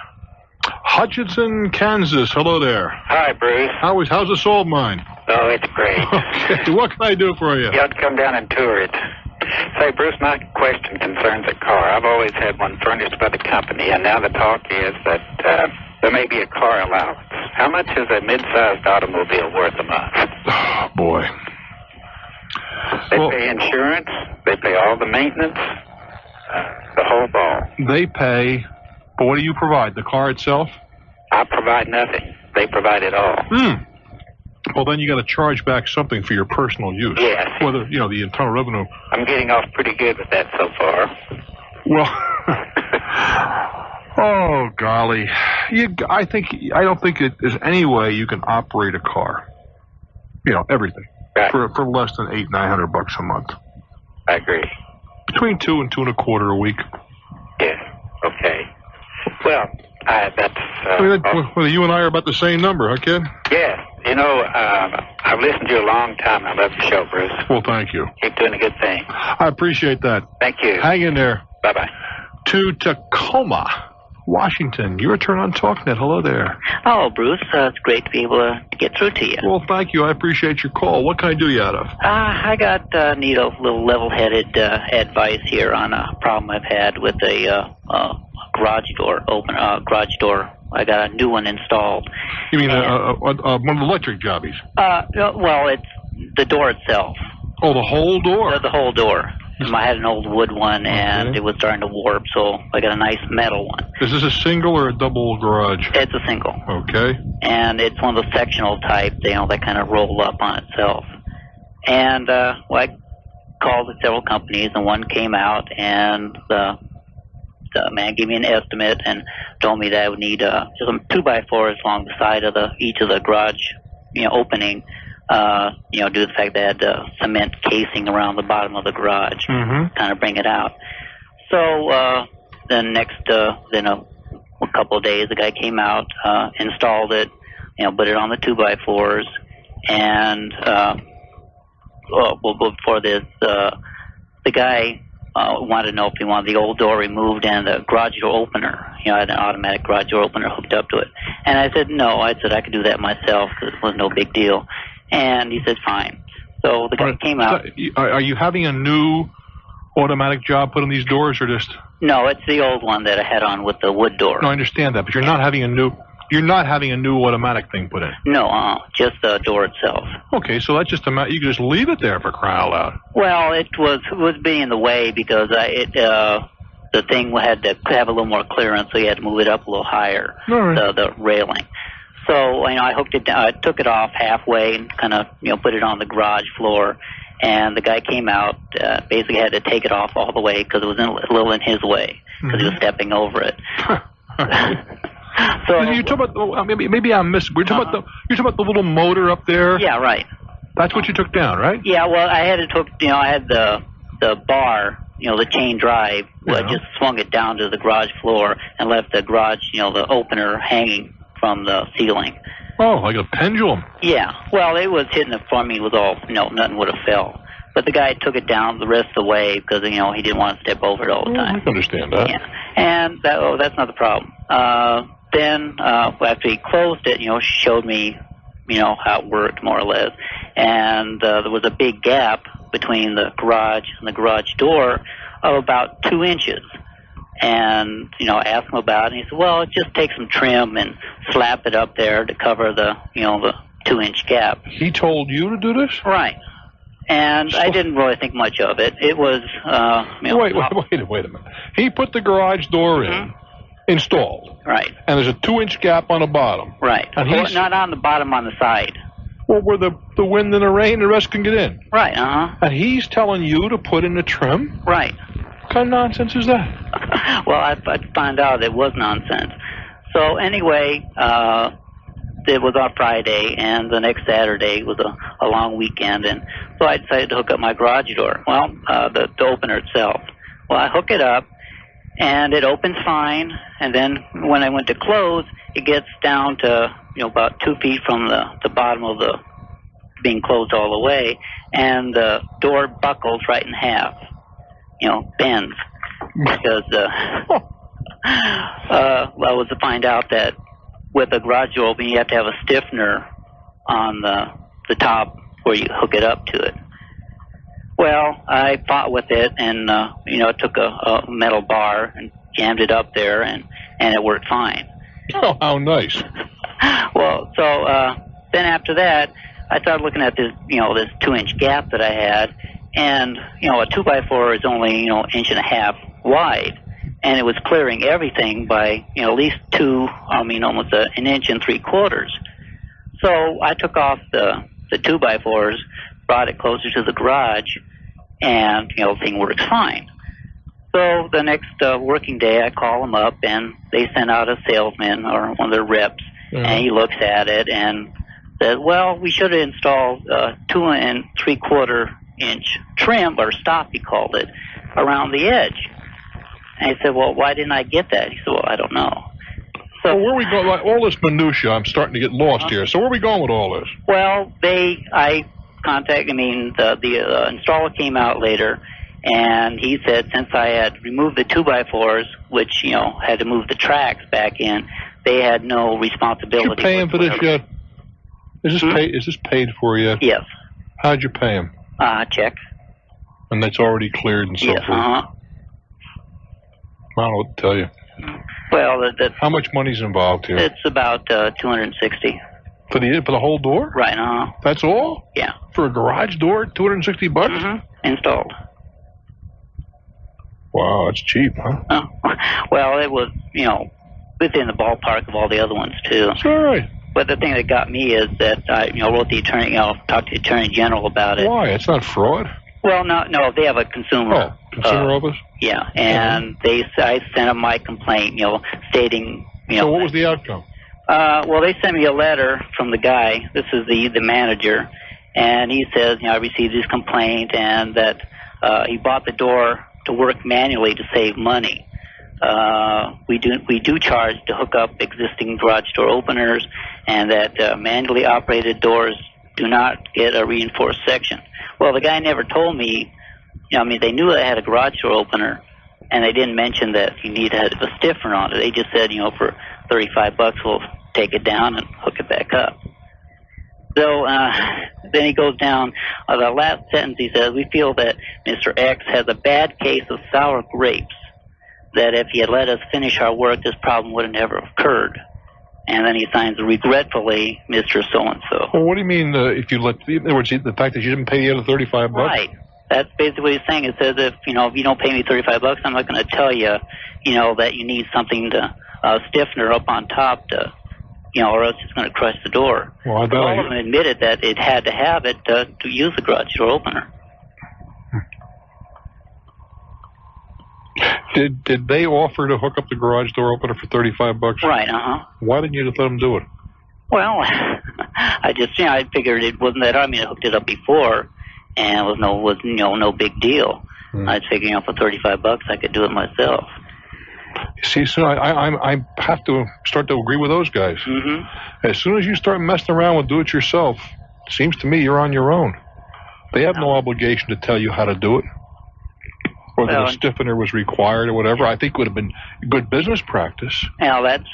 Hutchinson, Kansas. Hello there. Hi, Bruce. How's the salt mine? Oh, it's great. Okay, what can I do for you? You ought to come down and tour it. Say, Bruce, my question concerns a car. I've always had one furnished by the company, and now the talk is that there may be a car allowance. How much is a mid-sized automobile worth a month? Oh, boy. They pay insurance. They pay all the maintenance. The whole ball. They pay, but what do you provide? The car itself? I provide nothing. They provide it all. Well, then you got to charge back something for your personal use. Yes. Whether, the internal revenue. I'm getting off pretty good with that so far. Well, oh, golly. I don't think there's any way you can operate a car. Everything. Right. For less than $800-900 a month. I agree. Between $2 and $2.25 a week. Yeah. Okay. Well, that's. Well, you and I are about the same number, huh, kid? Yeah. I've listened to you a long time. I love the show, Bruce. Well, thank you. Keep doing a good thing. I appreciate that. Thank you. Hang in there. Bye-bye. To Tacoma, Washington. Your turn on Talknet. Hello there. Oh, Bruce, it's great to be able to get through to you. Well, thank you. I appreciate your call. What can I do you out of? I need a little level-headed advice here on a problem I've had with a garage door I got a new one installed. You mean one of the electric jobbies? Well, it's the door itself. Oh, the whole door? The whole door. I had an old wood one, and it was starting to warp, so I got a nice metal one. Is this a single or a double garage? It's a single. Okay. And it's one of the sectional type, that kind of roll up on itself. And I called several companies, and one came out, and the man gave me an estimate and told me that I would need some 2x4s along the side of each of the garage, opening. Due to the fact that I had cement casing around the bottom of the garage, kind of bring it out. So then a couple of days, the guy came out, installed it, put it on the 2x4s, and before this, the guy wanted to know if he wanted the old door removed and the garage door opener. I had an automatic garage door opener hooked up to it, and I said no. I said I could do that myself because it was no big deal. And he said, fine. So the guy came out. Are you having a new automatic job put on these doors, or just? No, it's the old one that I had on with the wood door. No, I understand that, but you're not having a new automatic thing put in. No, just the door itself. Okay, so that's just you can just leave it there for crying out loud. Well, it was being in the way because the thing had to have a little more clearance, so you had to move it up a little higher. All right. The railing. So, I hooked it down, I took it off halfway and kind of, put it on the garage floor. And the guy came out, basically had to take it off all the way because it was a little in his way because he was stepping over it. So you talk about maybe I missed. You're talking about the little motor up there. Yeah, right. That's what you took down, right? Yeah, well, I had I had the bar, the chain drive. I just swung it down to the garage floor and left the garage, the opener hanging from the ceiling. Oh, like a pendulum. Yeah. Well, it was hitting the plumbing was all, nothing would have fell. But the guy took it down the rest of the way because, he didn't want to step over it all the time. I can understand that. Yeah. And that's not the problem. Then, after he closed it, showed me, how it worked more or less. And there was a big gap between the garage and the garage door of about 2 inches. And, I asked him about it, and he said, well, just take some trim and slap it up there to cover the 2-inch gap. He told you to do this? Right. And I didn't really think much of it. It was, Wait a minute. He put the garage door in, installed. Right. And there's a 2-inch gap on the bottom. Right. And not on the bottom, on the side. Well, where the wind and the rain, the rest can get in. Right, And he's telling you to put in the trim? Right. What kind of nonsense is that? Well, I found out it was nonsense. So anyway, it was on Friday, and the next Saturday was a long weekend, and so I decided to hook up my garage door. Well, the opener itself. Well, I hook it up, and it opens fine, and then when I went to close, it gets down to about 2 feet from the bottom of the being closed all the way, and the door buckles right in half. Bends because I was to find out that with a garage door open, you have to have a stiffener on the top where you hook it up to it. Well, I fought with it, and took a metal bar and jammed it up there, and it worked fine. Oh, how nice! Well, so then after that, I started looking at this, this 2-inch gap that I had, and a 2x4 is only 1.5 inches wide. And it was clearing everything by, at least almost 1 inch and 3/4. So I took off the 2x4s, brought it closer to the garage, and, the thing works fine. So the next working day, I call them up, and they send out a salesman or one of their reps, and he looks at it and says, well, we should have installed 2 3/4 inch trim, or stop, he called it, around the edge. And I said, well, why didn't I get that? He said, well, I don't know. So where are we going? Like, all this minutia, I'm starting to get lost here. So where are we going with all this? Well, the installer came out later, and he said since I had removed the 2x4s, which, had to move the tracks back in, they had no responsibility. Did you pay him for this yet? Is this paid for yet? Yes. How'd you pay him? Check. And that's already cleared and so forth? Uh-huh. I don't know what to tell you. Well, how much money's involved here? It's about $260. For the whole door? Right. That's all? Yeah. For a garage door, $260? Mm-hmm. Installed. Wow, that's cheap, huh? Oh. Well, it was, within the ballpark of all the other ones too. It's all right. But the thing that got me is that I, wrote the attorney, talked to the attorney general about it. Why? It's not fraud. Well, no, they have a consumer. Consumer office. Yeah, and I sent them my complaint, stating, So what was the outcome? Well, they sent me a letter from the guy. This is the manager, and he says, I received his complaint, and that he bought the door to work manually to save money. We do charge to hook up existing garage door openers, and that manually operated doors do not get a reinforced section. Well, the guy never told me. They knew I had a garage door opener, and they didn't mention that you need to have a stiffener on it. They just said, for $35 we'll take it down and hook it back up. So then he goes down. The last sentence he says, we feel that Mr. X has a bad case of sour grapes, that if he had let us finish our work, this problem would have never occurred. And then he signs regretfully, Mr. So-and-so. Well, what do you mean if you let, in other words, the fact that you didn't pay the other $35? Right. That's basically what he's saying. It says if you don't pay me $35, I'm not going to tell you, that you need something to stiffener up on top to, or else it's going to crush the door. Well, all of them admitted that it had to have it to use the garage door opener. Did they offer to hook up the garage door opener for $35? Right. Why didn't you just let them do it? Well, I just I figured it wasn't that. I hooked it up before, and it was no big deal. I figured for $35 I could do it myself. See, so I have to start to agree with those guys. Mm-hmm. As soon as you start messing around with do-it-yourself, it seems to me you're on your own. They have no obligation to tell you how to do it, or that a stiffener was required or whatever. I think it would have been good business practice. Now that's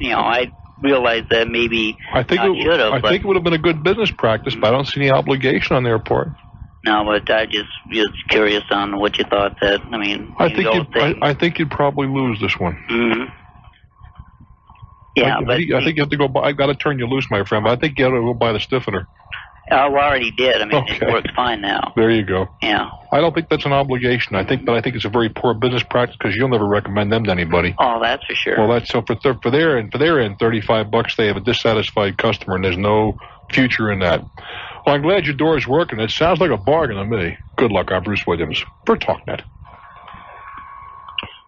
I realize that maybe I think it would have been a good business practice, but I don't see any obligation on their part. No, but I just was curious on what you thought that. I think you'd probably lose this one. Mm-hmm. Yeah, I think you have to go. I've got to turn you loose, my friend. But I think you have to go buy the stiffener. I already did. It works fine now. There you go. Yeah. I don't think that's an obligation. I think it's a very poor business practice because you'll never recommend them to anybody. Oh, that's for sure. Well, that's so for their end, $35, they have a dissatisfied customer, and there's no future in that. Well, I'm glad your door is working. It sounds like a bargain to me. Good luck. I'm Bruce Williams for Talknet.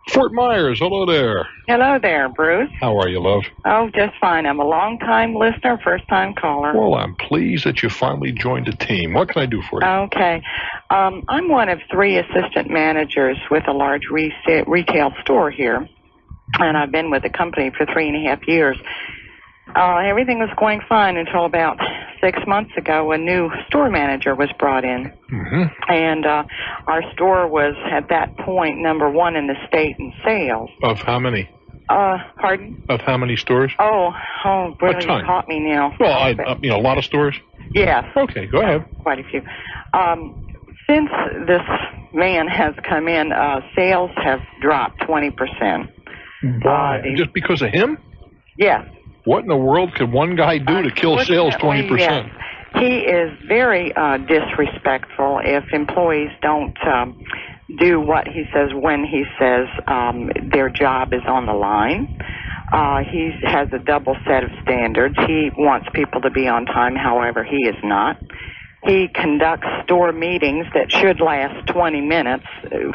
Fort Myers, hello there. Hello there, Bruce. How are you, love? Oh, just fine. I'm a long-time listener, first-time caller. Well, I'm pleased that you finally joined the team. What can I do for you? Okay. I'm one of 3 assistant managers with a large retail store here, and I've been with the company for 3.5 years. Everything was going fine until about 6 months ago. A new store manager was brought in. Mm-hmm. And our store was, at that point, number 1 in the state in sales. Of how many? Pardon? Of how many stores? Oh, really, you caught me now. Well, a lot of stores? Yes. Okay, go ahead. Quite a few. Since this man has come in, sales have dropped 20%. Why? Just because of him? Yes. What in the world could one guy do to kill sales 20%? Yes. He is very disrespectful if employees don't do what he says when he says their job is on the line. He has a double set of standards. He wants people to be on time, however, he is not. He conducts store meetings that should last 20 minutes.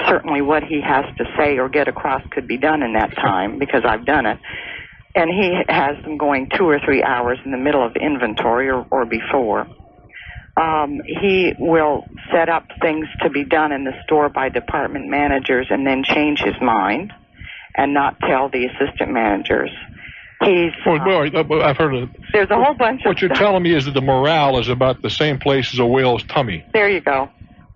Certainly what he has to say or get across could be done in that time, because I've done it. And he has them going 2 or 3 hours in the middle of inventory or before. He will set up things to be done in the store by department managers and then change his mind and not tell the assistant managers. I've heard of it. There's a whole bunch of What you're telling me is that the morale is about the same place as a whale's tummy. There you go.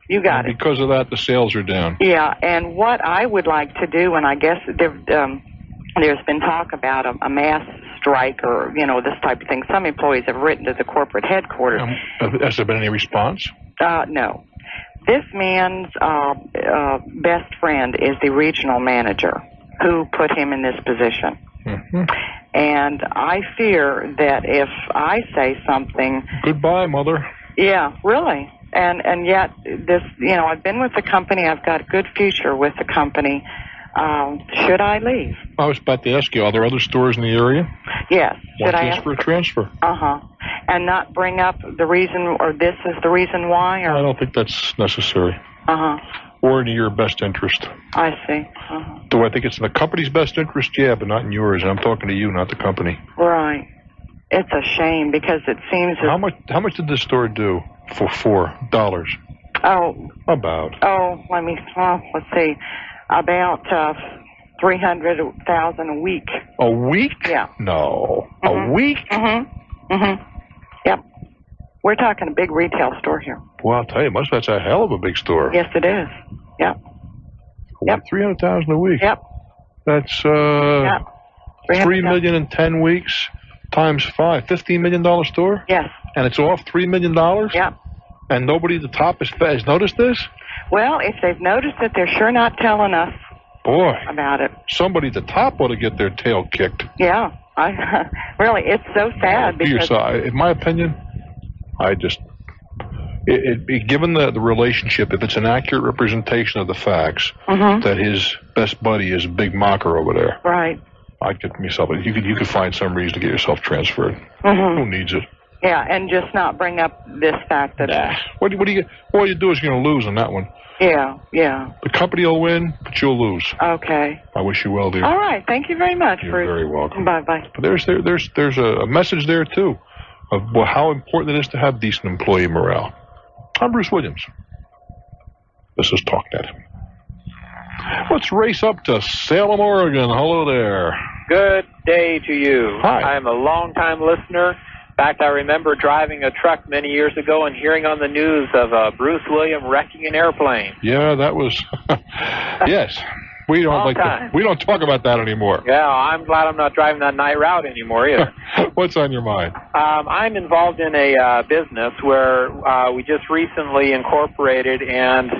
You got it. Because of that, the sales are down. Yeah, and what I would like to do, and I guess there's been talk about a mass strike or, this type of thing. Some employees have written to the corporate headquarters. Has there been any response? No. This man's best friend is the regional manager who put him in this position. Mm-hmm. And I fear that if I say something... Goodbye, Mother. Yeah, really. And yet, this, I've been with the company. I've got a good future with the company. Should I leave? I was about to ask you, are there other stores in the area? Yes. Should I ask for a transfer? Uh-huh. And not bring up the reason, or this is the reason why? Or? I don't think that's necessary. Uh-huh. Or in your best interest. I see. Uh-huh. Do I think it's in the company's best interest? Yeah, but not in yours. And I'm talking to you, not the company. Right. It's a shame because it seems... How much did this store do for $4? Oh. About. Oh, let's see. About $300,000 a week. A week? Yeah. No. Mm-hmm. A week? Mm-hmm. Mm-hmm. Yep. We're talking a big retail store here. Well, I'll tell you, that's a hell of a big store. Yes, it is. Yep. Yep. $300,000 a week. Yep. That's yep. $3 million in 10 weeks times 5. $15 million store? Yes. And it's off $3 million? Yep. And nobody at the top has noticed this? Well, if they've noticed it, they're sure not telling us. Boy. About it. Somebody at the top ought to get their tail kicked. Yeah. Really, it's so sad. Because in my opinion, given the relationship, if it's an accurate representation of the facts, that his best buddy is a big mocker over there. Right. I'd get myself. You could find some reason to get yourself transferred. Who needs it? Yeah, and just not bring up this fact that. All you do is you're going to lose on that one. Yeah, yeah. The company will win, but you'll lose. Okay. I wish you well, dear. All right. Thank you very much. You're very welcome. Bye-bye. But there's a message there too of how important it is to have decent employee morale. I'm Bruce Williams. This is Talknet. Let's race up to Salem, Oregon. Hello there. Good day to you. Hi. I'm a long-time listener. In fact, I remember driving a truck many years ago and hearing on the news of Bruce Williams wrecking an airplane. Yeah, that was... Yes. We don't we don't talk about that anymore. Yeah, I'm glad I'm not driving that night route anymore either. What's on your mind? I'm involved in a business where we just recently incorporated, and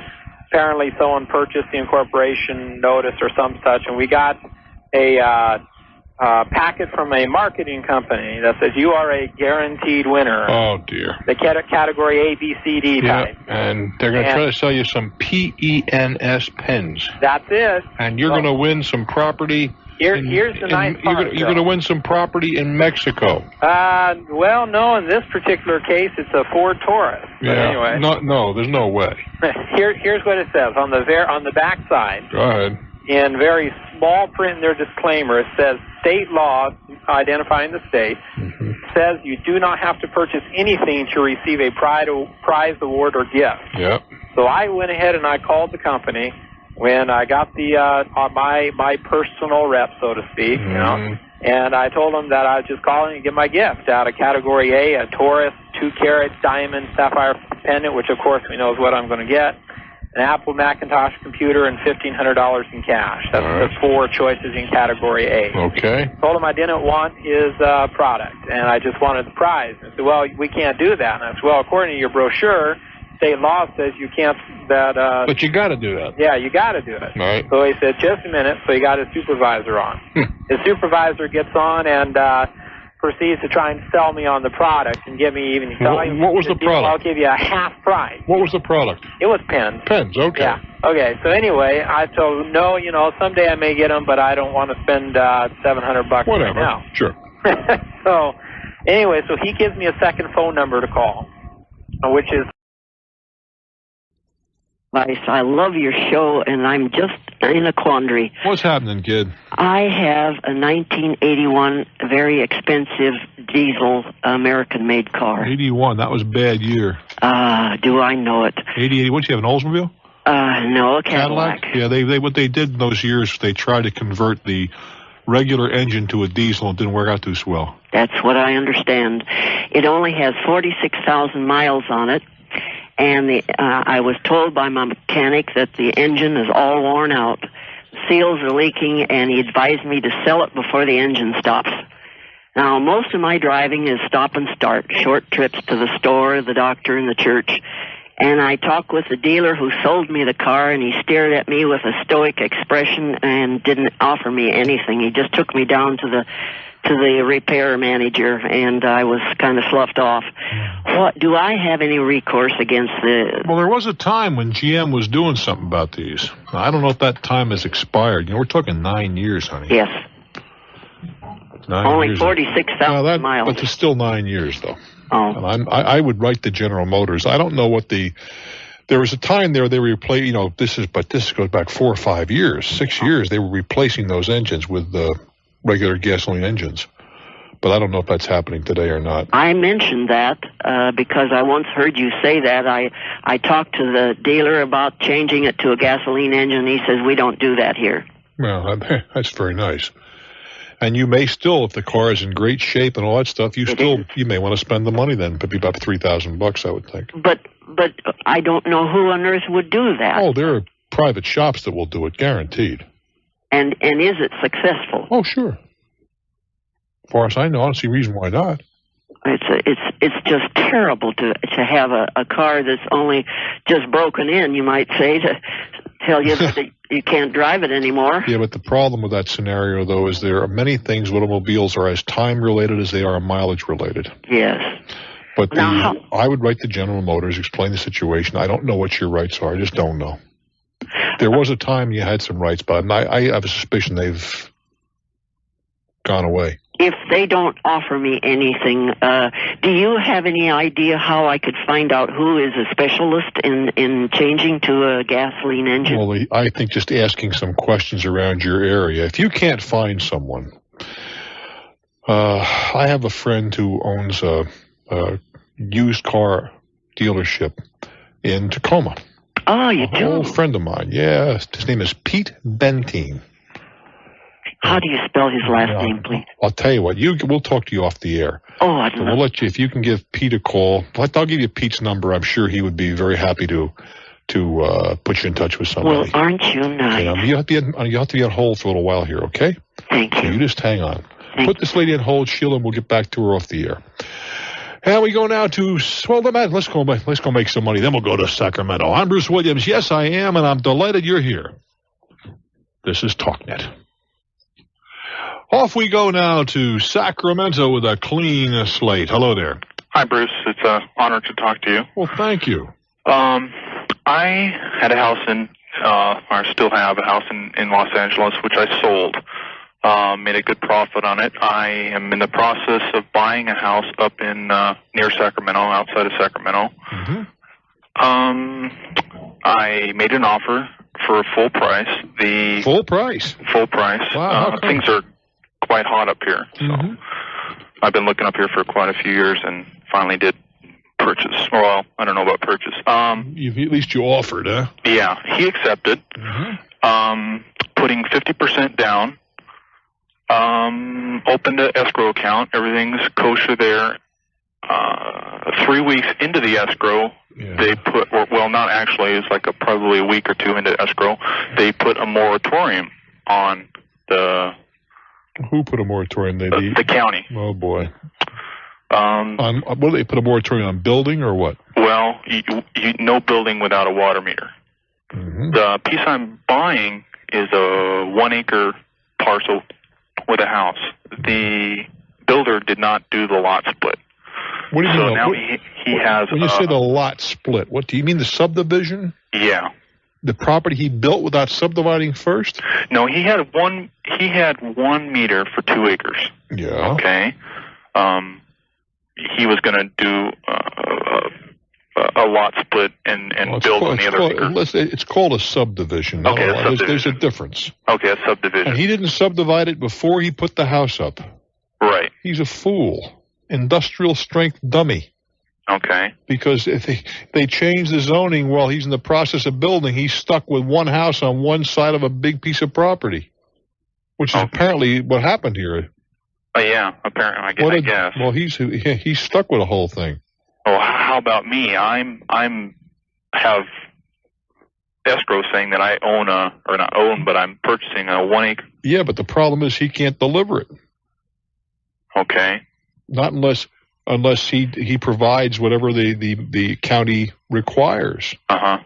apparently someone purchased the incorporation notice or some such, and we got a packet from a marketing company that says you are a guaranteed winner. Oh, dear. The category A, B, C, D type. And they're going to try to sell you some PENS pens. That's it. And you're going to win some property. Here's the nice part. You're going to win some property in Mexico. Well, no, in this particular case, it's a Ford Taurus. But anyway. No, there's no way. Here's what it says on the back side. Go ahead. In very small print in their disclaimer, it says state law, identifying the state, says you do not have to purchase anything to receive a prize, award, or gift. Yep. So I went ahead and I called the company when I got the my personal rep, so to speak, you know, and I told them that I was just calling to get my gift out of Category A, a Taurus 2-carat diamond sapphire pendant, which of course we know is what I'm going to get. An Apple Macintosh computer, and $1,500 in cash. That's the 4 choices in Category A. Okay. Told him I didn't want his product, and I just wanted the prize. And I said, well, we can't do that. And I said, well, according to your brochure, state law says you can't. But you got to do that. Yeah, you got to do it. Right. So he said, just a minute. So he got his supervisor on. His supervisor gets on and proceeds to try and sell me on the product and get me even. What was the product? I'll give you a half price. What was the product? It was pens. Pens, okay. Yeah. Okay, so anyway, I told him, no, someday I may get them, but I don't want to spend $700 Whatever. right now. Sure. So, anyway, so he gives me a second phone number to call, which is... I love your show, and I'm just in a quandary. What's happening, kid? I have a 1981 very expensive diesel American-made car. 81, that was a bad year. Do I know it? 80, what, you have an Oldsmobile? No, a Cadillac. Yeah, they what they did in those years, they tried to convert the regular engine to a diesel, and it didn't work out too swell. That's what I understand. It only has 46,000 miles on it. And I was told by my mechanic that the engine is all worn out. Seals are leaking, and he advised me to sell it before the engine stops. Now, most of my driving is stop and start, short trips to the store, the doctor, and the church. And I talked with the dealer who sold me the car, and he stared at me with a stoic expression and didn't offer me anything. He just took me down to the repair manager, and I was kind of sloughed off. What do I have any recourse against the... Well, there was a time when GM was doing something about these. I don't know if that time has expired. You know, we're talking 9 years, honey. Yes. 9 Only years. 46,000 miles. But it's still 9 years, though. Oh. And I would write to General Motors. I don't know what the... There was a time there they were replacing, you know, this goes back 4 or 5 years, 6 years. They were replacing those engines with regular gasoline engines. But I don't know if that's happening today or not. I mentioned that because I once heard you say that. I talked to the dealer about changing it to a gasoline engine. He says, we don't do that here. Well, that's very nice. And you may still, if the car is in great shape and all that stuff, you may want to spend the money then. It'd be about $3,000, I would think. But I don't know who on earth would do that. Oh, there are private shops that will do it, guaranteed. And is it successful? Oh, sure. As far as I know, I don't see a reason why not. It's just terrible to have a car that's only just broken in, you might say, to tell you that you can't drive it anymore. Yeah, but the problem with that scenario, though, is there are many things automobiles are as time-related as they are mileage-related. Yes. But I would write to General Motors, explain the situation. I don't know what your rights are. I just don't know. There was a time you had some rights, but I have a suspicion they've gone away. If they don't offer me anything, do you have any idea how I could find out who is a specialist in changing to a gasoline engine? Well, I think just asking some questions around your area. If you can't find someone, I have a friend who owns a used car dealership in Tacoma. Oh, you do? An old friend of mine, yeah. His name is Pete Bentine. How do you spell his last name, please? I'll tell you what. We'll talk to you off the air. Oh, I'd so we'll let you, if you can give Pete a call. I'll give you Pete's number. I'm sure he would be very happy to put you in touch with somebody. Well, aren't you nice? You have to be on hold for a little while here, okay? Thank you. So you just hang on. Put this lady on hold, Sheila, and we'll get back to her off the air. And we go now to, let's go make some money. Then we'll go to Sacramento. I'm Bruce Williams. Yes, I am, and I'm delighted you're here. This is Talknet. Off we go now to Sacramento with a clean slate. Hello there. Hi, Bruce. It's an honor to talk to you. Well, thank you. I had a house or I still have a house in Los Angeles, which I sold. Made a good profit on it. I am in the process of buying a house up in near Sacramento, outside of Sacramento. Mm-hmm. I made an offer for a full price. Full price? Full price. Wow. Things are quite hot up here. So Mm-hmm. I've been looking up here for quite a few years and finally did purchase. Well, I don't know about purchase. At least you offered, huh? Yeah, he accepted. Mm-hmm. Putting 50% down. Opened an escrow account. Everything's kosher there. 3 weeks into the escrow, they put, well, not actually, it's like probably a week or two into escrow, they put a moratorium on the... Who put a moratorium? The county. Oh, boy. What do they put a moratorium on, building or what? Well, no building without a water meter. Mm-hmm. The piece I'm buying is a 1 acre parcel with a house. The builder did not do the lot split. What do you so mean? Now he has... When you say the lot split, what do you mean, the subdivision? Yeah. The property he built without subdividing first? No, he had 1 meter for 2 acres. Yeah. Okay. He was going to do a lot split and build on the other acre. It's called a subdivision. Okay, a subdivision. There's a difference. Okay, a subdivision. And he didn't subdivide it before he put the house up. Right. He's a fool. Industrial strength dummy. Okay. Because if they change the zoning while he's in the process of building, he's stuck with one house on one side of a big piece of property, which is apparently what happened here. Yeah, apparently, I guess. Well, he's stuck with the whole thing. Well, how about me? I'm have escrow saying that I own or not own, but I'm purchasing a 1 acre. Yeah, but the problem is he can't deliver it. Okay. Not unless unless he provides whatever the county requires.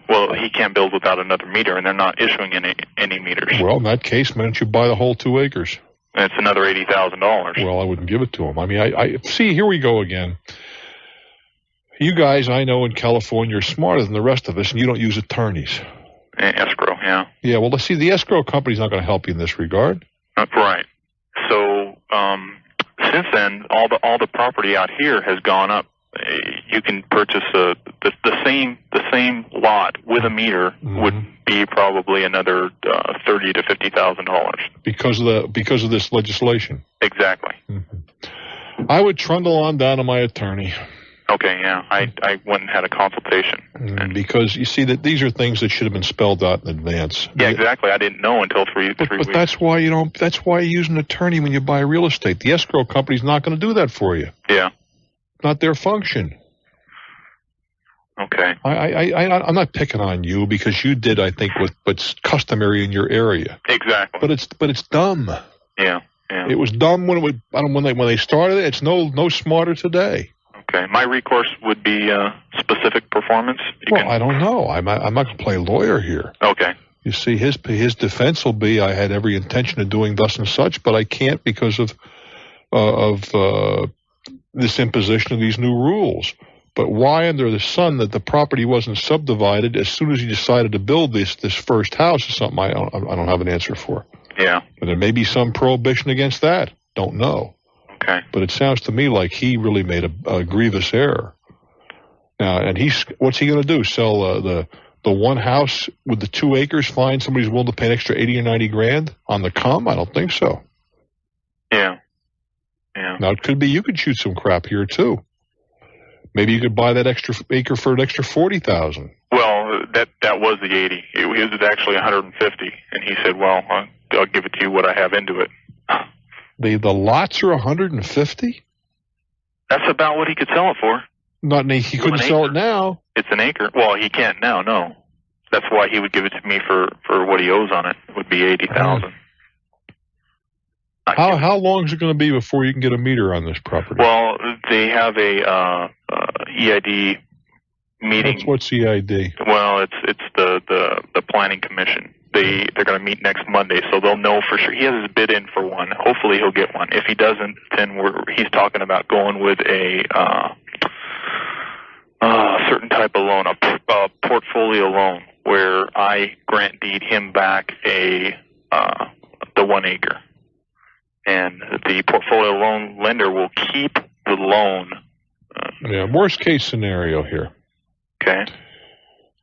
Well, he can't build without another meter, and they're not issuing any meters. Well, in that case, why don't you buy the whole 2 acres? It's another $80,000. Well, I wouldn't give it to him. I mean, I see, here we go again. You guys, I know in California, are smarter than the rest of us, and you don't use attorneys. Escrow, yeah. Yeah, well, let's see, the escrow company's not going to help you in this regard. Right. So, since then, all the property out here has gone up. You can purchase the same lot with a meter would be probably another $30,000 to $50,000 because of this legislation. Exactly. I would trundle on down to my attorney. Okay, yeah, I went and had a consultation. Because you see that these are things that should have been spelled out in advance. Yeah, exactly. I didn't know until three weeks. But that's why you don't. That's why you use an attorney when you buy real estate. The escrow company's not going to do that for you. Yeah. Not their function. Okay. I'm not picking on you because you did, I think, what's customary in your area. Exactly. But it's dumb. Yeah. Yeah. It was dumb when they started it. It's no smarter today. Okay. My recourse would be specific performance. I don't know. I'm not going to play lawyer here. Okay. You see, his defense will be, I had every intention of doing thus and such, but I can't because of this imposition of these new rules. But why under the sun that the property wasn't subdivided as soon as he decided to build this first house is something I don't have an answer for. Yeah. But there may be some prohibition against that. Don't know. Okay. But it sounds to me like he really made a grievous error. Now, and what's he going to do? Sell the one house with the 2 acres? Find somebody's willing to pay an extra $80,000 or $90,000 on the come? I don't think so. Yeah. Yeah. Now it could be you could shoot some crap here too. Maybe you could buy that extra acre for an extra $40,000. Well, that was the 80. It was actually 150, and he said, "Well, I'll give it to you what I have into it." The lots are 150. That's about what he could sell it for. He couldn't sell it now. It's an acre. Well, he can't now. No, that's why he would give it to me for what he owes on it. It would be $80,000. How long is it going to be before you can get a meter on this property? Well, they have a EID meeting. What's EID? Well, it's the planning commission. They're going to meet next Monday, so they'll know for sure. He has his bid in for one. Hopefully, he'll get one. If he doesn't, then he's talking about going with a certain type of loan, a portfolio loan, where I grant deed him back the 1 acre. And the portfolio loan lender will keep the loan. Worst case scenario here. Okay.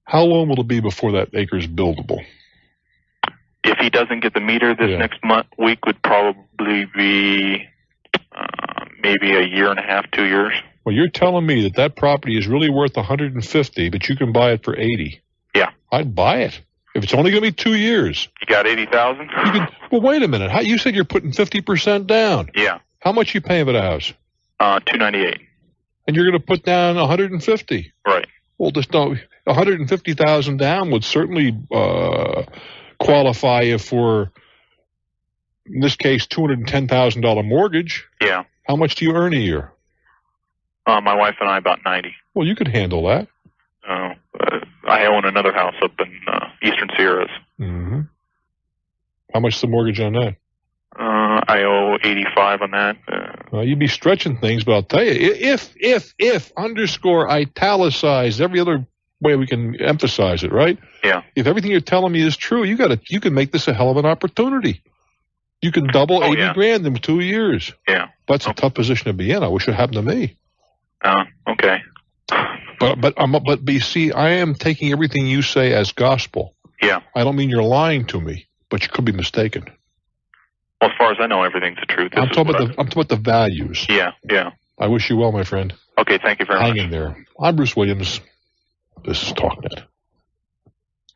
How long will it be before that acre is buildable? If he doesn't get the meter this next week, would probably be maybe a year and a half, 2 years. Well, you're telling me that property is really worth 150, but you can buy it for 80. Yeah. I'd buy it. If it's only going to be 2 years. You got 80,000? Well, wait a minute. You said you're putting 50% down. Yeah. How much you paying for the house? $298. And you're going to put down 150. Right. Well, just don't. 150,000 down would certainly qualify you for, in this case, $210,000 mortgage. Yeah. How much do you earn a year? My wife and I about 90. Well, you could handle that. I own another house up in Eastern Sierras. Mm-hmm. How much is the mortgage on that? I owe 85 on that. Well, you'd be stretching things, but I'll tell you, if underscore italicize every other way we can emphasize it, right? Yeah. If everything you're telling me is true, you can make this a hell of an opportunity. You can double $80,000 in 2 years. Yeah. That's a tough position to be in. I wish it happened to me. Okay. But you see, I am taking everything you say as gospel. Yeah. I don't mean you're lying to me, but you could be mistaken. Well, as far as I know, everything's the truth. I'm talking about the values. Yeah, yeah. I wish you well, my friend. Okay, thank you very much. Hang in there. I'm Bruce Williams. This is Talknet.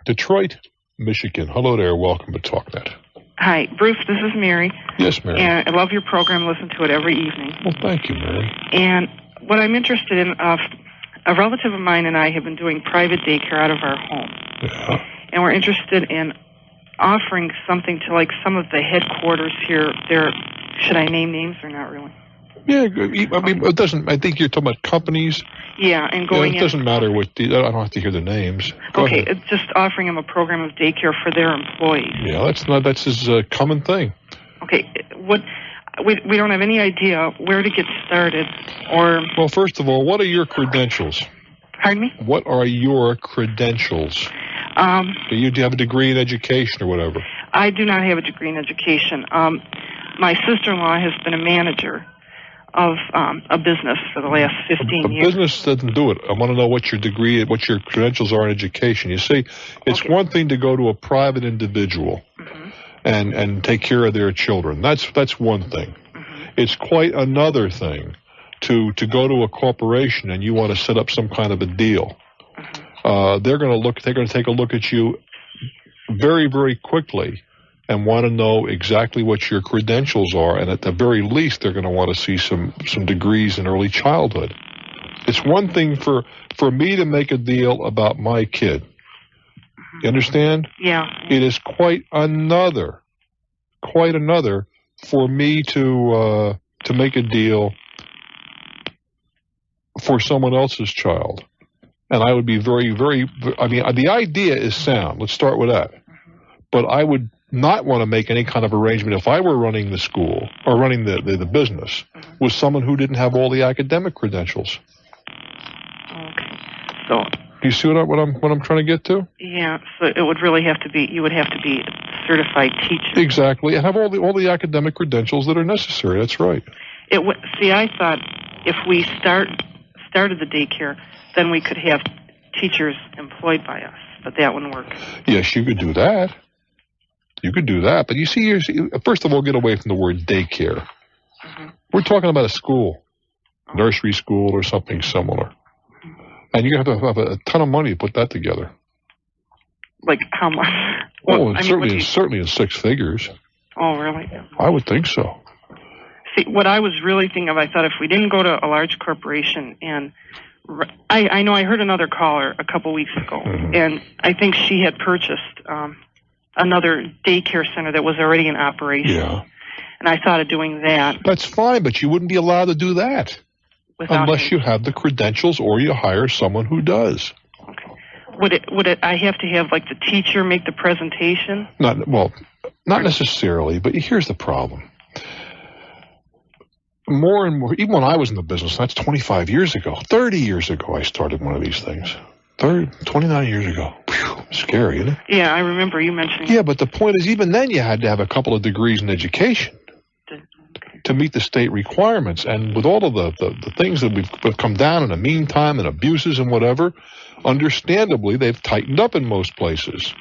Detroit, Michigan. Hello there. Welcome to Talknet. Hi, Bruce. This is Mary. Yes, Mary. And I love your program. Listen to it every evening. Well, thank you, Mary. And what I'm interested in, a relative of mine and I have been doing private daycare out of our home. Yeah. And we're interested in offering something to like some of the headquarters here. Should I name names or not really? Yeah, I mean, it doesn't. I think you're talking about companies. Yeah, and going It doesn't matter what. I don't have to hear the names. Go okay, ahead. it's just offering them a program of daycare for their employees. Yeah, that's his common thing. Okay, we don't have any idea where to get started, or. Well, first of all, what are your credentials? Pardon me? What are your credentials? Do you have a degree in education or whatever? I do not have a degree in education. My sister-in-law has been a manager of a business for the last 15 years. Business doesn't do it. I want to know what your degree, what your credentials are in education. You see, it's one thing to go to a private individual and take care of their children. That's one thing. It's quite another thing to go to a corporation and you want to set up some kind of a deal. They're going to take a look at you very, very quickly and want to know exactly what your credentials are, and at the very least, they're going to want to see some degrees in early childhood. It's one thing for me to make a deal about my kid. You understand? Yeah. It is quite another for me to make a deal for someone else's child. And I would be very, very, I mean, the idea is sound. Let's start with that. But I would not want to make any kind of arrangement if I were running the school or running the business with someone who didn't have all the academic credentials. Okay. So. Do you see what I'm trying to get to? Yeah. So it would really have to be, you would have to be a certified teacher. Exactly. And have all the academic credentials that are necessary. That's right. See, I thought if we started the daycare, then we could have teachers employed by us, but that wouldn't work. Yes, you could do that. You could do that, but you see, first of all, get away from the word daycare. We're talking about a school, nursery school or something similar. And you have to have a ton of money to put that together. Like how much? Oh, certainly in six figures. Oh, really? I would think so. See, what I was really thinking of, I thought if we didn't go to a large corporation and I know I heard another caller a couple weeks ago, and I think she had purchased another daycare center that was already in operation. Yeah. And I thought of doing that. That's fine, but you wouldn't be allowed to do that unless you have the credentials or you hire someone who does. Okay. Would it? I have to have like the teacher make the presentation? Not necessarily, but here's the problem. More and more, even when I was in the business, that's 25 years ago, 30 years ago, I started one of these things. 29 years ago. Whew, scary, isn't it? Yeah, I remember you mentioning. Yeah, but the point is, even then you had to have a couple of degrees in education to meet the state requirements. And with all of the things that we've come down in the meantime and abuses and whatever, understandably, they've tightened up in most places.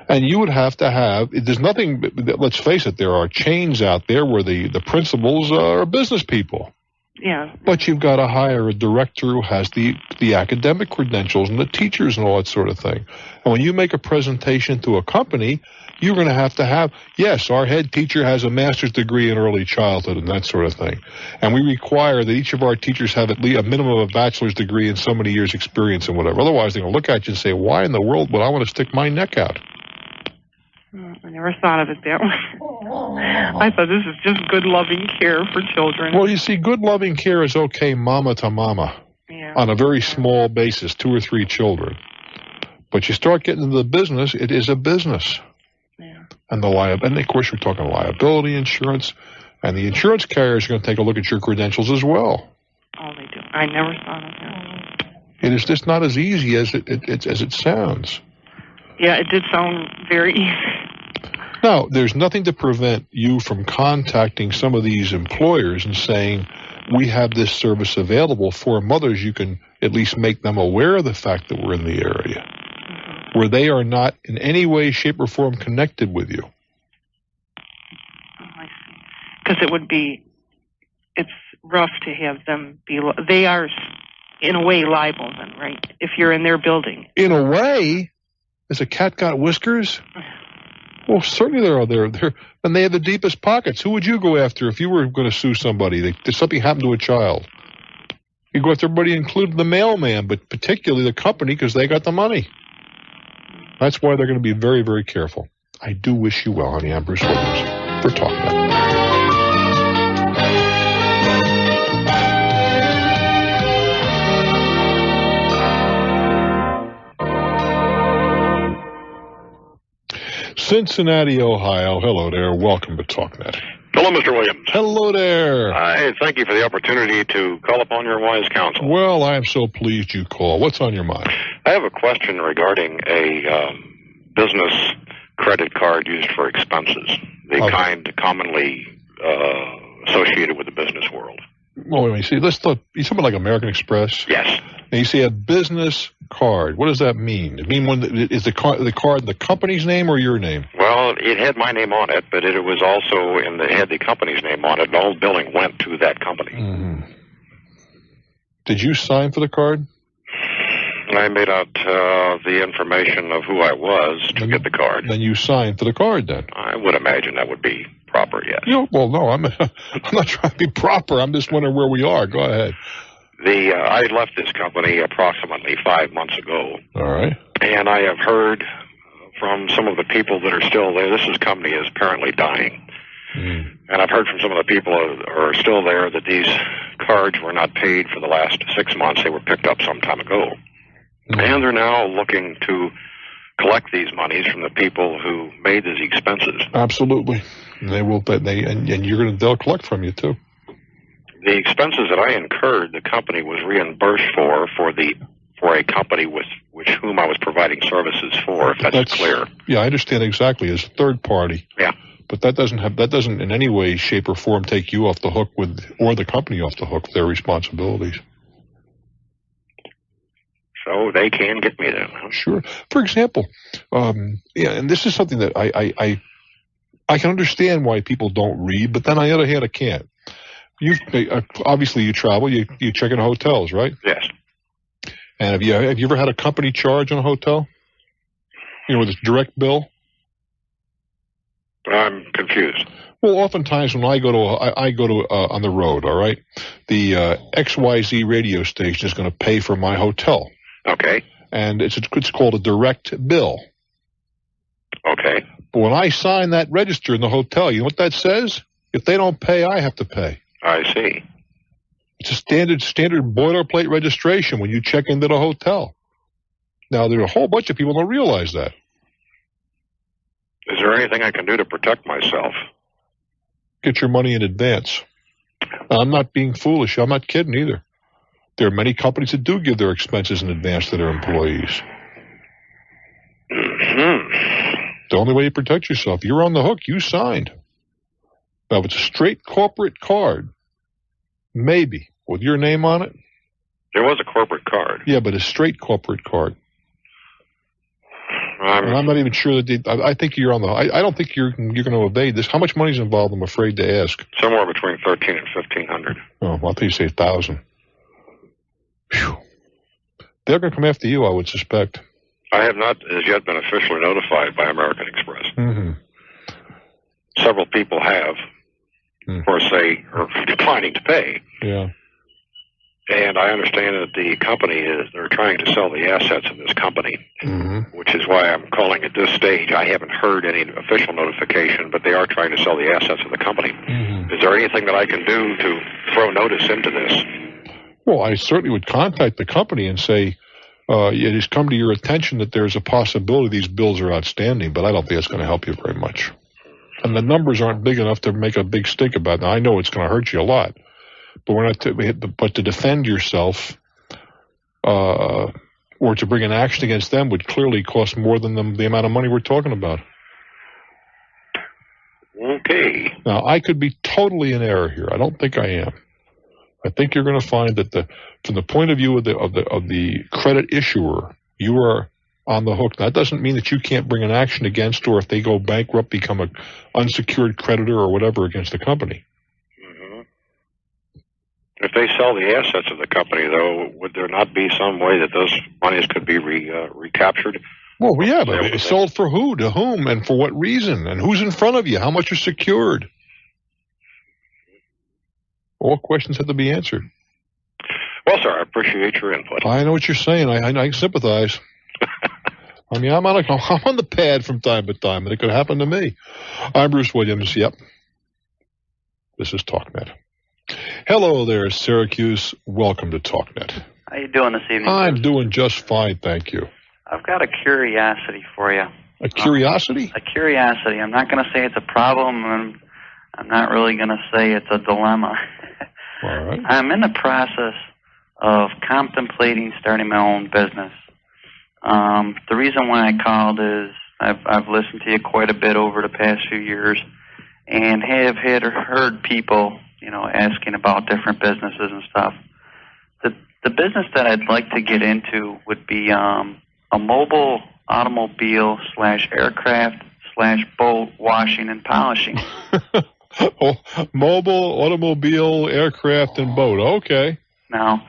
And you would have to have, there's nothing, let's face it, there are chains out there where the principals are business people. Yeah. But you've got to hire a director who has the academic credentials and the teachers and all that sort of thing. And when you make a presentation to a company, you're going to have, yes, our head teacher has a master's degree in early childhood and that sort of thing. And we require that each of our teachers have at least a minimum of a bachelor's degree and so many years experience and whatever. Otherwise, they're going to look at you and say, why in the world would I want to stick my neck out? I never thought of it that way. I thought this is just good, loving care for children. Well, you see, good, loving care is okay mama to mama on a very small basis, 2 or 3 children. But you start getting into the business, it is a business. Yeah. And and of course, we're talking liability insurance, and the insurance carriers are going to take a look at your credentials as well. Oh, they do. I never thought of that. It is just not as easy as it sounds. Yeah, it did sound very easy. Now, there's nothing to prevent you from contacting some of these employers and saying, we have this service available for mothers. You can at least make them aware of the fact that we're in the area, where they are not in any way, shape, or form connected with you. Oh, I see. Because it's rough to have them they are, in a way, liable then, right? If you're in their building. In a way? Has a cat got whiskers? Well, certainly they're there, and they have the deepest pockets. Who would you go after if you were going to sue somebody? If something happened to a child. You go after everybody, including the mailman, but particularly the company because they got the money. That's why they're going to be very, very careful. I do wish you well, honey. I'm Bruce Williams for Talknet. Cincinnati, Ohio. Hello there. Welcome to Talknet. Hello, Mr. Williams. Hello there. I thank you for the opportunity to call upon your wise counsel. Well, I am so pleased you called. What's on your mind? I have a question regarding a business credit card used for expenses, the kind commonly associated with the business world. Well, wait, see, let's talk. You talking about like American Express? Yes. And you say a business card. What does that mean? It mean is the card the company's name or your name? Well, it had my name on it, but it was also it had the company's name on it, and all billing went to that company. Mm-hmm. Did you sign for the card? I made out the information of who I was to get the card. Then you signed for the card, then? I would imagine that would be proper, yes. Well, no, I'm not trying to be proper. I'm just wondering where we are. Go ahead. I left this company approximately 5 months ago. All right. And I have heard from some of the people that are still there. This company is apparently dying. Mm. And I've heard from some of the people who are still there that these cards were not paid for the last 6 months. They were picked up some time ago. Mm. And they're now looking to collect these monies from the people who made these expenses. Absolutely. And they will, and they'll collect from you too. The expenses that I incurred, the company was reimbursed for a company with whom I was providing services for, if that's clear. Yeah, I understand exactly. As a third party. Yeah. But that doesn't in any way, shape, or form take you off the hook or the company off the hook with their responsibilities. So they can get me then, huh? Sure. For example, and this is something that I can understand why people don't read, but then on the other hand, I can't. Obviously you travel, you check in hotels, right? Yes. And have you ever had a company charge on a hotel? You know, with a direct bill? I'm confused. Well, oftentimes when I go to on the road, all right, the XYZ radio station is going to pay for my hotel. Okay. And it's called a direct bill. Okay. But when I sign that register in the hotel, you know what that says? If they don't pay, I have to pay. I see. It's a standard boilerplate registration when you check into the hotel. Now, there are a whole bunch of people who don't realize that. Is there anything I can do to protect myself? Get your money in advance. I'm not being foolish. I'm not kidding either. There are many companies that do give their expenses in advance to their employees. Mm-hmm. The only way you protect yourself, you're on the hook. You signed. Now, if it's a straight corporate card, maybe, with your name on it. There was a corporate card. Yeah, but a straight corporate card. And I'm not even sure that I think you're on the. I don't think you're going to evade this. How much money is involved? I'm afraid to ask. Somewhere between $1,300 and $1,500. Oh, well, I think you say 1,000. Phew. They're going to come after you, I would suspect. I have not as yet been officially notified by American Express. Mm-hmm. Several people have, of course, they are declining to pay. Yeah. And I understand that the company they're trying to sell the assets of this company, which is why I'm calling at this stage. I haven't heard any official notification, but they are trying to sell the assets of the company. Is there anything that I can do to throw notice into this? Well, I certainly would contact the company and say, it has come to your attention that there's a possibility these bills are outstanding, but I don't think it's going to help you very much. And the numbers aren't big enough to make a big stink about it. Now, I know it's going to hurt you a lot. But we're not. But to defend yourself, or to bring an action against them, would clearly cost more than the amount of money we're talking about. Okay. Now, I could be totally in error here. I don't think I am. I think you're going to find that from the point of view of the credit issuer, you are on the hook. That doesn't mean that you can't bring an action against, or if they go bankrupt, become an unsecured creditor or whatever against the company. If they sell the assets of the company, though, would there not be some way that those monies could be recaptured? Well, yeah, but it's sold for who, to whom, and for what reason, and who's in front of you, how much is secured? All questions have to be answered. Well, sir, I appreciate your input. I know what you're saying. I sympathize. I mean, I'm on the pad from time to time, and it could happen to me. I'm Bruce Williams. Yep. This is Talknet. Hello there, Syracuse. Welcome to Talknet. How you doing this evening? I'm doing just fine, thank you. I've got a curiosity for you. A curiosity? A curiosity. I'm not going to say it's a problem, and I'm not really going to say it's a dilemma. All right. I'm in the process of contemplating starting my own business. The reason why I called is I've listened to you quite a bit over the past few years, and have heard people, asking about different businesses and stuff. The business that I'd like to get into would be a mobile automobile / aircraft / boat washing and polishing. Mobile, automobile, aircraft, and boat. Okay. Now,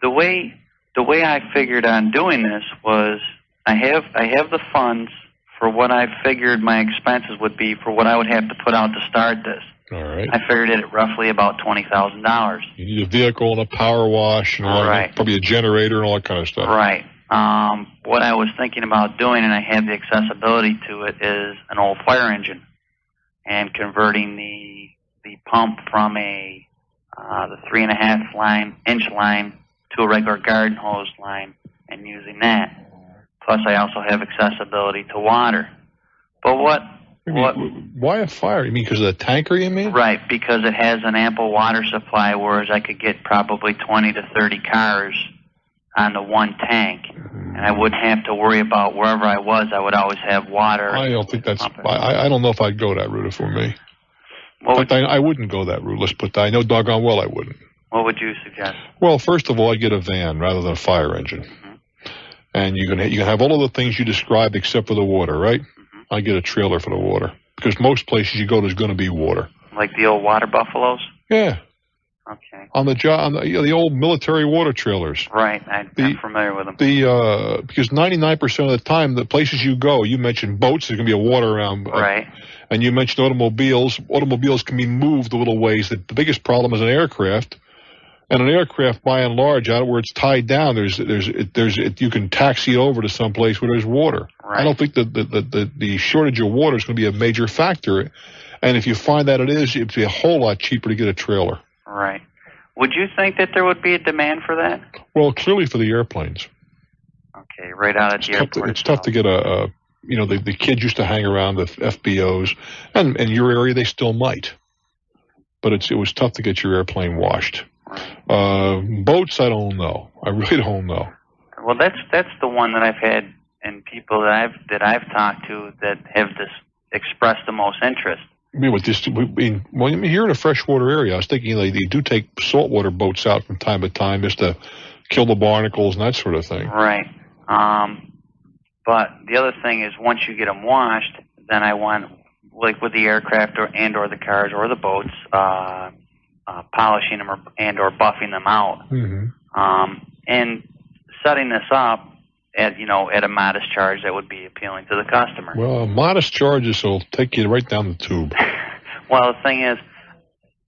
the way I figured on doing this was I have the funds for what I figured my expenses would be for what I would have to put out to start this. All right. I figured it at roughly about $20,000. You need a vehicle and a power wash and all Right. probably a generator and all that kind of stuff. Right. What I was thinking about doing, and I have the accessibility to it, is an old fire engine, and converting the pump from the 3.5-inch line to a regular garden hose line, and using that. Plus, I also have accessibility to water. But why a fire? You mean because of the tanker, you mean? Right, because it has an ample water supply, whereas I could get probably 20 to 30 cars on the one tank, and I wouldn't have to worry about wherever I was. I would always have water. I don't think that's. I don't know if I'd go that route if it were me. I wouldn't go that route. Let's put that. I know doggone well I wouldn't. What would you suggest? Well, first of all, I'd get a van rather than a fire engine, and you can have all of the things you described except for the water, right? I'd get a trailer for the water because most places you go, there's going to be water. Like the old water buffaloes? Yeah. Okay. On the old military water trailers. Right, I'm familiar with them. Because 99% of the time, the places you go, you mentioned boats, there's going to be a water around. Right. And you mentioned automobiles. Automobiles can be moved a little ways. The biggest problem is an aircraft. And an aircraft, by and large, out where it's tied down, you can taxi it over to some place where there's water. Right. I don't think the shortage of water is going to be a major factor. And if you find that it is, it'd be a whole lot cheaper to get a trailer. Right. Would you think that there would be a demand for that? Well, clearly for the airplanes. Okay, right out at the airport. It's tough to get the kids used to hang around the FBOs, and in your area they still might. But it was tough to get your airplane washed. Boats, I don't know. I really don't know. Well, that's the one that I've had, and people that I've talked to that have expressed the most interest. I mean, here in a freshwater area, I was thinking they do take saltwater boats out from time to time just to kill the barnacles and that sort of thing. Right. But the other thing is, once you get them washed, then I want, like with the aircraft or the cars or the boats, polishing them or buffing them out. And setting this up at a modest charge that would be appealing to the customer. Well, modest charges will take you right down the tube. Well, the thing is,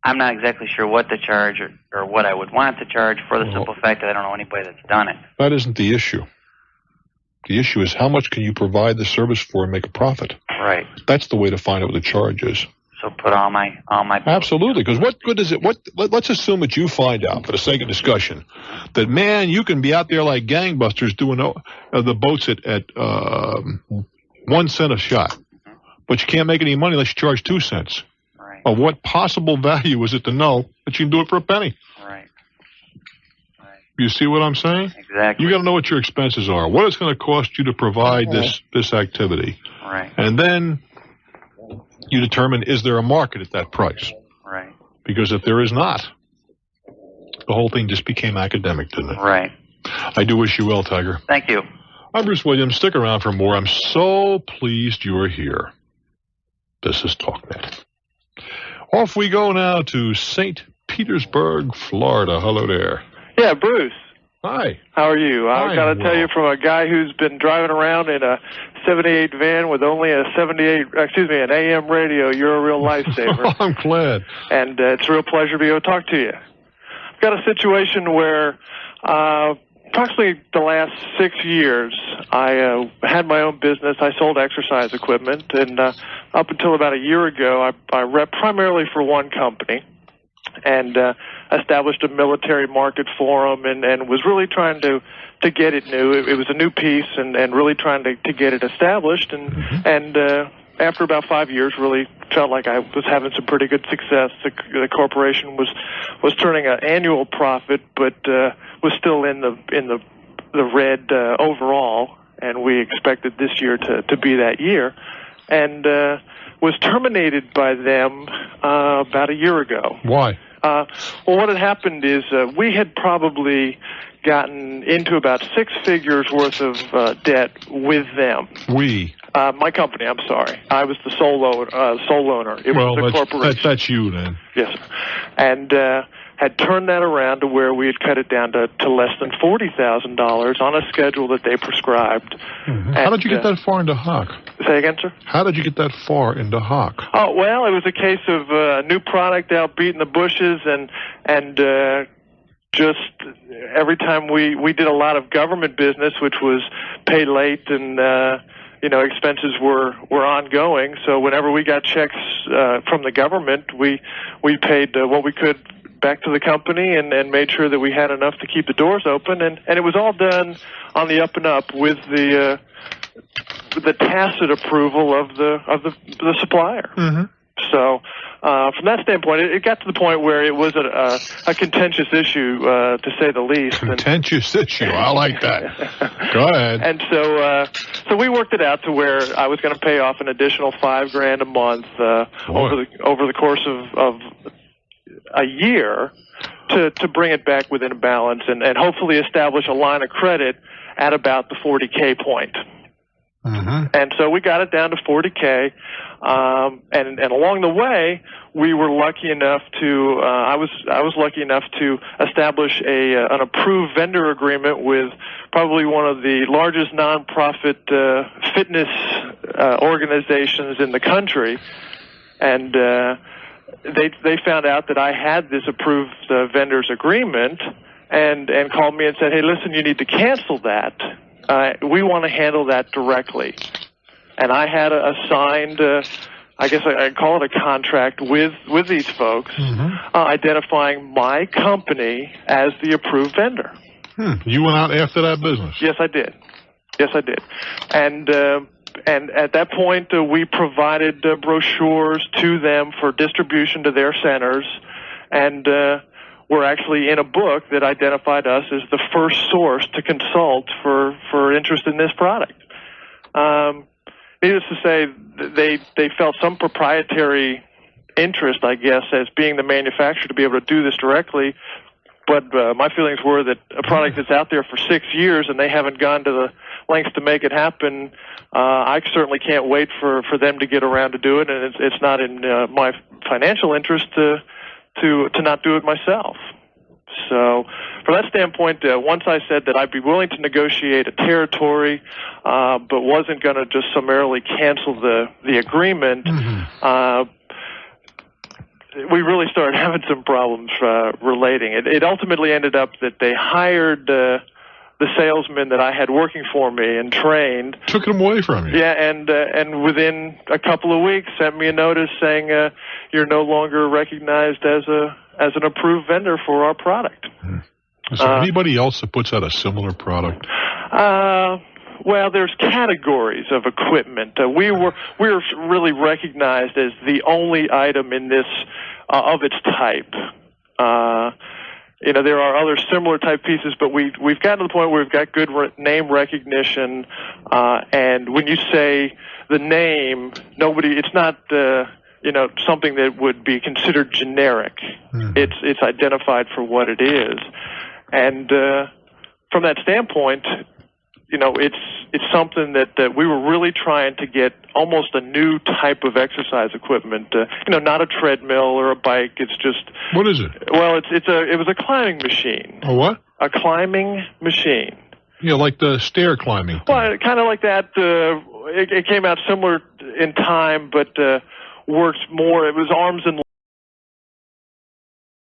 I'm not exactly sure what to charge or what I would want to charge for the simple fact that I don't know anybody that's done it. That isn't the issue. The issue is how much can you provide the service for and make a profit. Right. That's the way to find out what the charge is. So put all my Absolutely, because what good is it? Let's assume that you find out, for the sake of discussion, that man, you can be out there like gangbusters doing the boats at 1 cent a shot, but you can't make any money unless you charge 2 cents. Right. Of what possible value is it to know that you can do it for a penny? Right. You see what I'm saying? Exactly. You got to know what your expenses are, what it's going to cost you to provide this activity, right? And then you determine, is there a market at that price? Right. Because if there is not, the whole thing just became academic, didn't it? Right. I do wish you well, Tiger. Thank you. I'm Bruce Williams. Stick around for more. I'm so pleased you're here. This is Talknet. Off we go now to St. Petersburg, Florida. Hello there. Yeah, Bruce. Hi. How are you? I've got to tell you, from a guy who's been driving around in a 78 van with only an AM radio, you're a real lifesaver. I'm glad. And it's a real pleasure to be able to talk to you. I've got a situation where approximately the last 6 years, I had my own business. I sold exercise equipment, and up until about a year ago, I rep primarily for one company. and established a military market for them, and was really trying to get it new. It was a new piece, and really trying to get it established, and after about 5 years, really felt like I was having some pretty good success. The corporation was turning an annual profit, but was still in the red overall, and we expected this year to be that year, and was terminated by them about a year ago. Why? Well, what had happened is we had probably gotten into about 6 figures worth of debt with them. My company, I'm sorry. I was the sole owner. It was a corporation. That's you then. Yes, sir. And had turned that around to where we had cut it down to less than $40,000 on a schedule that they prescribed. How did you get that far into Hawk? Say again, sir? How did you get that far into Hawk? Oh, well, it was a case of new product out beating the bushes, and just every time we did a lot of government business, which was pay late, and expenses were ongoing. So whenever we got checks from the government, we paid what we could back to the company, and made sure that we had enough to keep the doors open, and it was all done on the up and up with the tacit approval of the supplier. So from that standpoint, it got to the point where it was a contentious issue, to say the least. Contentious issue. I like that. Go ahead. And so we worked it out to where I was going to pay off an additional $5,000 a month over the course of a year to bring it back within a balance, and hopefully establish a line of credit at about the $40K point. And so we got it down to $40K, and along the way we were lucky enough to I was lucky enough to establish an approved vendor agreement with probably one of the largest nonprofit fitness organizations in the country, and they found out that I had this approved vendor's agreement, and called me and said, "Hey, listen, you need to cancel that. We want to handle that directly." And I had a signed, I guess I'd call it a contract with these folks, identifying my company as the approved vendor. You went out after that business? Yes, I did. And at that point, we provided brochures to them for distribution to their centers, and we're actually in a book that identified us as the first source to consult for interest in this product. Needless to say, they felt some proprietary interest, I guess, as being the manufacturer to be able to do this directly. But my feelings were that a product that's out there for 6 years and they haven't gone to the lengths to make it happen, I certainly can't wait for them to get around to do it, and it's not in my financial interest to not do it myself. So from that standpoint, once I said that I'd be willing to negotiate a territory, but wasn't going to just summarily cancel the agreement, we really started having some problems relating. It ultimately ended up that they hired the salesman that I had working for me and trained. Took him away from you. Yeah, and within a couple of weeks sent me a notice saying you're no longer recognized as an approved vendor for our product. Is there anybody else that puts out a similar product? Well, there's categories of equipment. We're really recognized as the only item in this of its type. There are other similar type pieces, but we've gotten to the point where we've got good name recognition. And when you say the name, it's not something that would be considered generic. It's identified for what it is, and from that standpoint, it's something that we were really trying to get almost a new type of exercise equipment. Not a treadmill or a bike. It's just. What is it? Well, it was a climbing machine. A what? A climbing machine. Yeah, like the stair climbing thing. Well, kind of like that. It came out similar in time, but worked more. It was arms and